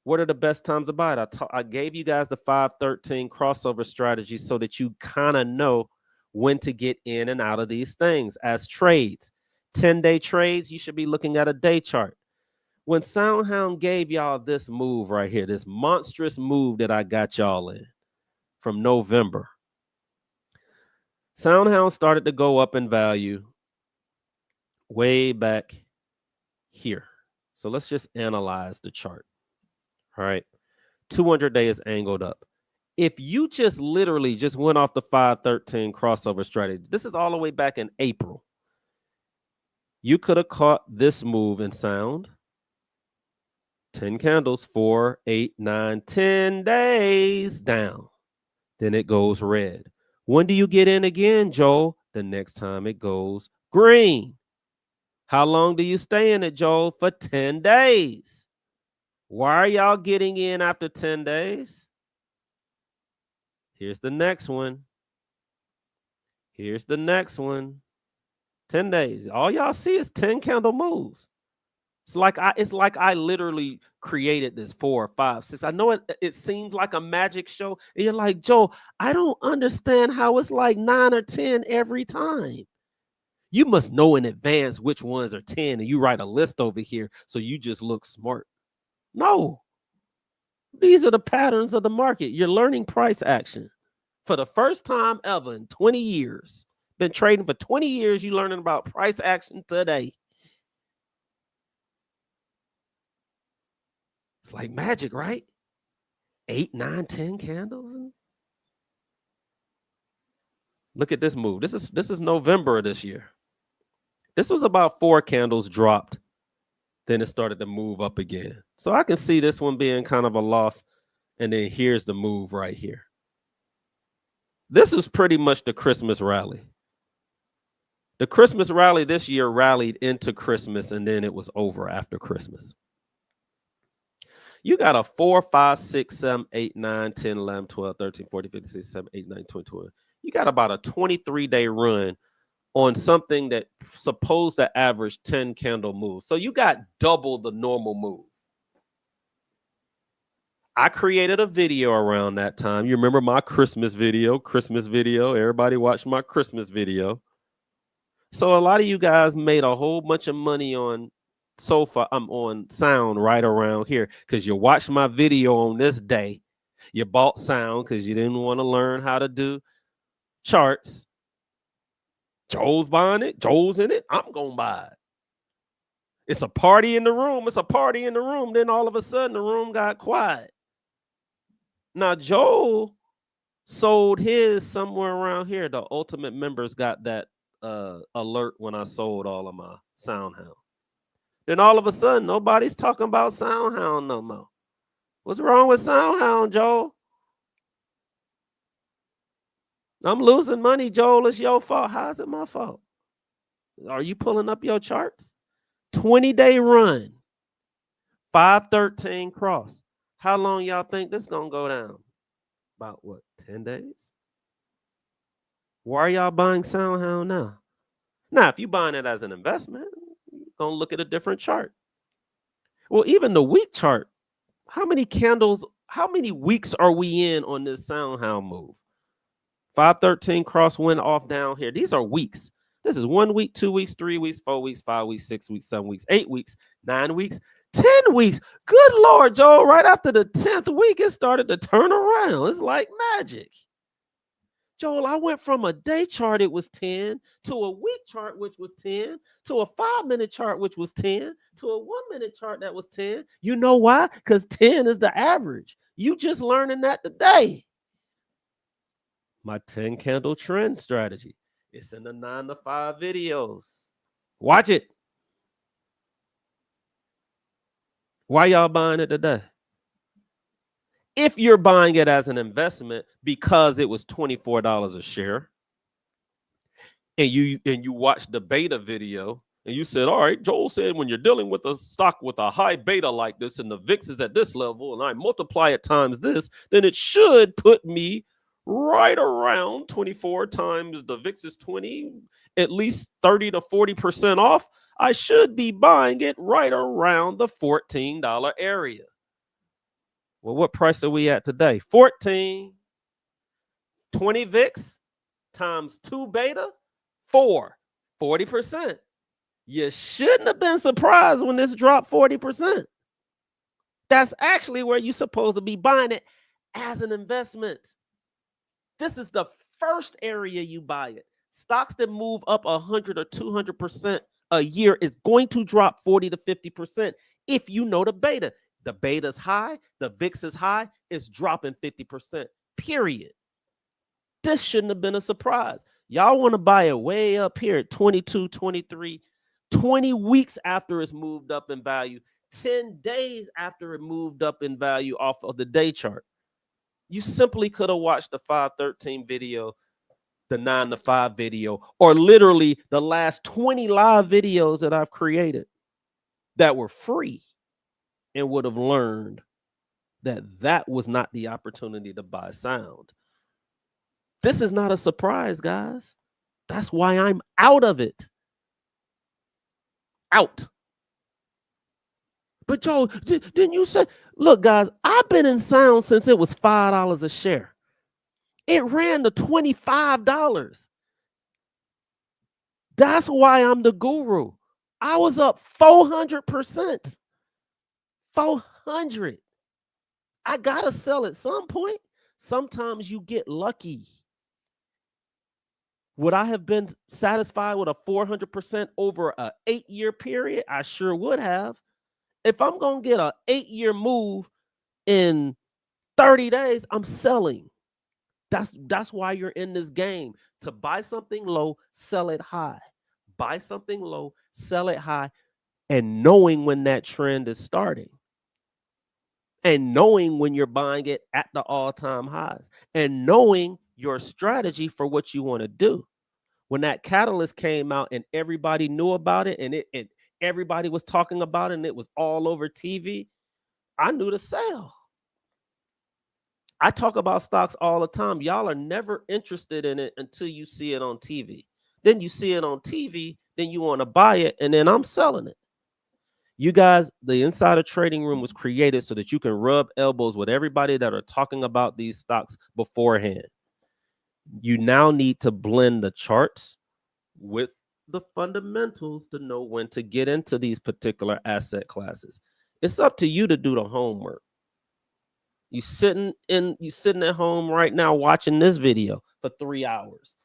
what are the best times to buy it? I gave you guys the 513 crossover strategy so that you kind of know when to get in and out of these things as trades. 10-day trades, you should be looking at a day chart. When SoundHound gave y'all this move right here, this monstrous move that I got y'all in from November, SoundHound started to go up in value way back here. So let's just analyze the chart. All right. 200 days angled up. If you just literally just went off the 513 crossover strategy, this is all the way back in April. You could have caught this move in sound. 10 candles, 4, 8, 9, 10 days down. Then it goes red. When do you get in again, Joel? The next time it goes green. How long do you stay in it, Joel? For 10 days. Why are y'all getting in after 10 days? Here's the next one. Here's the next one. 10 days. All y'all see is 10 candle moves. It's like I literally created this 4, 5, 6. I know it seems like a magic show. And you're like, Joe, I don't understand how it's like 9 or 10 every time. You must know in advance which ones are 10 and you write a list over here so you just look smart. No. These are the patterns of the market. You're learning price action. For the first time ever in 20 years. Been trading for 20 years, you learning about price action today. It's like magic, right? 8, 9, 10 candles. Look at this move. This is November of this year. This was about 4 candles dropped. Then it started to move up again. So I can see this one being kind of a loss. And then here's the move right here. This was pretty much the Christmas rally. The Christmas rally this year rallied into Christmas and then it was over after Christmas. You got a 4, 5, 6, 7, 8, 9, 10, 11, 12, 13, 14, 15, 16, 17, 18, 19, 20, 21. You got about a 23-day run on something that supposed to average 10 candle moves. So you got double the normal move. I created a video around that time. You remember my Christmas video? Everybody watched my Christmas video. So a lot of you guys made a whole bunch of money on on sound right around here because you watched my video on this day. You bought sound because you didn't want to learn how to do charts. Joel's buying it. Joel's in it. I'm going to buy it. It's a party in the room. It's a party in the room. Then all of a sudden the room got quiet. Now, Joel sold his somewhere around here. The Ultimate members got that alert when I sold all of my SoundHound. Then all of a sudden, nobody's talking about SoundHound no more. What's wrong with SoundHound, Joel? I'm losing money, Joel. It's your fault. How is it my fault? Are you pulling up your charts? 20-day run, 513 cross. How long y'all think this gonna go down? About what, 10 days? Why are y'all buying SoundHound now? Now, if you're buying it as an investment, you're gonna look at a different chart. Well, even the week chart, how many candles, how many weeks are we in on this SoundHound move? 513 cross went off down here. These are weeks. This is 1 week, 2 weeks, 3 weeks, 4 weeks, 5 weeks, 6 weeks, 7 weeks, 8 weeks, 9 weeks, 10 weeks. Good Lord, Joel. Right after the 10th week, it started to turn around. It's like magic. Joel, I went from a day chart, it was 10, to a week chart, which was 10, to a 5-minute chart, which was 10, to a 1-minute chart that was 10. You know why? Because 10 is the average. You just learning that today. My 10 candle trend strategy. It's in the 9 to 5 videos. Watch it. Why y'all buying it today? If you're buying it as an investment because it was $24 a share, and you watched the beta video and you said, all right, Joel said when you're dealing with a stock with a high beta like this and the VIX is at this level and I multiply it times this, then it should put me right around 24 times the VIX is 20, at least 30 to 40% off. I should be buying it right around the $14 area. Well, what price are we at today? 14. 20 VIX times 2 beta, 40%. You shouldn't have been surprised when this dropped 40%. That's actually where you're supposed to be buying it as an investment. This is the first area you buy it. Stocks that move up 100 or 200% a year is going to drop 40 to 50% if you know the beta. The beta's high, the VIX is high, it's dropping 50%, period. This shouldn't have been a surprise. Y'all want to buy it way up here at 22, 23, 20 weeks after it's moved up in value, 10 days after it moved up in value off of the day chart. You simply could have watched the 513 video, the 9 to 5 video, or literally the last 20 live videos that I've created that were free, and would have learned that that was not the opportunity to buy sound. This is not a surprise, guys. That's why I'm out of it. Out. But Joe, didn't you say, look, guys, I've been in sound since it was $5 a share. It ran to $25. That's why I'm the guru. I was up 400%. 400. I gotta sell at some point. Sometimes you get lucky. Would I have been satisfied with a 400% over an 8-year period? I sure would have. If I'm gonna get an 8-year move in 30 days, I'm selling. That's why you're in this game. To buy something low, sell it high. Buy something low, sell it high, and knowing when that trend is starting. And knowing when you're buying it at the all-time highs, and knowing your strategy for what you want to do. When that catalyst came out and everybody knew about it, and everybody was talking about it, and it was all over TV, I knew to sell. I talk about stocks all the time. Y'all are never interested in it until you see it on TV. Then you see it on TV, then you want to buy it, and then I'm selling it. You guys, the Insider Trading Room was created so that you can rub elbows with everybody that are talking about these stocks beforehand. You now need to blend the charts with the fundamentals to know when to get into these particular asset classes. It's up to you to do the homework. You sitting at home right now watching this video for 3 hours.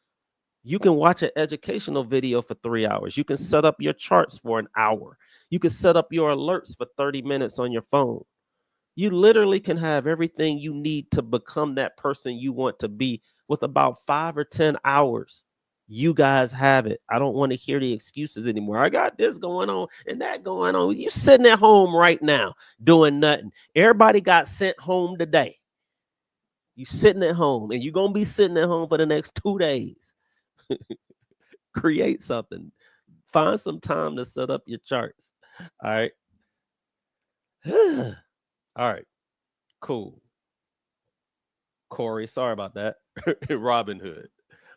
You can watch an educational video for 3 hours. You can set up your charts for an hour. You can set up your alerts for 30 minutes on your phone. You literally can have everything you need to become that person you want to be with about 5 or 10 hours. You guys have it. I don't want to hear the excuses anymore. I got this going on and that going on. You sitting at home right now doing nothing. Everybody got sent home today. You sitting at home, and you're going to be sitting at home for the next 2 days. Create something. Find some time to set up your charts. All right. All right. Cool. Corey, sorry about that. Robinhood.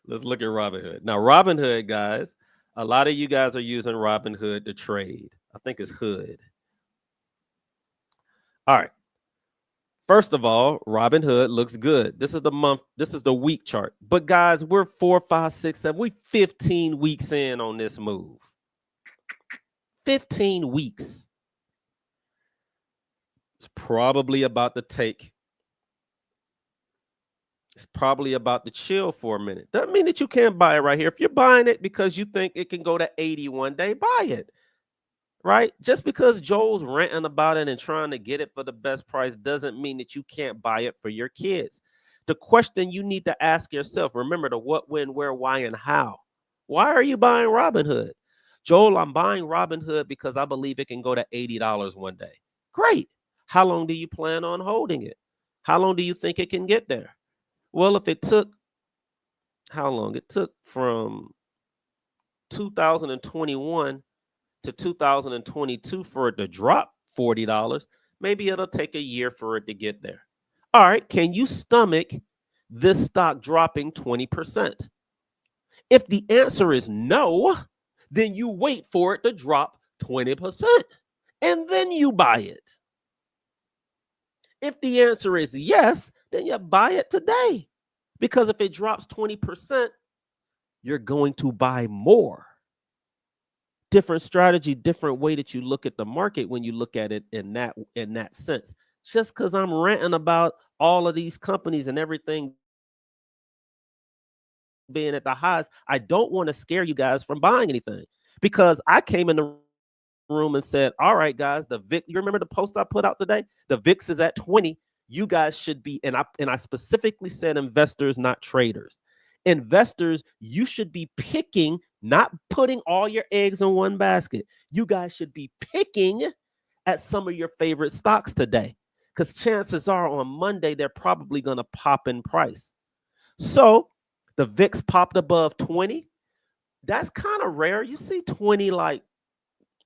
Let's look at Robinhood. Now, Robinhood, guys, a lot of you guys are using Robinhood to trade. I think it's Hood. All right. First of all, Robinhood looks good. This is the month. This is the week chart. But guys, we're 4, 5, 6, 7. We 15 weeks in on this move. 15 weeks. It's probably about to take. It's probably about to chill for a minute. Doesn't mean that you can't buy it right here. If you're buying it because you think it can go to 80 one day, buy it. Right? Just because Joel's ranting about it and trying to get it for the best price doesn't mean that you can't buy it for your kids. The question you need to ask yourself, remember the what, when, where, why, and how. Why are you buying Robinhood? Joel, I'm buying Robinhood because I believe it can go to $80 one day. Great. How long do you plan on holding it? How long do you think it can get there? Well, if it took, how long? It took from 2021 to 2022 for it to drop $40, maybe it'll take a year for it to get there. All right, can you stomach this stock dropping 20%? If the answer is no, then you wait for it to drop 20% and then you buy it. If the answer is yes, then you buy it today. Because if it drops 20%, you're going to buy more. Different strategy, different way that you look at the market when you look at it in that sense. Just because I'm ranting about all of these companies and everything being at the highs, I don't want to scare you guys from buying anything. Because I came in the room and said, all right, guys, the VIX, you remember the post I put out today? The VIX is at 20. You guys should be, and I specifically said investors, not traders. Investors, you should be picking, not putting all your eggs in one basket. You guys should be picking at some of your favorite stocks today, because chances are on Monday, they're probably going to pop in price. So the VIX popped above 20. That's kind of rare. You see 20 like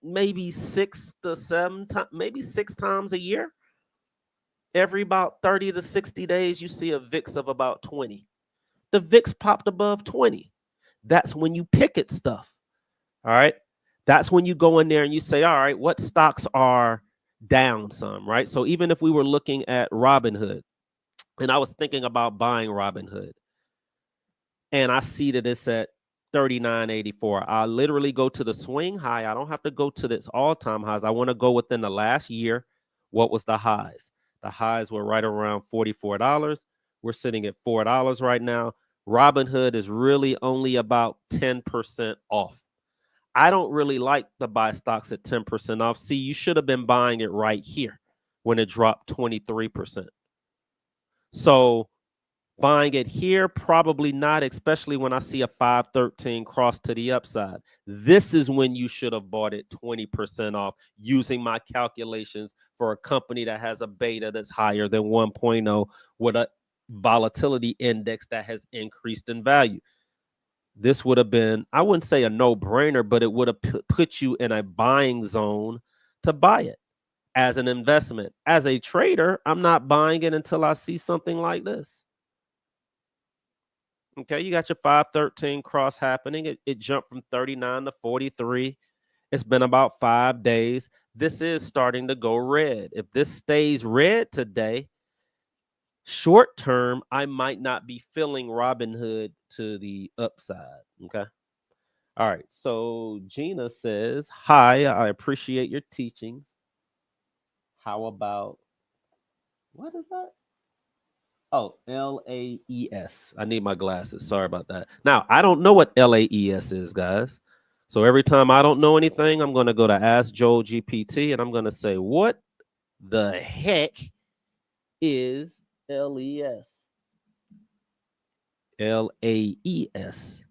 maybe 6 to 7 times, maybe 6 times a year. Every about 30 to 60 days, you see a VIX of about 20. The VIX popped above 20. That's when you pick at stuff. All right. That's when you go in there and you say, all right, what stocks are down some, right? So even if we were looking at Robinhood, and I was thinking about buying Robinhood, and I see that it's at 39.84. I literally go to the swing high. I don't have to go to its all-time highs. I want to go within the last year. What was the highs? The highs were right around $44. We're sitting at $4 right now. Robinhood is really only about 10% off. I don't really like to buy stocks at 10% off. See, you should have been buying it right here when it dropped 23%. So buying it here, probably not, especially when I see a 513 cross to the upside. This is when you should have bought it 20% off using my calculations for a company that has a beta that's higher than 1.0 with a volatility index that has increased in value. This would have been, I wouldn't say a no-brainer, but it would have put you in a buying zone to buy it as an investment. As a trader, I'm not buying it until I see something like this. Okay, you got your 513 cross happening. It jumped from 39 to 43. It's been about 5 days. This is starting to go red. If this stays red today, short term, I might not be feeling Robinhood to the upside. Okay. All right. So Gina says, "Hi, I appreciate your teachings. How about what is that? Oh, LAES. I need my glasses. Sorry about that. Now, I don't know what LAES is, guys. So every time I don't know anything, I'm going to go to Ask Joel GPT and I'm going to say, what the heck is LES? LAES.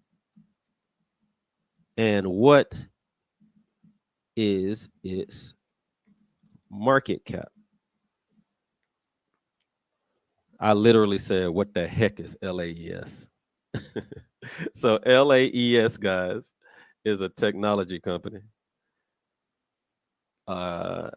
And what is its market cap? I literally said, what the heck is LAES? So LAES, guys, is a technology company. Uh,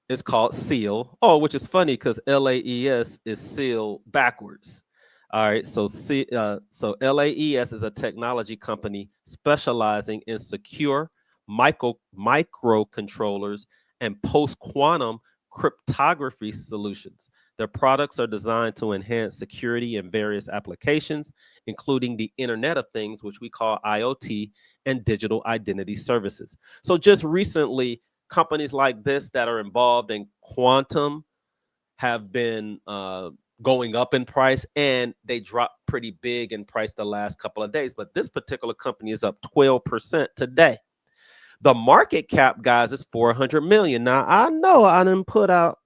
it's called SEAL. Oh, which is funny because LAES is SEAL backwards. All right, so so LAES is a technology company specializing in secure microcontrollers and post-quantum cryptography solutions. Their products are designed to enhance security in various applications, including the Internet of Things, which we call IoT, and digital identity services. So just recently, companies like this that are involved in quantum have been going up in price, and they dropped pretty big in price the last couple of days. But this particular company is up 12% today. The market cap, guys, is 400 million. Now, I know I didn't put out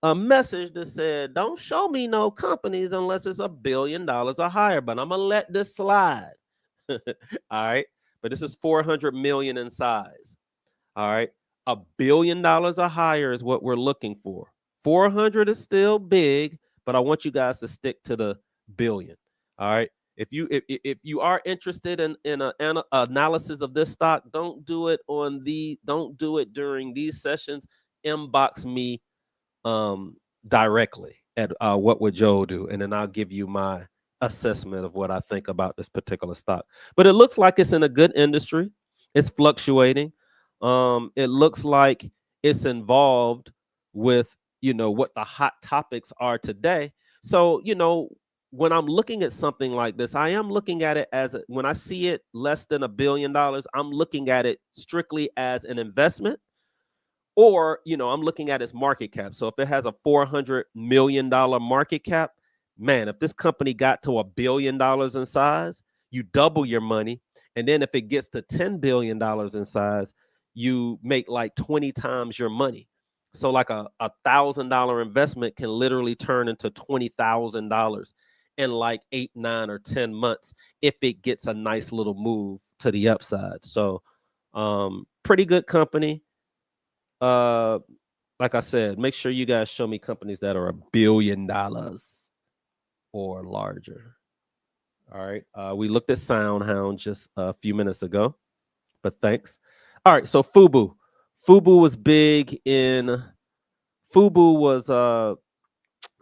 a message that said, don't show me no companies unless it's $1 billion or higher, but I'm going to let this slide. All right. But this is 400 million in size. All right. $1 billion or higher is what we're looking for. 400 is still big, but I want you guys to stick to the billion. All right. If you are interested in an analysis of this stock, don't do it during these sessions. Inbox me directly at what would Joe do, and then I'll give you my assessment of what I think about this particular stock. But it looks like it's in a good industry. It's fluctuating. It looks like it's involved with what the hot topics are today. So when I'm looking at something like this, I am looking at it as when I see it less than $1 billion, I'm looking at it strictly as an investment, or I'm looking at its market cap. So if it has a $400 million market cap, man, if this company got to $1 billion in size, you double your money. And then if it gets to $10 billion in size, you make like 20 times your money. So like a $1,000 investment can literally turn into $20,000 in like 8, 9, or 10 months if it gets a nice little move to the upside. So pretty good company. Like I said, make sure you guys show me companies that are $1 billion or larger. All right. We looked at SoundHound just a few minutes ago, but thanks. All right. So Fubu. Fubu was big in Fubu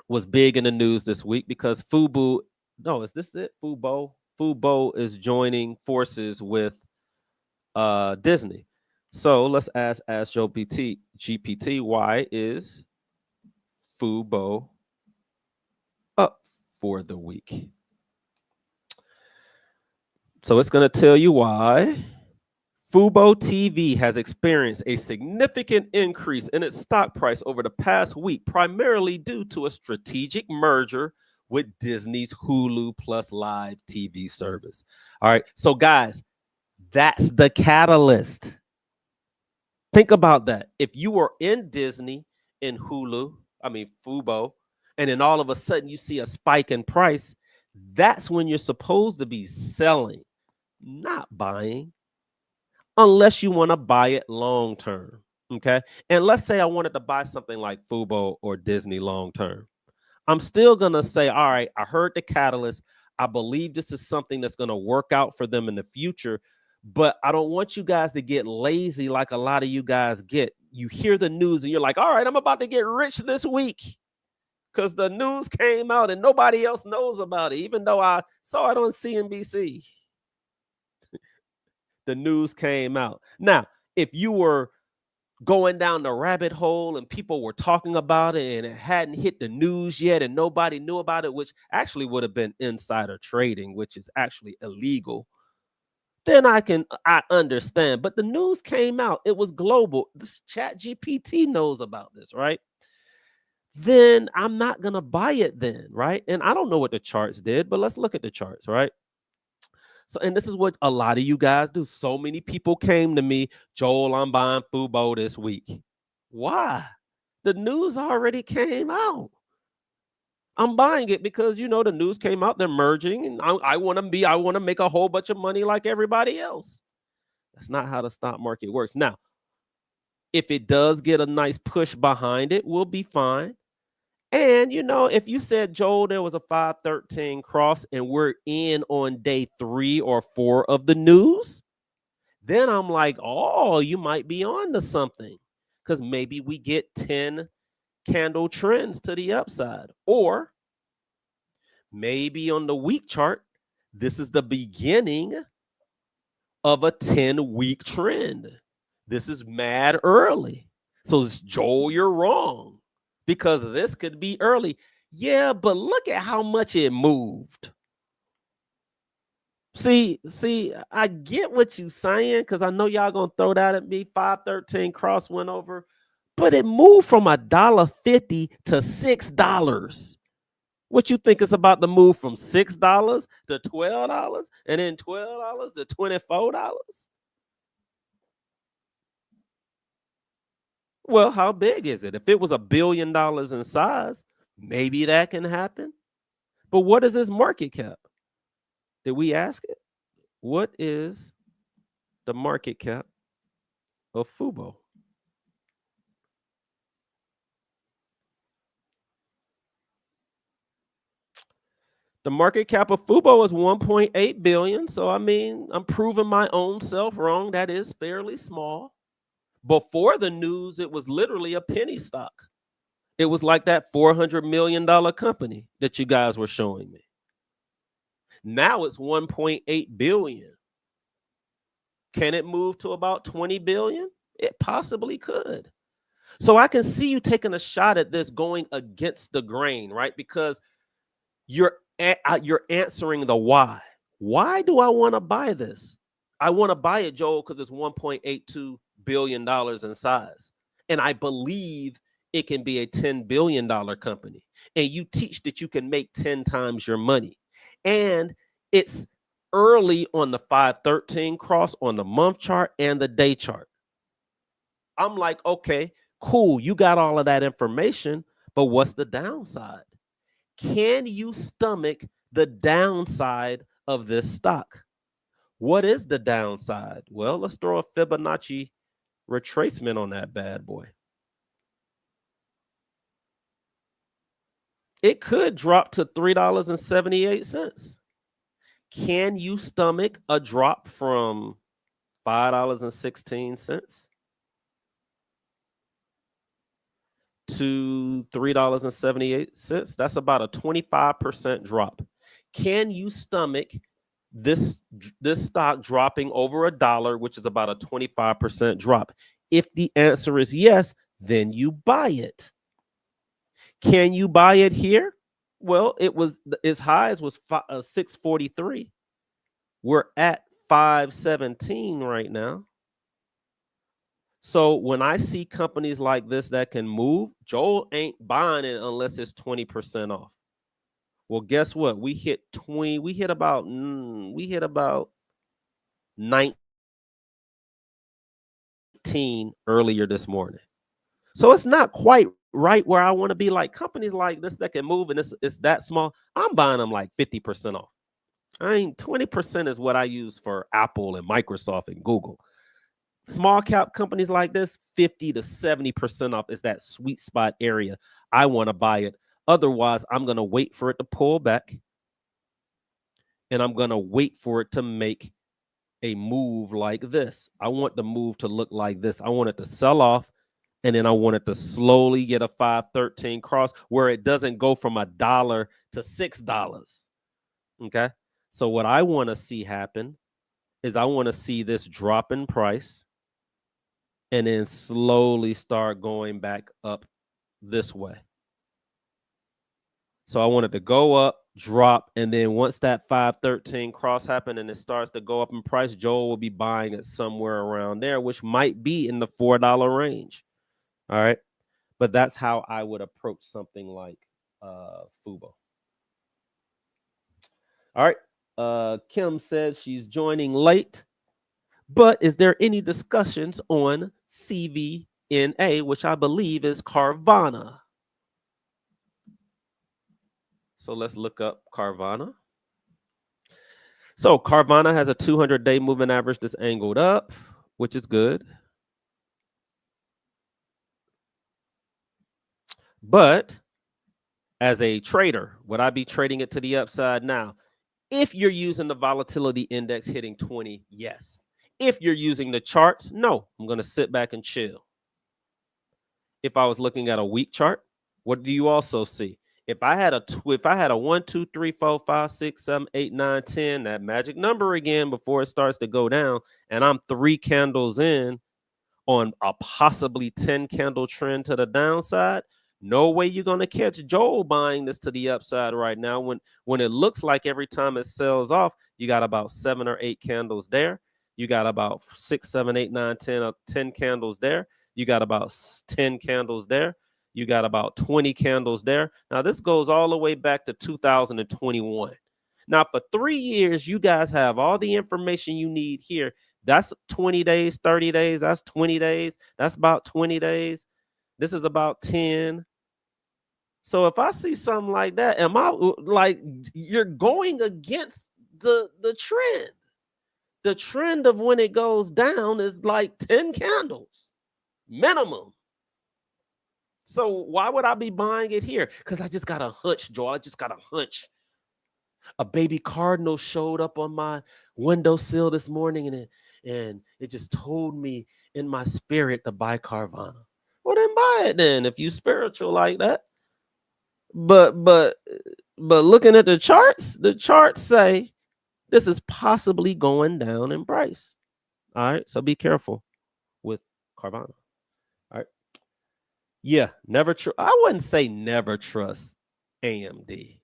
was big in the news this week because Fubu, no, is this it? Fubo is joining forces with Disney. So let's ask Joe GPT, why is Fubo up for the week? So it's going to tell you why. Fubo TV has experienced a significant increase in its stock price over the past week, primarily due to a strategic merger with Disney's Hulu Plus Live TV service. All right. So, guys, that's the catalyst. Think about that. If you were in Disney, in Fubo, and then all of a sudden you see a spike in price, that's when you're supposed to be selling, not buying, unless you want to buy it long term. Okay. And let's say I wanted to buy something like Fubo or Disney long term. I'm still going to say, all right, I heard the catalyst. I believe this is something that's going to work out for them in the future. But I don't want you guys to get lazy like a lot of you guys get. You hear the news and you're like, all right, I'm about to get rich this week. because the news came out and nobody else knows about it, even though I saw it on CNBC. The news came out. Now, if you were going down the rabbit hole and people were talking about it and it hadn't hit the news yet and nobody knew about it, which actually would have been insider trading, which is actually illegal, then I understand. But the news came out, it was global. This ChatGPT knows about this, right? Then I'm not gonna buy it then, right? And I don't know what the charts did, but let's look at the charts, right? So, and this is what a lot of you guys do. So many people came to me, Joel, I'm buying Fubo this week. Why? The news already came out. I'm buying it because the news came out, they're merging, and I want to make a whole bunch of money like everybody else. That's not how the stock market works. Now, if it does get a nice push behind it, we'll be fine. And if you said, Joel, there was a 513 cross and we're in on day 3 or 4 of the news, then I'm like, oh, you might be on to something, because maybe we get 10 candle trends to the upside. Or maybe on the week chart, this is the beginning of a 10-week trend. This is mad early. So, Joel, you're wrong, because this could be early. Yeah, but look at how much it moved. See, I get what you're saying, because I know y'all gonna throw that at me. 513 cross went over, but it moved from $1.50 to $6. What you think it's about to move from $6 to $12 and then $12 to $24? Well, how big is it? If it was $1 billion in size, maybe that can happen. But what is this market cap? Did we ask it? What is the market cap of Fubo? The market cap of Fubo is 1.8 billion. So, I mean, I'm proving my own self wrong. That is fairly small. Before the news, it was literally a penny stock. It was like that $400 million company that you guys were showing me. Now it's 1.8 billion. Can it move to about 20 billion? It possibly could. So I can see you taking a shot at this going against the grain, right? Because you're answering the why. Why do I want to buy this? I want to buy it, Joel, because it's $1.82 billion in size. And I believe it can be a $10 billion company. And you teach that you can make 10 times your money. And it's early on the 513 cross on the month chart and the day chart. I'm like, okay, cool. You got all of that information, but what's the downside? Can you stomach the downside of this stock? What is the downside? Well, let's throw a Fibonacci retracement on that bad boy. It could drop to $3.78. Can you stomach a drop from $5.16 to $3.78? That's about a 25% drop. Can you stomach this stock dropping over $1, which is about a 25% drop? If the answer is yes, then you buy it. Can you buy it here? Well, it was as high as was 643. We're at 517 right now. So when I see companies like this that can move, Joel ain't buying it unless it's 20% off. Well, guess what? We hit about 19 earlier this morning. So it's not quite right where I want to be. Like companies like this that can move and it's that small, I'm buying them like 50% off. 20% is what I use for Apple and Microsoft and Google. Small cap companies like this, 50 to 70% off is that sweet spot area. I want to buy it. Otherwise, I'm going to wait for it to pull back. And I'm going to wait for it to make a move like this. I want the move to look like this. I want it to sell off, And then I want it to slowly get a 513 cross where it doesn't go from $1 to $6. Okay. So what I want to see happen is I want to see this drop in price and then slowly start going back up this way. So I wanted to go up, drop, and then once that 513 cross happened and it starts to go up in price, Joel will be buying it somewhere around there, which might be in the $4 range. All right. But that's how I would approach something like Fubo. All right. Kim says she's joining late. But is there any discussions on CVNA, which I believe is Carvana? So let's look up Carvana. So Carvana has a 200-day moving average that's angled up, which is good. But as a trader, would I be trading it to the upside now? If you're using the volatility index hitting 20, yes. If you're using the charts, no. I'm going to sit back and chill. If I was looking at a week chart, what do you also see? If I had a 1, 2, 3, 4, 5, 6, 7, 8, 9, 10, that magic number again before it starts to go down, and I'm 3 candles in on a possibly 10 candle trend to the downside, no way you're going to catch Joel buying this to the upside right now when it looks like every time it sells off, you got about 7 or 8 candles there. You got about 6, 7, 8, 9, 10 candles there. You got about 10 candles there. You got about 20 candles there. Now, this goes all the way back to 2021. Now, for 3 years, you guys have all the information you need here. That's 20 days, 30 days. That's 20 days. That's about 20 days. This is about 10. So if I see something like that, am I like, you're going against the trend? The trend of when it goes down is like 10 candles minimum. So why would I be buying it here? Because I just got a hunch, Joel. I just got a hunch. A baby cardinal showed up on my windowsill this morning, and it just told me in my spirit to buy Carvana. Well, then buy it then if you spiritual like that. But looking at the charts say this is possibly going down in price. All right, so be careful with Carvana. All right. Yeah, I wouldn't say never trust AMD.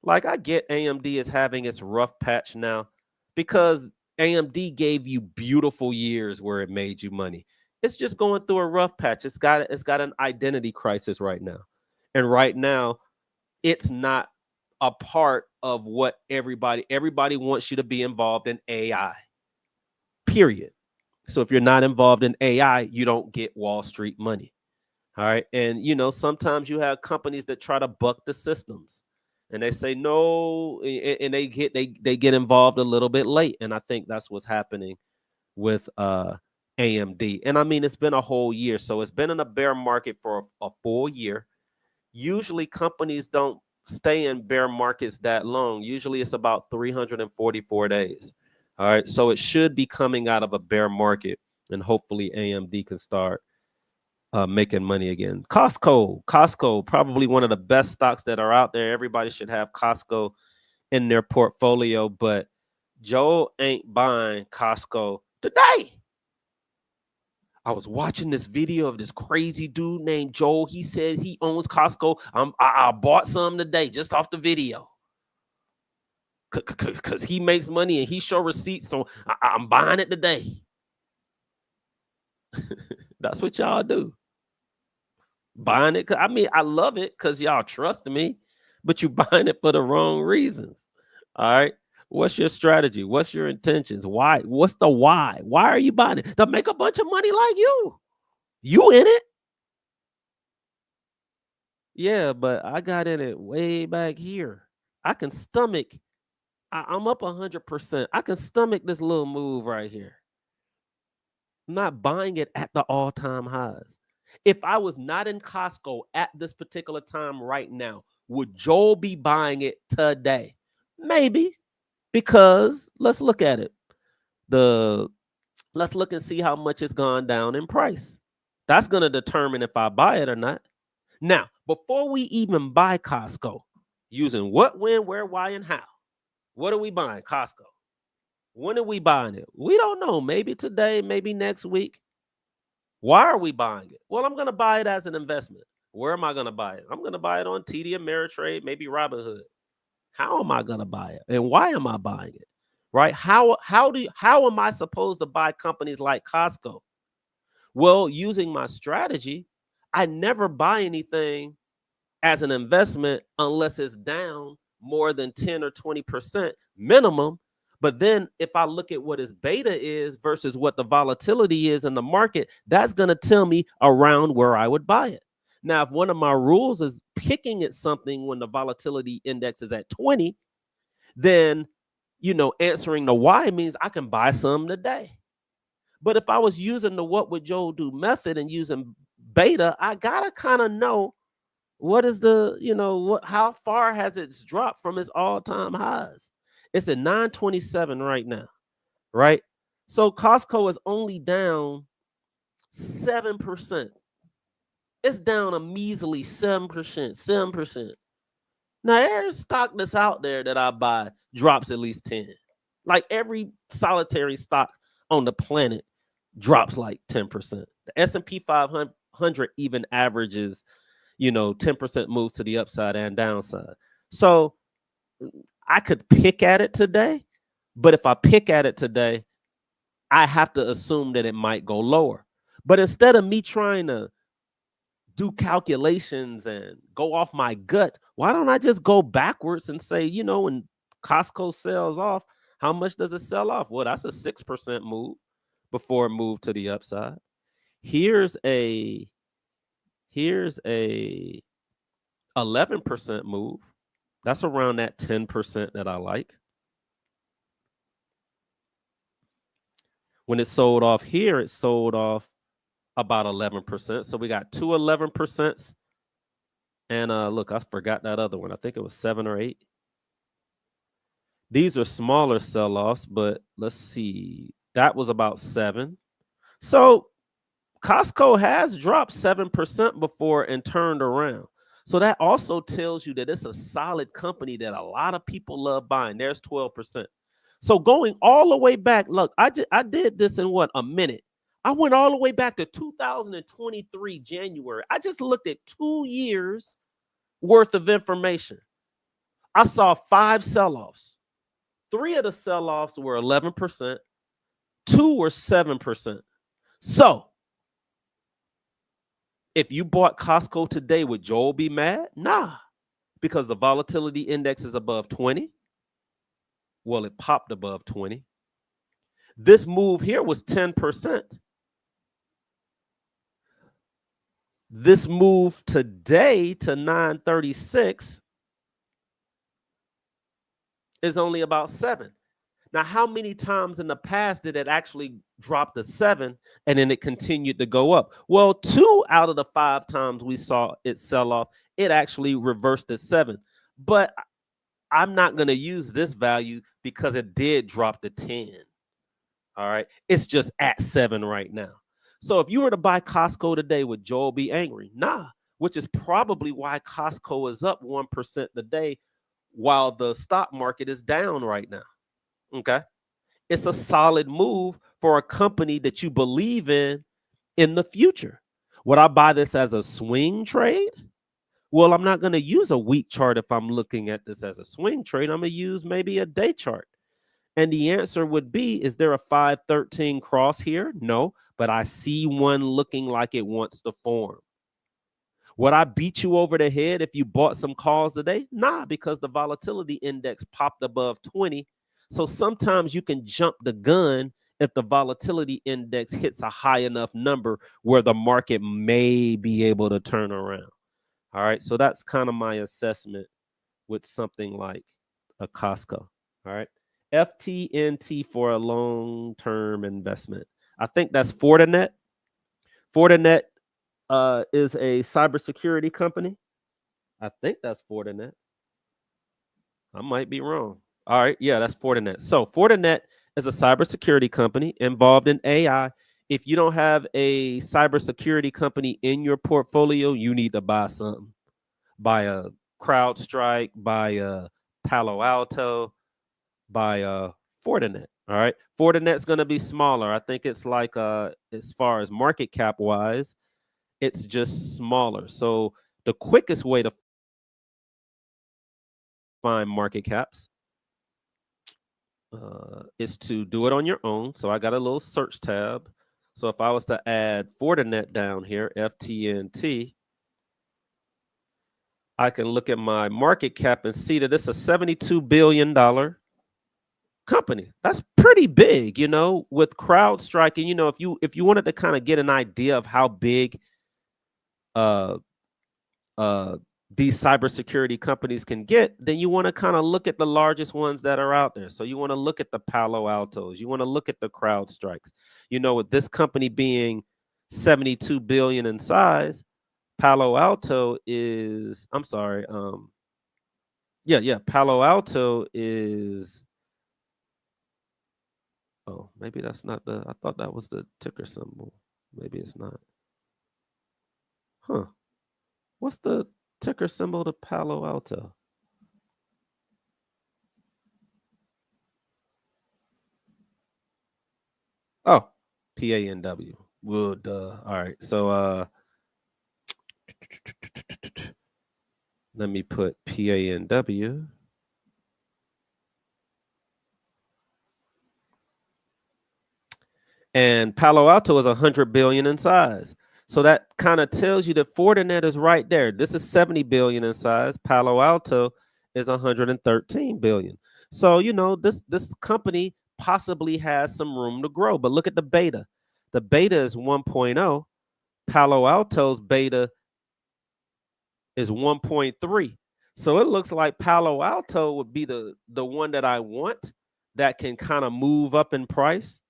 Like, I get AMD is having its rough patch now because AMD gave you beautiful years where it made you money. It's just going through a rough patch. It's got an identity crisis right now. And right now, it's not a part of what everybody wants you to be involved in AI. Period. So if you're not involved in AI, you don't get Wall Street money. All right. And sometimes you have companies that try to buck the systems. And they say no, and they get involved a little bit late, and I think that's what's happening with AMD. And I mean, it's been a whole year, so it's been in a bear market for a full year. Usually, companies don't stay in bear markets that long. Usually, it's about 344 days. All right, so it should be coming out of a bear market, and hopefully, AMD can start making money again. Costco, probably one of the best stocks that are out there. Everybody should have Costco in their portfolio, but Joel ain't buying Costco today. I was watching this video of this crazy dude named Joel. He said he owns Costco. I bought some today just off the video because he makes money and he show receipts, so I'm buying it today. That's what y'all do. Buying it. I mean, I love it because y'all trust me, but you buying it for the wrong reasons. All right. What's your strategy? What's your intentions? Why? What's the why? Why are you buying it? To make a bunch of money like you. You in it? Yeah, but I got in it way back here. I can stomach. I'm up 100%. I can stomach this little move right here. I'm not buying it at the all-time highs. If I was not in Costco at this particular time right now, would Joel be buying it today? Maybe, because let's look at it. Let's look and see how much it's gone down in price. That's going to determine if I buy it or not. Now, before we even buy Costco, using what, when, where, why, and how, what are we buying? Costco. When are we buying it? We don't know. Maybe today, maybe next week. Why are we buying it? Well, I'm going to buy it as an investment. Where am I going to buy it? I'm going to buy it on TD Ameritrade, maybe Robinhood. How am I going to buy it? And why am I buying it? Right? How am I supposed to buy companies like Costco? Well, using my strategy, I never buy anything as an investment unless it's down more than 10 or 20% minimum. But then if I look at what its beta is versus what the volatility is in the market, that's going to tell me around where I would buy it. Now, if one of my rules is picking at something when the volatility index is at 20, then, answering the why means I can buy some today. But if I was using the what would Joel do method and using beta, I got to kind of know what is the, how far has it dropped from its all-time highs? It's at 927 right now, right? So Costco is only down 7%. It's down a measly 7%, 7%. Now, every stock that's out there that I buy drops at least 10. Like every solitary stock on the planet drops like 10%. The S&P 500 even averages 10% moves to the upside and downside. So I could pick at it today, but if I pick at it today, I have to assume that it might go lower. But instead of me trying to do calculations and go off my gut, why don't I just go backwards and say, when Costco sells off, how much does it sell off? Well, that's a 6% move before it moved to the upside. Here's a 11% move. That's around that 10% that I like. When it sold off here, it sold off about 11%. So we got two 11%. And look, I forgot that other one. I think it was 7 or 8. These are smaller sell-offs, but let's see. That was about 7. So Costco has dropped 7% before and turned around. So that also tells you that it's a solid company that a lot of people love buying. There's 12%. So going all the way back, look, I did this in a minute. I went all the way back to 2023 January. I just looked at 2 years worth of information. I saw 5 sell-offs. 3 of the sell-offs were 11%. 2 were 7%. So if you bought Costco today, would Joel be mad? Nah, because the volatility index is above 20. Well, it popped above 20. This move here was 10%. This move today to 936 is only about 7. Now, how many times in the past did it actually drop to 7 and then it continued to go up? Well, 2 out of the 5 times we saw it sell off, it actually reversed to 7. But I'm not going to use this value because it did drop to 10. All right. It's just at 7 right now. So if you were to buy Costco today, would Joel be angry? Nah, which is probably why Costco is up 1% today while the stock market is down right now. Okay. It's a solid move for a company that you believe in the future. Would I buy this as a swing trade? Well, I'm not going to use a week chart if I'm looking at this as a swing trade. I'm going to use maybe a day chart. And the answer would be, is there a 513 cross here? No, but I see one looking like it wants to form. Would I beat you over the head if you bought some calls today? Nah, because the volatility index popped above 20. So sometimes you can jump the gun if the volatility index hits a high enough number where the market may be able to turn around. All right, so that's kind of my assessment with something like a Costco. All right. FTNT for a long-term investment. I think that's Fortinet. Fortinet is a cybersecurity company. I think that's Fortinet. I might be wrong. All right. Yeah, that's Fortinet. So Fortinet is a cybersecurity company involved in AI. if you don't have a cybersecurity company in your portfolio, you need to buy something. Buy a CrowdStrike, buy a Palo Alto, buy a Fortinet. All right. Fortinet's going to be smaller. I think it's like as far as market cap wise, it's just smaller. So the quickest way to find market caps is to do it on your own. So I got a little search tab. So if I was to add Fortinet down here, FTNT, I can look at my market cap and see that it's a $72 billion company. That's pretty big, you know, with CrowdStrike. And, you know, if you wanted to kind of get an idea of how big uh these cybersecurity companies can get, then you want to kind of look at the largest ones that are out there. So you want to look at the Palo Altos, you want to look at the CrowdStrikes. You know, with this company being 72 billion in size, Palo Alto is, I'm sorry, Palo Alto is, oh, maybe that's not the, I thought that was the ticker symbol. Maybe it's not. Huh. What's the ticker symbol to Palo Alto? Oh, PANW. Well, duh. All right. So let me put PANW. And Palo Alto is 100 billion in size. So that kind of tells you that Fortinet is right there. This is 70 billion in size. Palo Alto is 113 billion. So, you know, this company possibly has some room to grow. But look at the beta. The beta is 1.0. Palo Alto's beta is 1.3. So it looks like Palo Alto would be the one that I want that can kind of move up in price.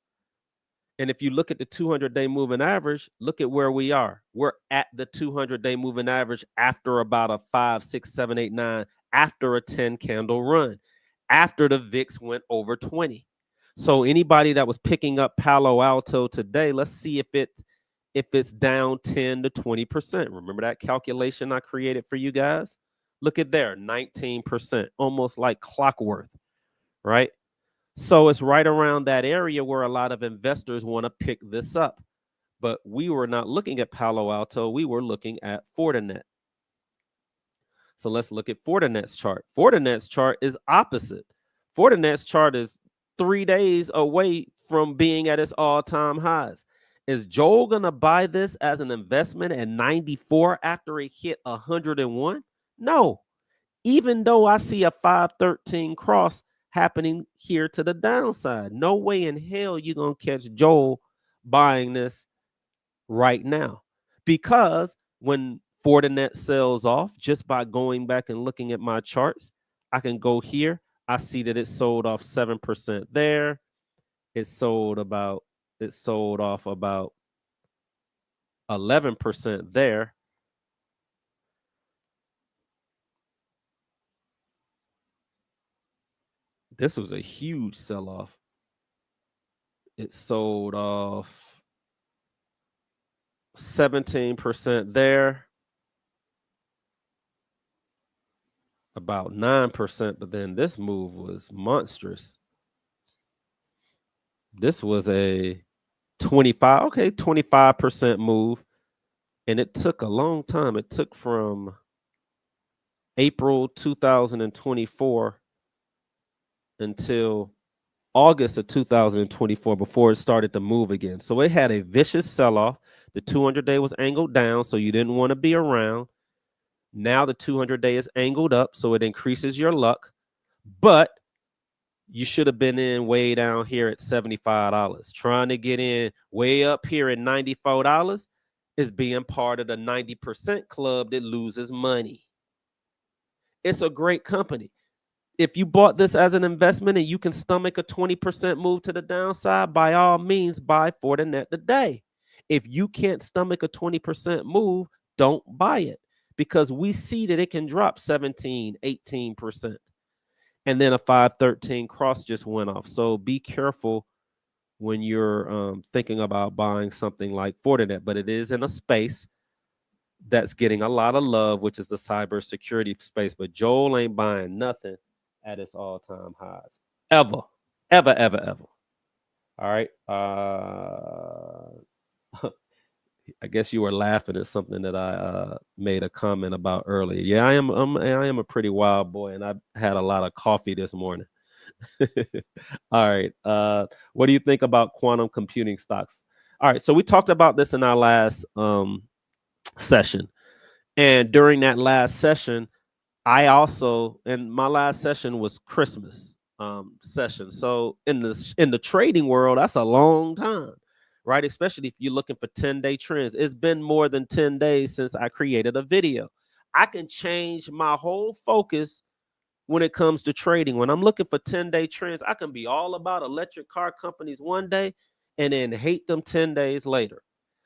And if you look at the 200-day moving average, look at where we are. We're at the 200-day moving average after about a 5, 6, 7, 8, 9, after a 10 candle run, after the VIX went over 20. So anybody that was picking up Palo Alto today, let's see if it's down 10 to 20%. Remember that calculation I created for you guys? Look at there, 19%, almost like clockwork, right? So it's right around that area where a lot of investors want to pick this up. But we were not looking at Palo Alto. We were looking at Fortinet. So let's look at Fortinet's chart. Fortinet's chart is opposite. Fortinet's chart is 3 days away from being at its all-time highs. Is Joel going to buy this as an investment at 94 after it hit 101? No. Even though I see a 513 cross happening here to the downside. No way in hell you're going to catch Joel buying this right now. Because when Fortinet sells off, just by going back and looking at my charts, I can go here. I see that it sold off 7% there. It sold off about 11% there. This was a huge sell-off. It sold off 17% there, about 9%, but then this move was monstrous. This was a 25% move, and it took a long time. It took from April 2024 until August of 2024 before it started to move again. So it had a vicious sell-off. The 200-day was angled down, so you didn't want to be around. Now the 200-day is angled up, so it increases your luck. But you should have been in way down here at $75. Trying to get in way up here at $94 is being part of the 90% club that loses money. It's a great company. If you bought this as an investment and you can stomach a 20% move to the downside, by all means, buy Fortinet today. If you can't stomach a 20% move, don't buy it, because we see that it can drop 17, 18%. And then a 513 cross just went off. So be careful when you're thinking about buying something like Fortinet, but it is in a space that's getting a lot of love, which is the cybersecurity space. But Joel ain't buying nothing at its all-time highs ever, ever, ever, ever. All right. I guess you were laughing at something that I made a comment about earlier. Yeah, I am a pretty wild boy, and I had a lot of coffee this morning. All right. What do you think about quantum computing stocks? All right. So we talked about this in our last session, and during that last session, I also, and my last session was Christmas session. So in the trading world, that's a long time, right? Especially if you're looking for 10-day trends. It's been more than 10 days since I created a video. I can change my whole focus when it comes to trading. When I'm looking for 10-day trends, I can be all about electric car companies one day and then hate them 10 days later.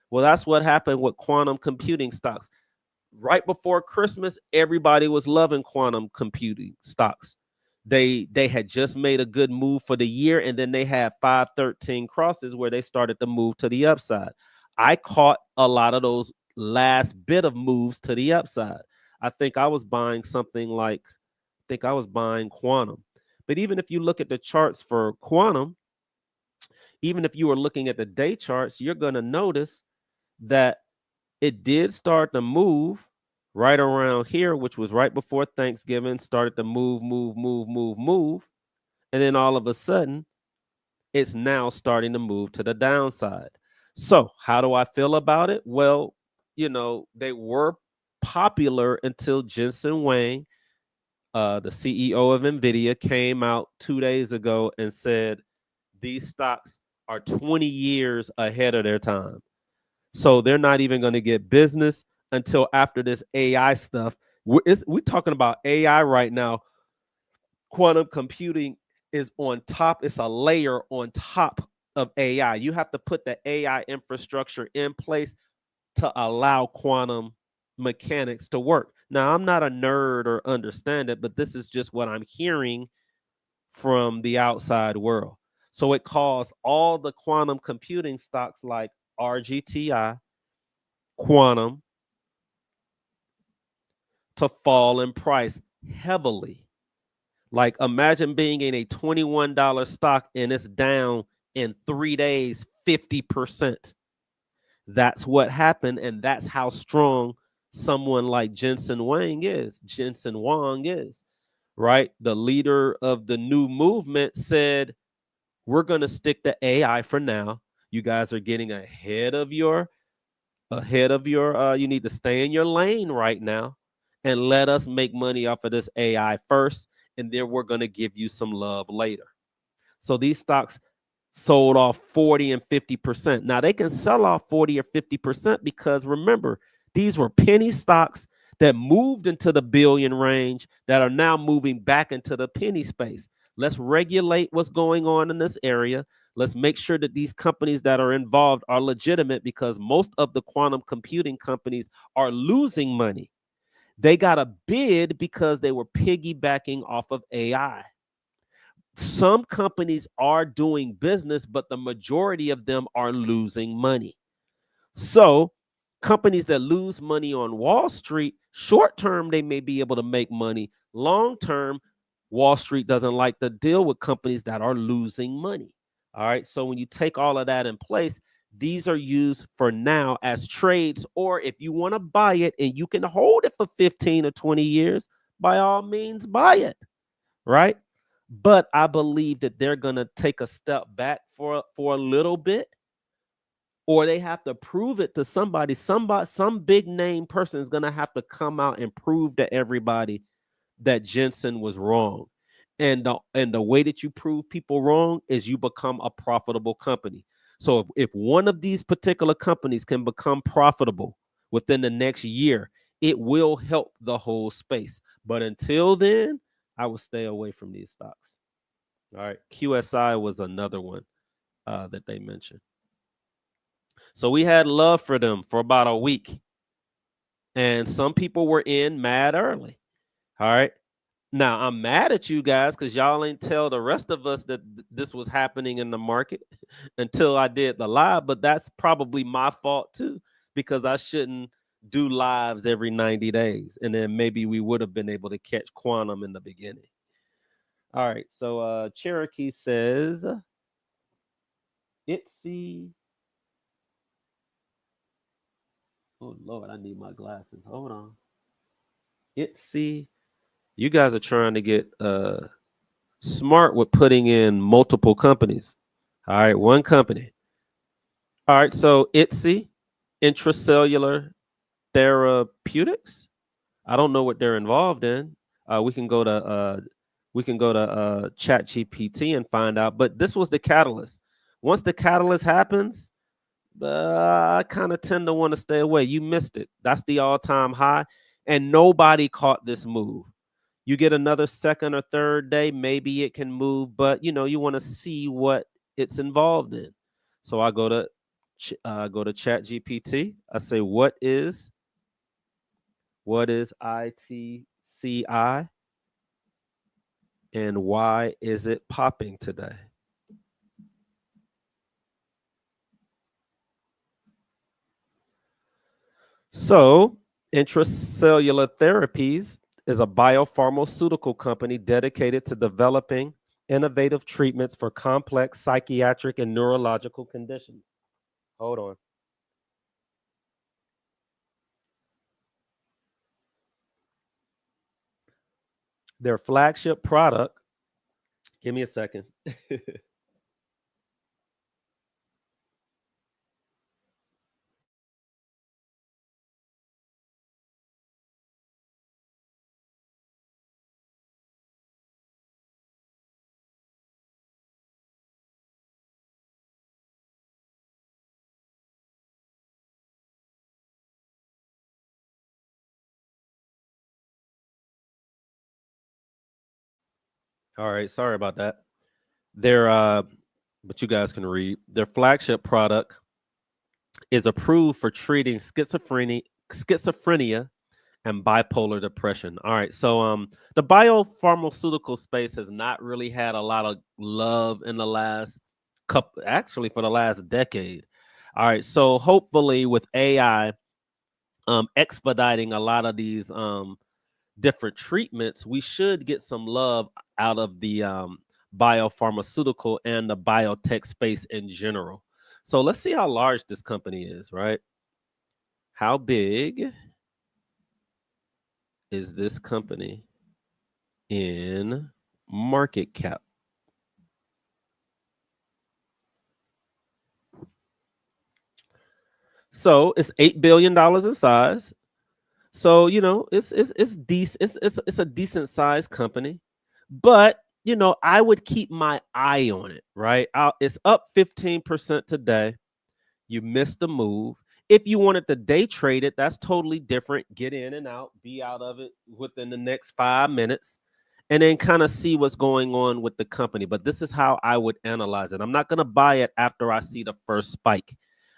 Well, that's what happened with quantum computing stocks. Right before Christmas, everybody was loving quantum computing stocks. They had just made a good move for the year, and then they had 513 crosses where they started to move to the upside. I caught a lot of those last bit of moves to the upside. I think I was buying something like, I think I was buying quantum. But even if you look at the charts for quantum, even if you were looking at the day charts, you're going to notice that it did start to move right around here, which was right before Thanksgiving, started to move, move, move, move, move. And then all of a sudden, it's now starting to move to the downside. So, how do I feel about it? Well, they were popular until Jensen Huang, the CEO of NVIDIA, came out 2 days ago and said these stocks are 20 years ahead of their time. So they're not even going to get business until after this AI stuff. We're talking about AI right now. Quantum computing is on top. It's a layer on top of AI. You have to put the AI infrastructure in place to allow quantum mechanics to work. Now, I'm not a nerd or understand it, but this is just what I'm hearing from the outside world. So it caused all the quantum computing stocks like RGTI, Quantum, to fall in price heavily. Like imagine being in a $21 stock and it's down in 3 days 50%. That's what happened, and that's how strong someone like Jensen Huang is, right? The leader of the new movement said, we're going to stick to AI for now. You guys are getting ahead of your you need to stay in your lane right now and let us make money off of this AI first, and then we're going to give you some love later. So these stocks sold off 40 and 50%. Now they can sell off 40 or 50% because remember, these were penny stocks that moved into the billion range that are now moving back into the penny space. Let's regulate what's going on in this area. Let's make sure that these companies that are involved are legitimate, because most of the quantum computing companies are losing money. They got a bid because they were piggybacking off of AI. Some companies are doing business, but the majority of them are losing money. So companies that lose money on Wall Street, short term, they may be able to make money. Long term, Wall Street doesn't like to deal with companies that are losing money. All right. So when you take all of that in place, these are used for now as trades, or if you want to buy it and you can hold it for 15 or 20 years, by all means, buy it. Right. But I believe that they're going to take a step back for a little bit, or they have to prove it to somebody. Some big name person is going to have to come out and prove to everybody that Jensen was wrong. And the way that you prove people wrong is you become a profitable company. So if one of these particular companies can become profitable within the next year, it will help the whole space. But until then, I would stay away from these stocks. All right. QSI was another one that they mentioned. So we had love for them for about a week. And some people were in mad early. All right. Now I'm mad at you guys because y'all ain't tell the rest of us that this was happening in the market until I did the live. But that's probably my fault too, because I shouldn't do lives every 90 days. And then maybe we would have been able to catch quantum in the beginning. All right. So Cherokee says Itsy. Oh Lord, I need my glasses. Hold on. Itsy. You guys are trying to get smart with putting in multiple companies. All right, one company. All right, so ITSE, intracellular therapeutics. I don't know what they're involved in. We can go to Chat GPT and find out. But this was the catalyst. Once the catalyst happens, I kind of tend to want to stay away. You missed it. That's the all-time high, and nobody caught this move. You get another second or third day, maybe it can move, but you want to see what it's involved in. So I go to Chat GPT. I say, what is ITCI and why is it popping today? So Intracellular Therapies is a biopharmaceutical company dedicated to developing innovative treatments for complex psychiatric and neurological conditions. Hold on. Their flagship product, give me a second. All right, sorry about that. Their but you guys can read. Their flagship product is approved for treating schizophrenia and bipolar depression. All right, so the biopharmaceutical space has not really had a lot of love in the last couple, actually for the last decade. All right, so hopefully with AI expediting a lot of these different treatments, we should get some love out of the biopharmaceutical and the biotech space in general. So let's see how large this company is, right? How big is this company in market cap? So it's $8 billion in size. So it's decent. It's a decent sized company, but I would keep my eye on it. Right, it's up 15% today. You missed the move. If you wanted to day trade it, that's totally different. Get in and out, be out of it within the next 5 minutes, and then kind of see what's going on with the company. But this is how I would analyze it. I'm not going to buy it after I see the first spike.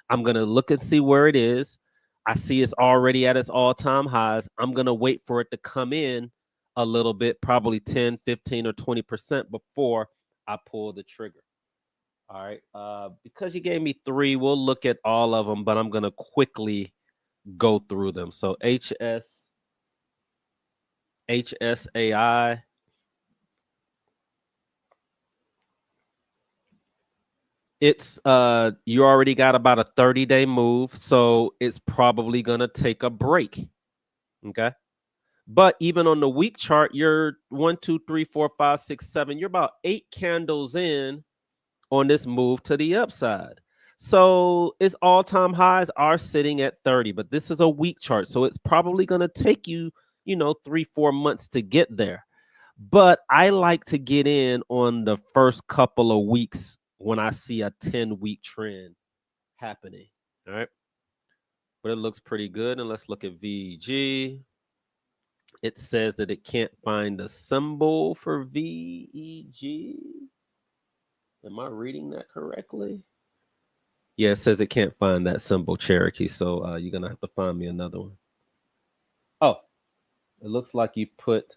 I'm going to look and see where it is. I see it's already at its all-time highs. I'm going to wait for it to come in a little bit, probably 10, 15, or 20% before I pull the trigger. All right. Because you gave me three, we'll look at all of them, but I'm gonna quickly go through them. So HSAI. It's you already got about a 30-day move, so it's probably gonna take a break. Okay. But even on the week chart, you're 1, 2, 3, 4, 5, 6, 7. You're about 8 candles in on this move to the upside. So its all-time highs are sitting at 30, but this is a week chart. So it's probably going to take you, 3, 4 months to get there. But I like to get in on the first couple of weeks when I see a 10-week trend happening. All right. But it looks pretty good. And let's look at VEG. It says that it can't find a symbol for VEG. Am I reading that correctly? Yeah, it says it can't find that symbol, Cherokee. So you're gonna have to find me another one. Oh, it looks like you put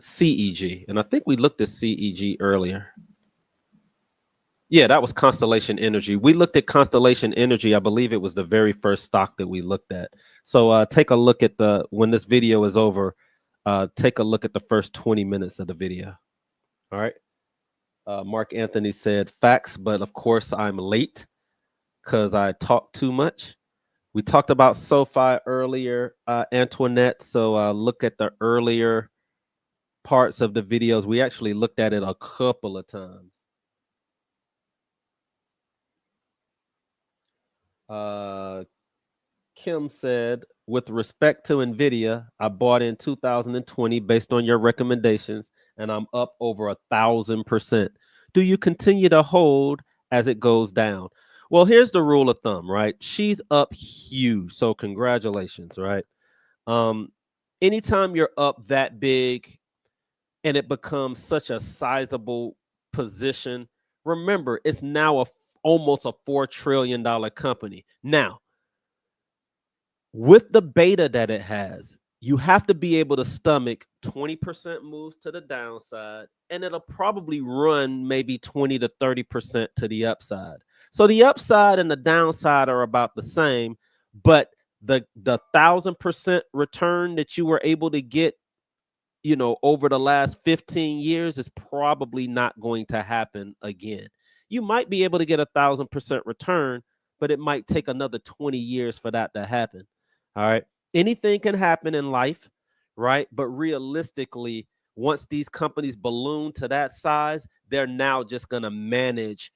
CEG, and I think we looked at CEG earlier. Yeah, that was Constellation Energy. We looked at Constellation Energy. I believe it was the very first stock that we looked at. So take a look at when this video is over, take a look at the first 20 minutes of the video. All right. Mark Anthony said facts, but of course I'm late because I talk too much. We talked about SoFi earlier, Antoinette. So look at the earlier parts of the videos. We actually looked at it a couple of times. Kim said, with respect to NVIDIA, I bought in 2020 based on your recommendations, and I'm up over 1,000%. Do you continue to hold as it goes down? Well, here's the rule of thumb, right? She's up huge, so congratulations, right? Anytime you're up that big and it becomes such a sizable position, remember, it's now almost a $4 trillion company. Now, with the beta that it has, you have to be able to stomach 20% moves to the downside, and it'll probably run maybe 20 to 30% to the upside. So the upside and the downside are about the same, but the 1,000% return that you were able to get, over the last 15 years is probably not going to happen again. You might be able to get 1,000% return, but it might take another 20 years for that to happen. All right. Anything can happen in life, right? But realistically, once these companies balloon to that size, they're now just going to manage,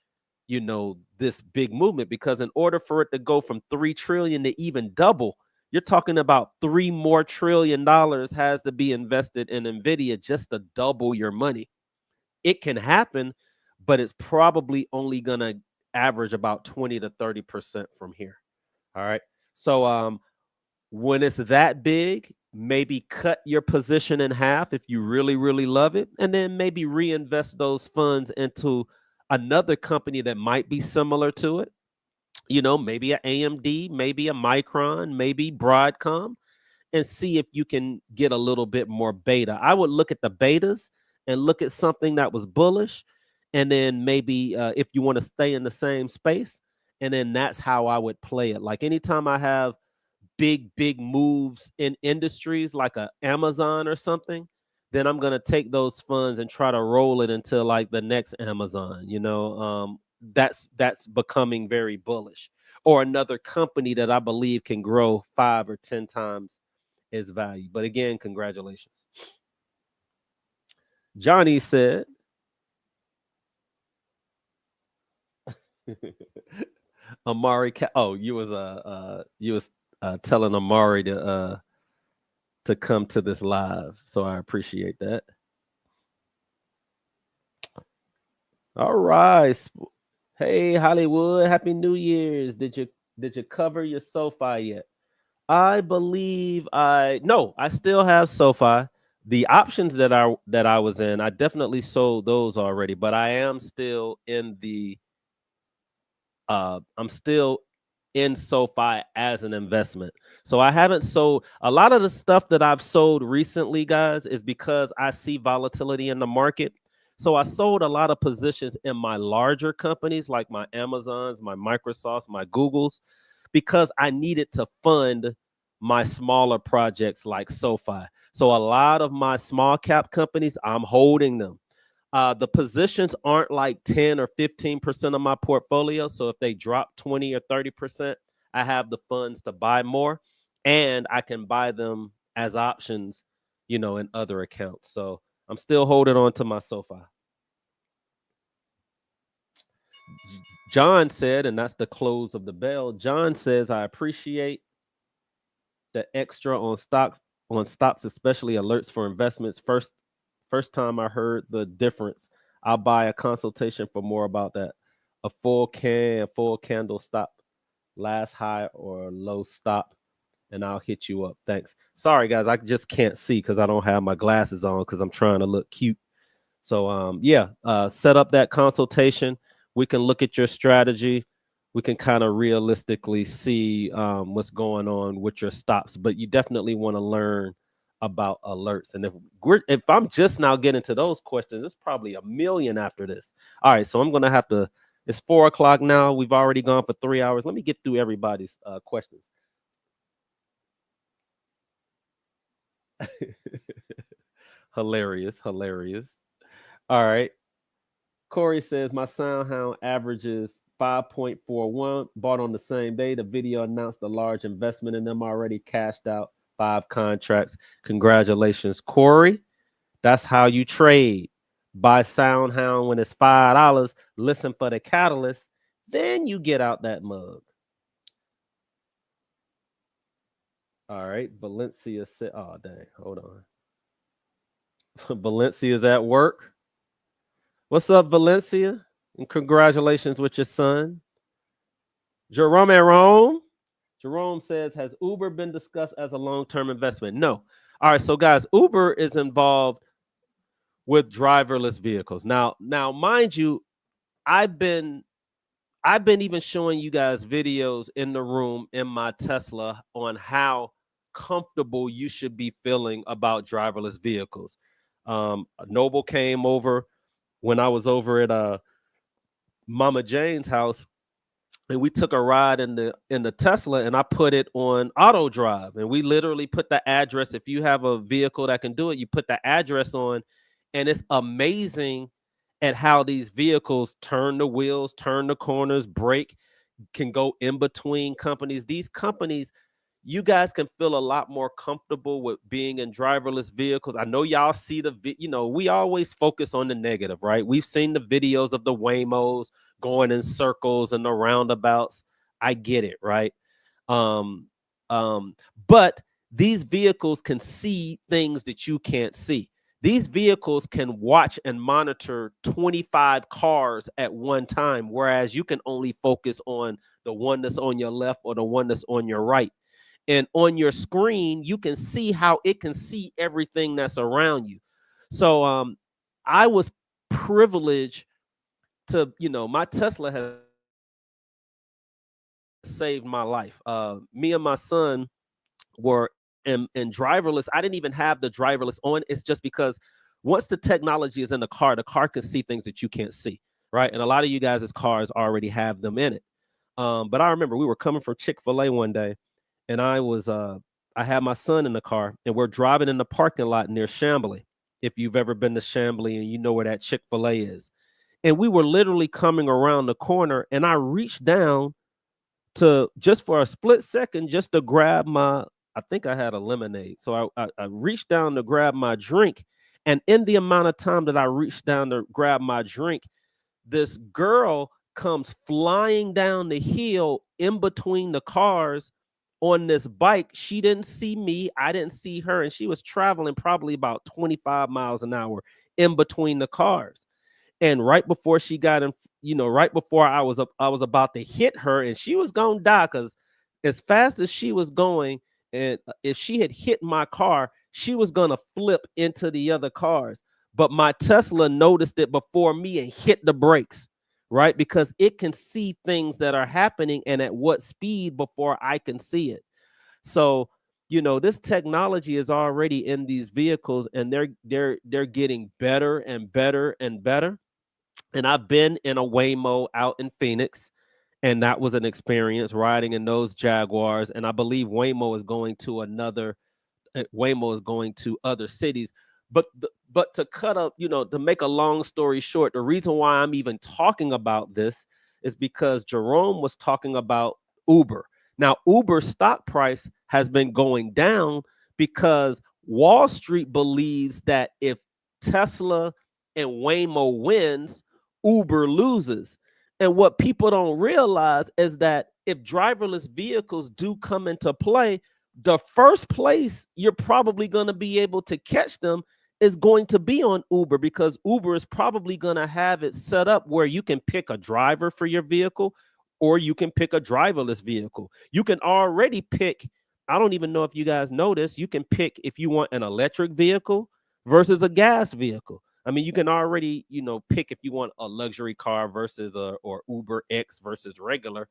this big movement, because in order for it to go from 3 trillion to even double, you're talking about $3 more trillion has to be invested in NVIDIA just to double your money. It can happen, but it's probably only going to average about 20 to 30% from here. All right. So, when it's that big, maybe cut your position in half if you really, really love it, and then maybe reinvest those funds into another company that might be similar to it. Maybe an AMD, maybe a Micron, maybe Broadcom, and see if you can get a little bit more beta. I would look at the betas and look at something that was bullish, and then maybe if you want to stay in the same space, and then that's how I would play it. Like anytime I have big moves in industries like a Amazon or something, then I'm going to take those funds and try to roll it into like the next Amazon. That's becoming very bullish, or another company that I believe can grow 5 or 10 times its value. But again, congratulations. Johnny said, Amari, you was telling Amari to come to this live, so I appreciate that. All right. Hey, Hollywood, Happy New Year's. Did you cover your SoFi yet? I believe I still have SoFi. The options that I was in, I definitely sold those already, but I am still in I'm still in SoFi as an investment. So I haven't sold a lot of the stuff that I've sold recently, guys, is because I see volatility in the market. So I sold a lot of positions in my larger companies like my Amazons, my Microsofts, my Googles, because I needed to fund my smaller projects like SoFi. So a lot of my small cap companies, I'm holding them. The positions aren't like 10 or 15% of my portfolio. So if they drop 20 or 30%, I have the funds to buy more, and I can buy them as options, in other accounts. So I'm still holding on to my SoFi. John said, and that's the close of the bell. John says, I appreciate the extra on stocks, especially alerts for investments. First time I heard the difference. I'll buy a consultation for more about that. A full candle stop, last high or low stop, and I'll hit you up. Thanks. Sorry guys, I just can't see because I don't have my glasses on because I'm trying to look cute. So set up that consultation. We can look at your strategy. We can kind of realistically see what's going on with your stops, but you definitely want to learn about alerts. And if I'm just now getting to those questions, it's probably a million after this. All right, so I'm gonna have to. It's 4 o'clock now. We've already gone for 3 hours. Let me get through everybody's questions. Hilarious, hilarious. All right. Corey says my SoundHound averages 5.41, bought on the same day. The video announced a large investment in them, already cashed out 5 contracts. Congratulations, Corey. That's how you trade. Buy SoundHound when it's $5. Listen for the catalyst. Then you get out that mug. All right. Valencia said, oh, dang. Hold on. Valencia's at work. What's up, Valencia? And congratulations with your son. Jerome says, has Uber been discussed as a long-term investment? No. All right, so guys, Uber is involved with driverless vehicles. Now, mind you, I've been even showing you guys videos in the room in my Tesla on how comfortable you should be feeling about driverless vehicles. Noble came over when I was over at Mama Jane's house, and we took a ride in the Tesla, and I put it on auto drive, and we literally put the address. If you have a vehicle that can do it, you put the address on, and it's amazing at how these vehicles turn the wheels, turn the corners, brake, can go in between companies. These companies, you guys can feel a lot more comfortable with being in driverless vehicles. I know y'all see we always focus on the negative, right? We've seen the videos of the Waymos going in circles and the roundabouts. I get it, right? But these vehicles can see things that you can't see. These vehicles can watch and monitor 25 cars at one time, whereas you can only focus on the one that's on your left or the one that's on your right. And on your screen, you can see how it can see everything that's around you. So I was privileged to, my Tesla has saved my life. Me and my son were in driverless. I didn't even have the driverless on. It's just because once the technology is in the car can see things that you can't see, right? And a lot of you guys' cars already have them in it. But I remember we were coming from Chick-fil-A one day, and I had my son in the car, and we're driving in the parking lot near Chamblee. If you've ever been to Chamblee and you know where that Chick-fil-A is. And we were literally coming around the corner, and I reached down to just for a split second, just to grab I think I had a lemonade. So I reached down to grab my drink. And in the amount of time that I reached down to grab my drink, this girl comes flying down the hill in between the cars on this bike. She didn't see me. I didn't see her. And she was traveling probably about 25 miles an hour in between the cars. And right before she got in, right before I was about to hit her, and she was gonna die, because as fast as she was going, and if she had hit my car, she was gonna flip into the other cars. But my Tesla noticed it before me and hit the brakes, right? Because it can see things that are happening and at what speed before I can see it. So, this technology is already in these vehicles, and they're getting better and better and better. And I've been in a Waymo out in Phoenix, and that was an experience riding in those Jaguars. And I believe Waymo is going to other cities. But to cut up, to make a long story short, the reason why I'm even talking about this is because Jerome was talking about Uber. Now, Uber's stock price has been going down because Wall Street believes that if Tesla and Waymo wins, Uber loses. And what people don't realize is that if driverless vehicles do come into play, the first place you're probably going to be able to catch them is going to be on Uber, because Uber is probably going to have it set up where you can pick a driver for your vehicle, or you can pick a driverless vehicle. You can already pick, I don't even know if you guys know this, you can pick if you want an electric vehicle versus a gas vehicle. I mean, you can already, pick if you want a luxury car versus or Uber X versus regular,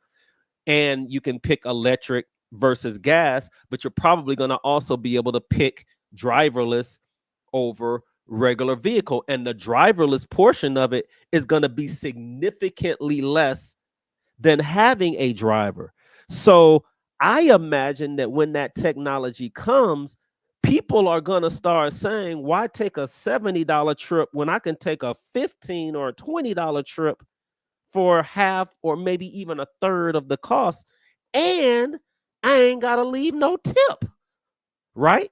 and you can pick electric versus gas, but you're probably going to also be able to pick driverless over regular vehicle. And the driverless portion of it is going to be significantly less than having a driver. So I imagine that when that technology comes, people are going to start saying, why take a $70 trip when I can take a $15 or a $20 trip for half or maybe even a third of the cost, and I ain't got to leave no tip, right?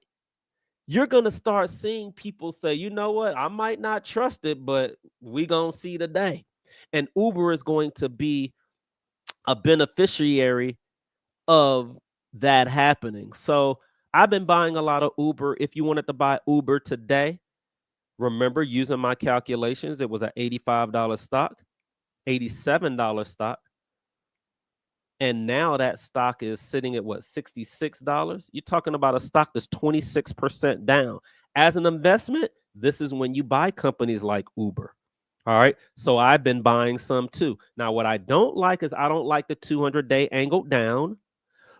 You're going to start seeing people say, you know what, I might not trust it, but we going to see today. And Uber is going to be a beneficiary of that happening. So I've been buying a lot of Uber. If you wanted to buy Uber today, remember, using my calculations, it was an $85 stock, $87 stock. And now that stock is sitting at what, $66? You're talking about a stock that's 26% down. As an investment, this is when you buy companies like Uber. All right. So I've been buying some too. Now, what I don't like is I don't like the 200-day angle down,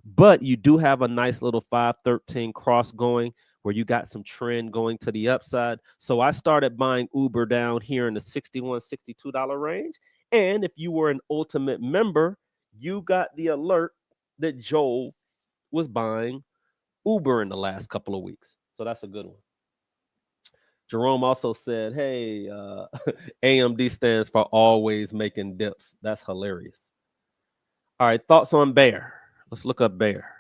but you do have a nice little 513 cross going where you got some trend going to the upside. So I started buying Uber down here in the $61, $62 range. And if you were an Ultimate member, you got the alert that Joel was buying Uber in the last couple of weeks. So that's a good one. Jerome also said, hey, AMD stands for always making dips. That's hilarious. All right, thoughts on Bear. Let's look up Bear.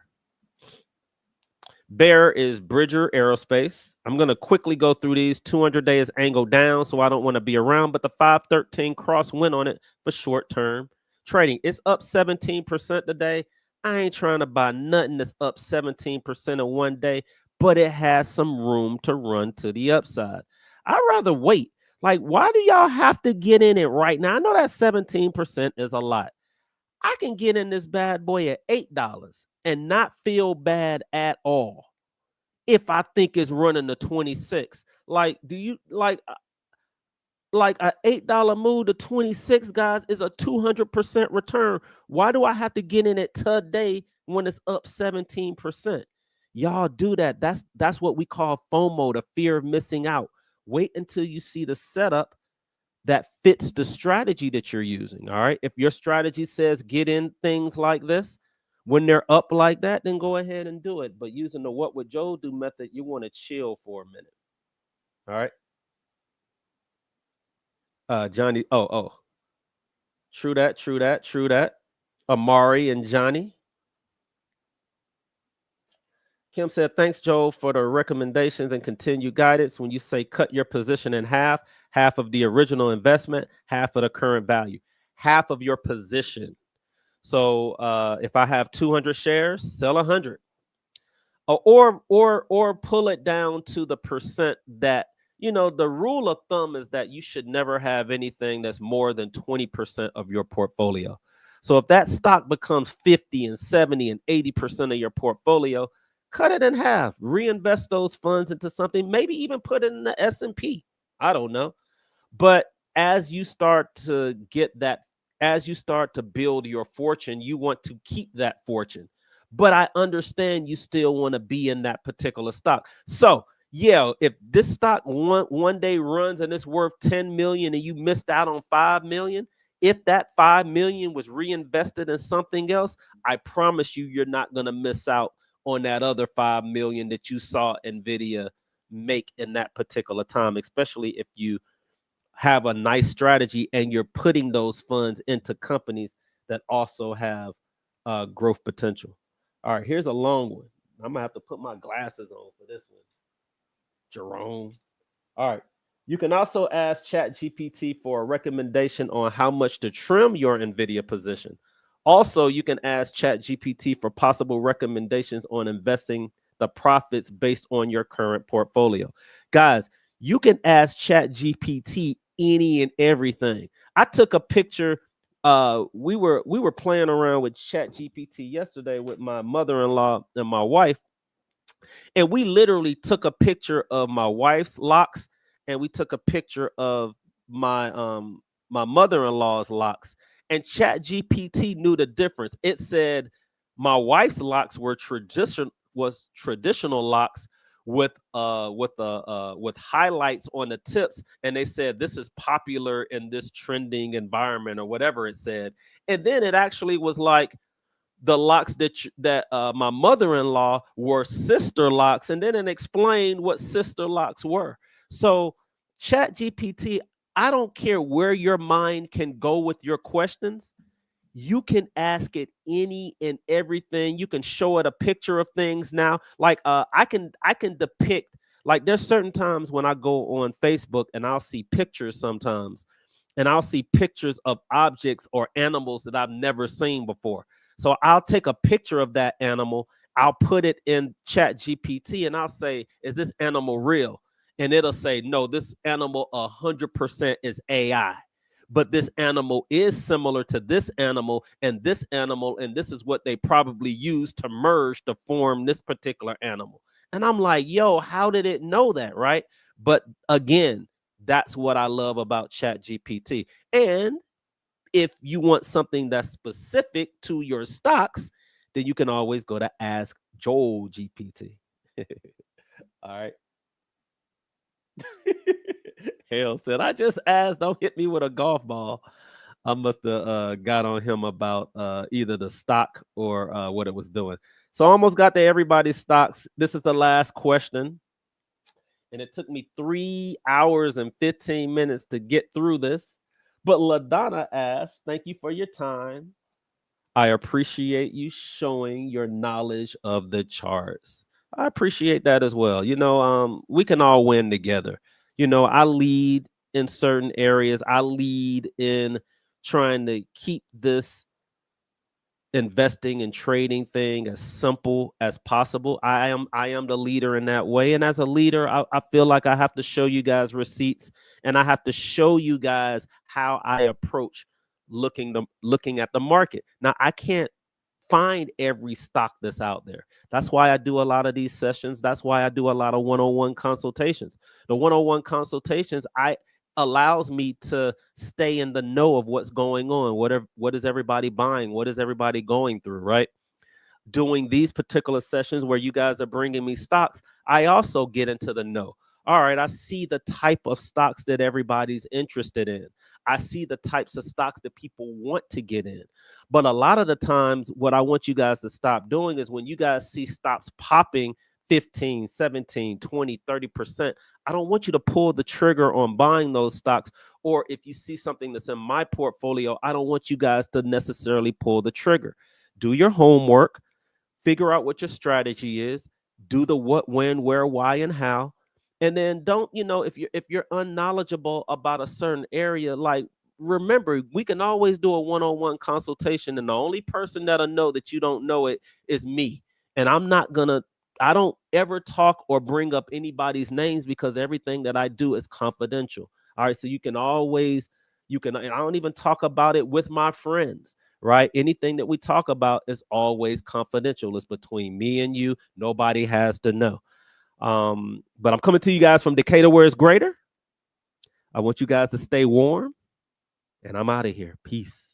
Bear is Bridger Aerospace. I'm going to quickly go through these. 200 days angle down, so I don't want to be around, but the 513 cross went on it for short-term trading. It's up 17% today. I ain't trying to buy nothing that's up 17% in one day, but it has some room to run to the upside. I'd rather wait. Like, why do y'all have to get in it right now? I know that 17% is a lot. I can get in this bad boy at $8 and not feel bad at all if I think it's running to 26. Like, do you like a $8 move to 26, guys, is a 200% return? Why do I have to get in it today when it's up 17%? Y'all do that. That's what we call FOMO, the fear of missing out. Wait until you see the setup that fits the strategy that you're using. All right. If your strategy says get in things like this when they're up like that, then go ahead and do it. But using the what would Joe do method, you want to chill for a minute. All right. Johnny. Oh. True that. Amari and Johnny. Kim said, thanks, Joel, for the recommendations and continued guidance. When you say cut your position in half of the original investment, half of the current value, half of your position. So if I have 200 shares, sell 100, or pull it down to the percent that, the rule of thumb is that you should never have anything that's more than 20% of your portfolio. So if that stock becomes 50 and 70 and 80% of your portfolio, cut it in half, reinvest those funds into something, maybe even put it in the S&P. I don't know. But as you start to build your fortune, you want to keep that fortune. But I understand you still want to be in that particular stock. So, yeah, if this stock one day runs and it's worth 10 million and you missed out on 5 million, if that 5 million was reinvested in something else, I promise you're not going to miss out on that other 5 million that you saw NVIDIA make in that particular time, especially if you have a nice strategy and you're putting those funds into companies that also have growth potential. All right, here's a long one. I'm gonna have to put my glasses on for this one, Jerome. All right. You can also ask ChatGPT for a recommendation on how much to trim your NVIDIA position. Also, you can ask ChatGPT for possible recommendations on investing the profits based on your current portfolio. Guys, you can ask ChatGPT any and everything. I took a picture. We were playing around with ChatGPT yesterday with my mother-in-law and my wife, and we literally took a picture of my wife's locks, and we took a picture of my my mother-in-law's locks, and ChatGPT knew the difference. It said my wife's locks were traditional locks with highlights on the tips, and they said this is popular in this trending environment or whatever it said. And then it actually was like the locks that my mother-in-law were sister locks, and then it explained what sister locks were. So Chat GPT, I don't care where your mind can go with your questions. You can ask it any and everything. You can show it a picture of things now. Like I can depict, like there's certain times when I go on Facebook and I'll see pictures sometimes, and I'll see pictures of objects or animals that I've never seen before. So I'll take a picture of that animal, I'll put it in Chat GPT, and I'll say, is this animal real? And it'll say, no, this animal 100% is AI. But this animal is similar to this animal, and this animal, and this is what they probably used to merge to form this particular animal. And I'm like, yo, how did it know that, right? But again, that's what I love about Chat GPT. And if you want something that's specific to your stocks, then you can always go to Ask Joel GPT. All right. Hell said, I just asked, don't hit me with a golf ball. I must have got on him about either the stock or what it was doing. So I almost got to everybody's stocks. This is the last question. And it took me 3 hours and 15 minutes to get through this. But LaDonna asked, thank you for your time. I appreciate you showing your knowledge of the charts. I appreciate that as well. We can all win together. I lead in certain areas. I lead in trying to keep this investing and trading thing as simple as possible. I am the leader in that way. And as a leader, I feel like I have to show you guys receipts, and I have to show you guys how I approach looking at the market. Now, I can't find every stock that's out there. That's why I do a lot of these sessions. That's why I do a lot of one-on-one consultations. The one-on-one consultations allows me to stay in the know of what's going on. What is everybody buying? What is everybody going through, right? Doing these particular sessions where you guys are bringing me stocks, I also get into the know. All right, I see the type of stocks that everybody's interested in. I see the types of stocks that people want to get in. But a lot of the times, what I want you guys to stop doing is when you guys see stocks popping 15, 17, 20, 30%, I don't want you to pull the trigger on buying those stocks. Or if you see something that's in my portfolio, I don't want you guys to necessarily pull the trigger. Do your homework, figure out what your strategy is, do the what, when, where, why, and how. And then don't, if you're unknowledgeable about a certain area, like, remember, we can always do a one-on-one consultation, and the only person that'll know that you don't know it is me. And I don't ever talk or bring up anybody's names, because everything that I do is confidential. All right. So I don't even talk about it with my friends, right? Anything that we talk about is always confidential. It's between me and you. Nobody has to know. But I'm coming to you guys from Decatur, where it's greater. I want you guys to stay warm, and I'm out of here. Peace.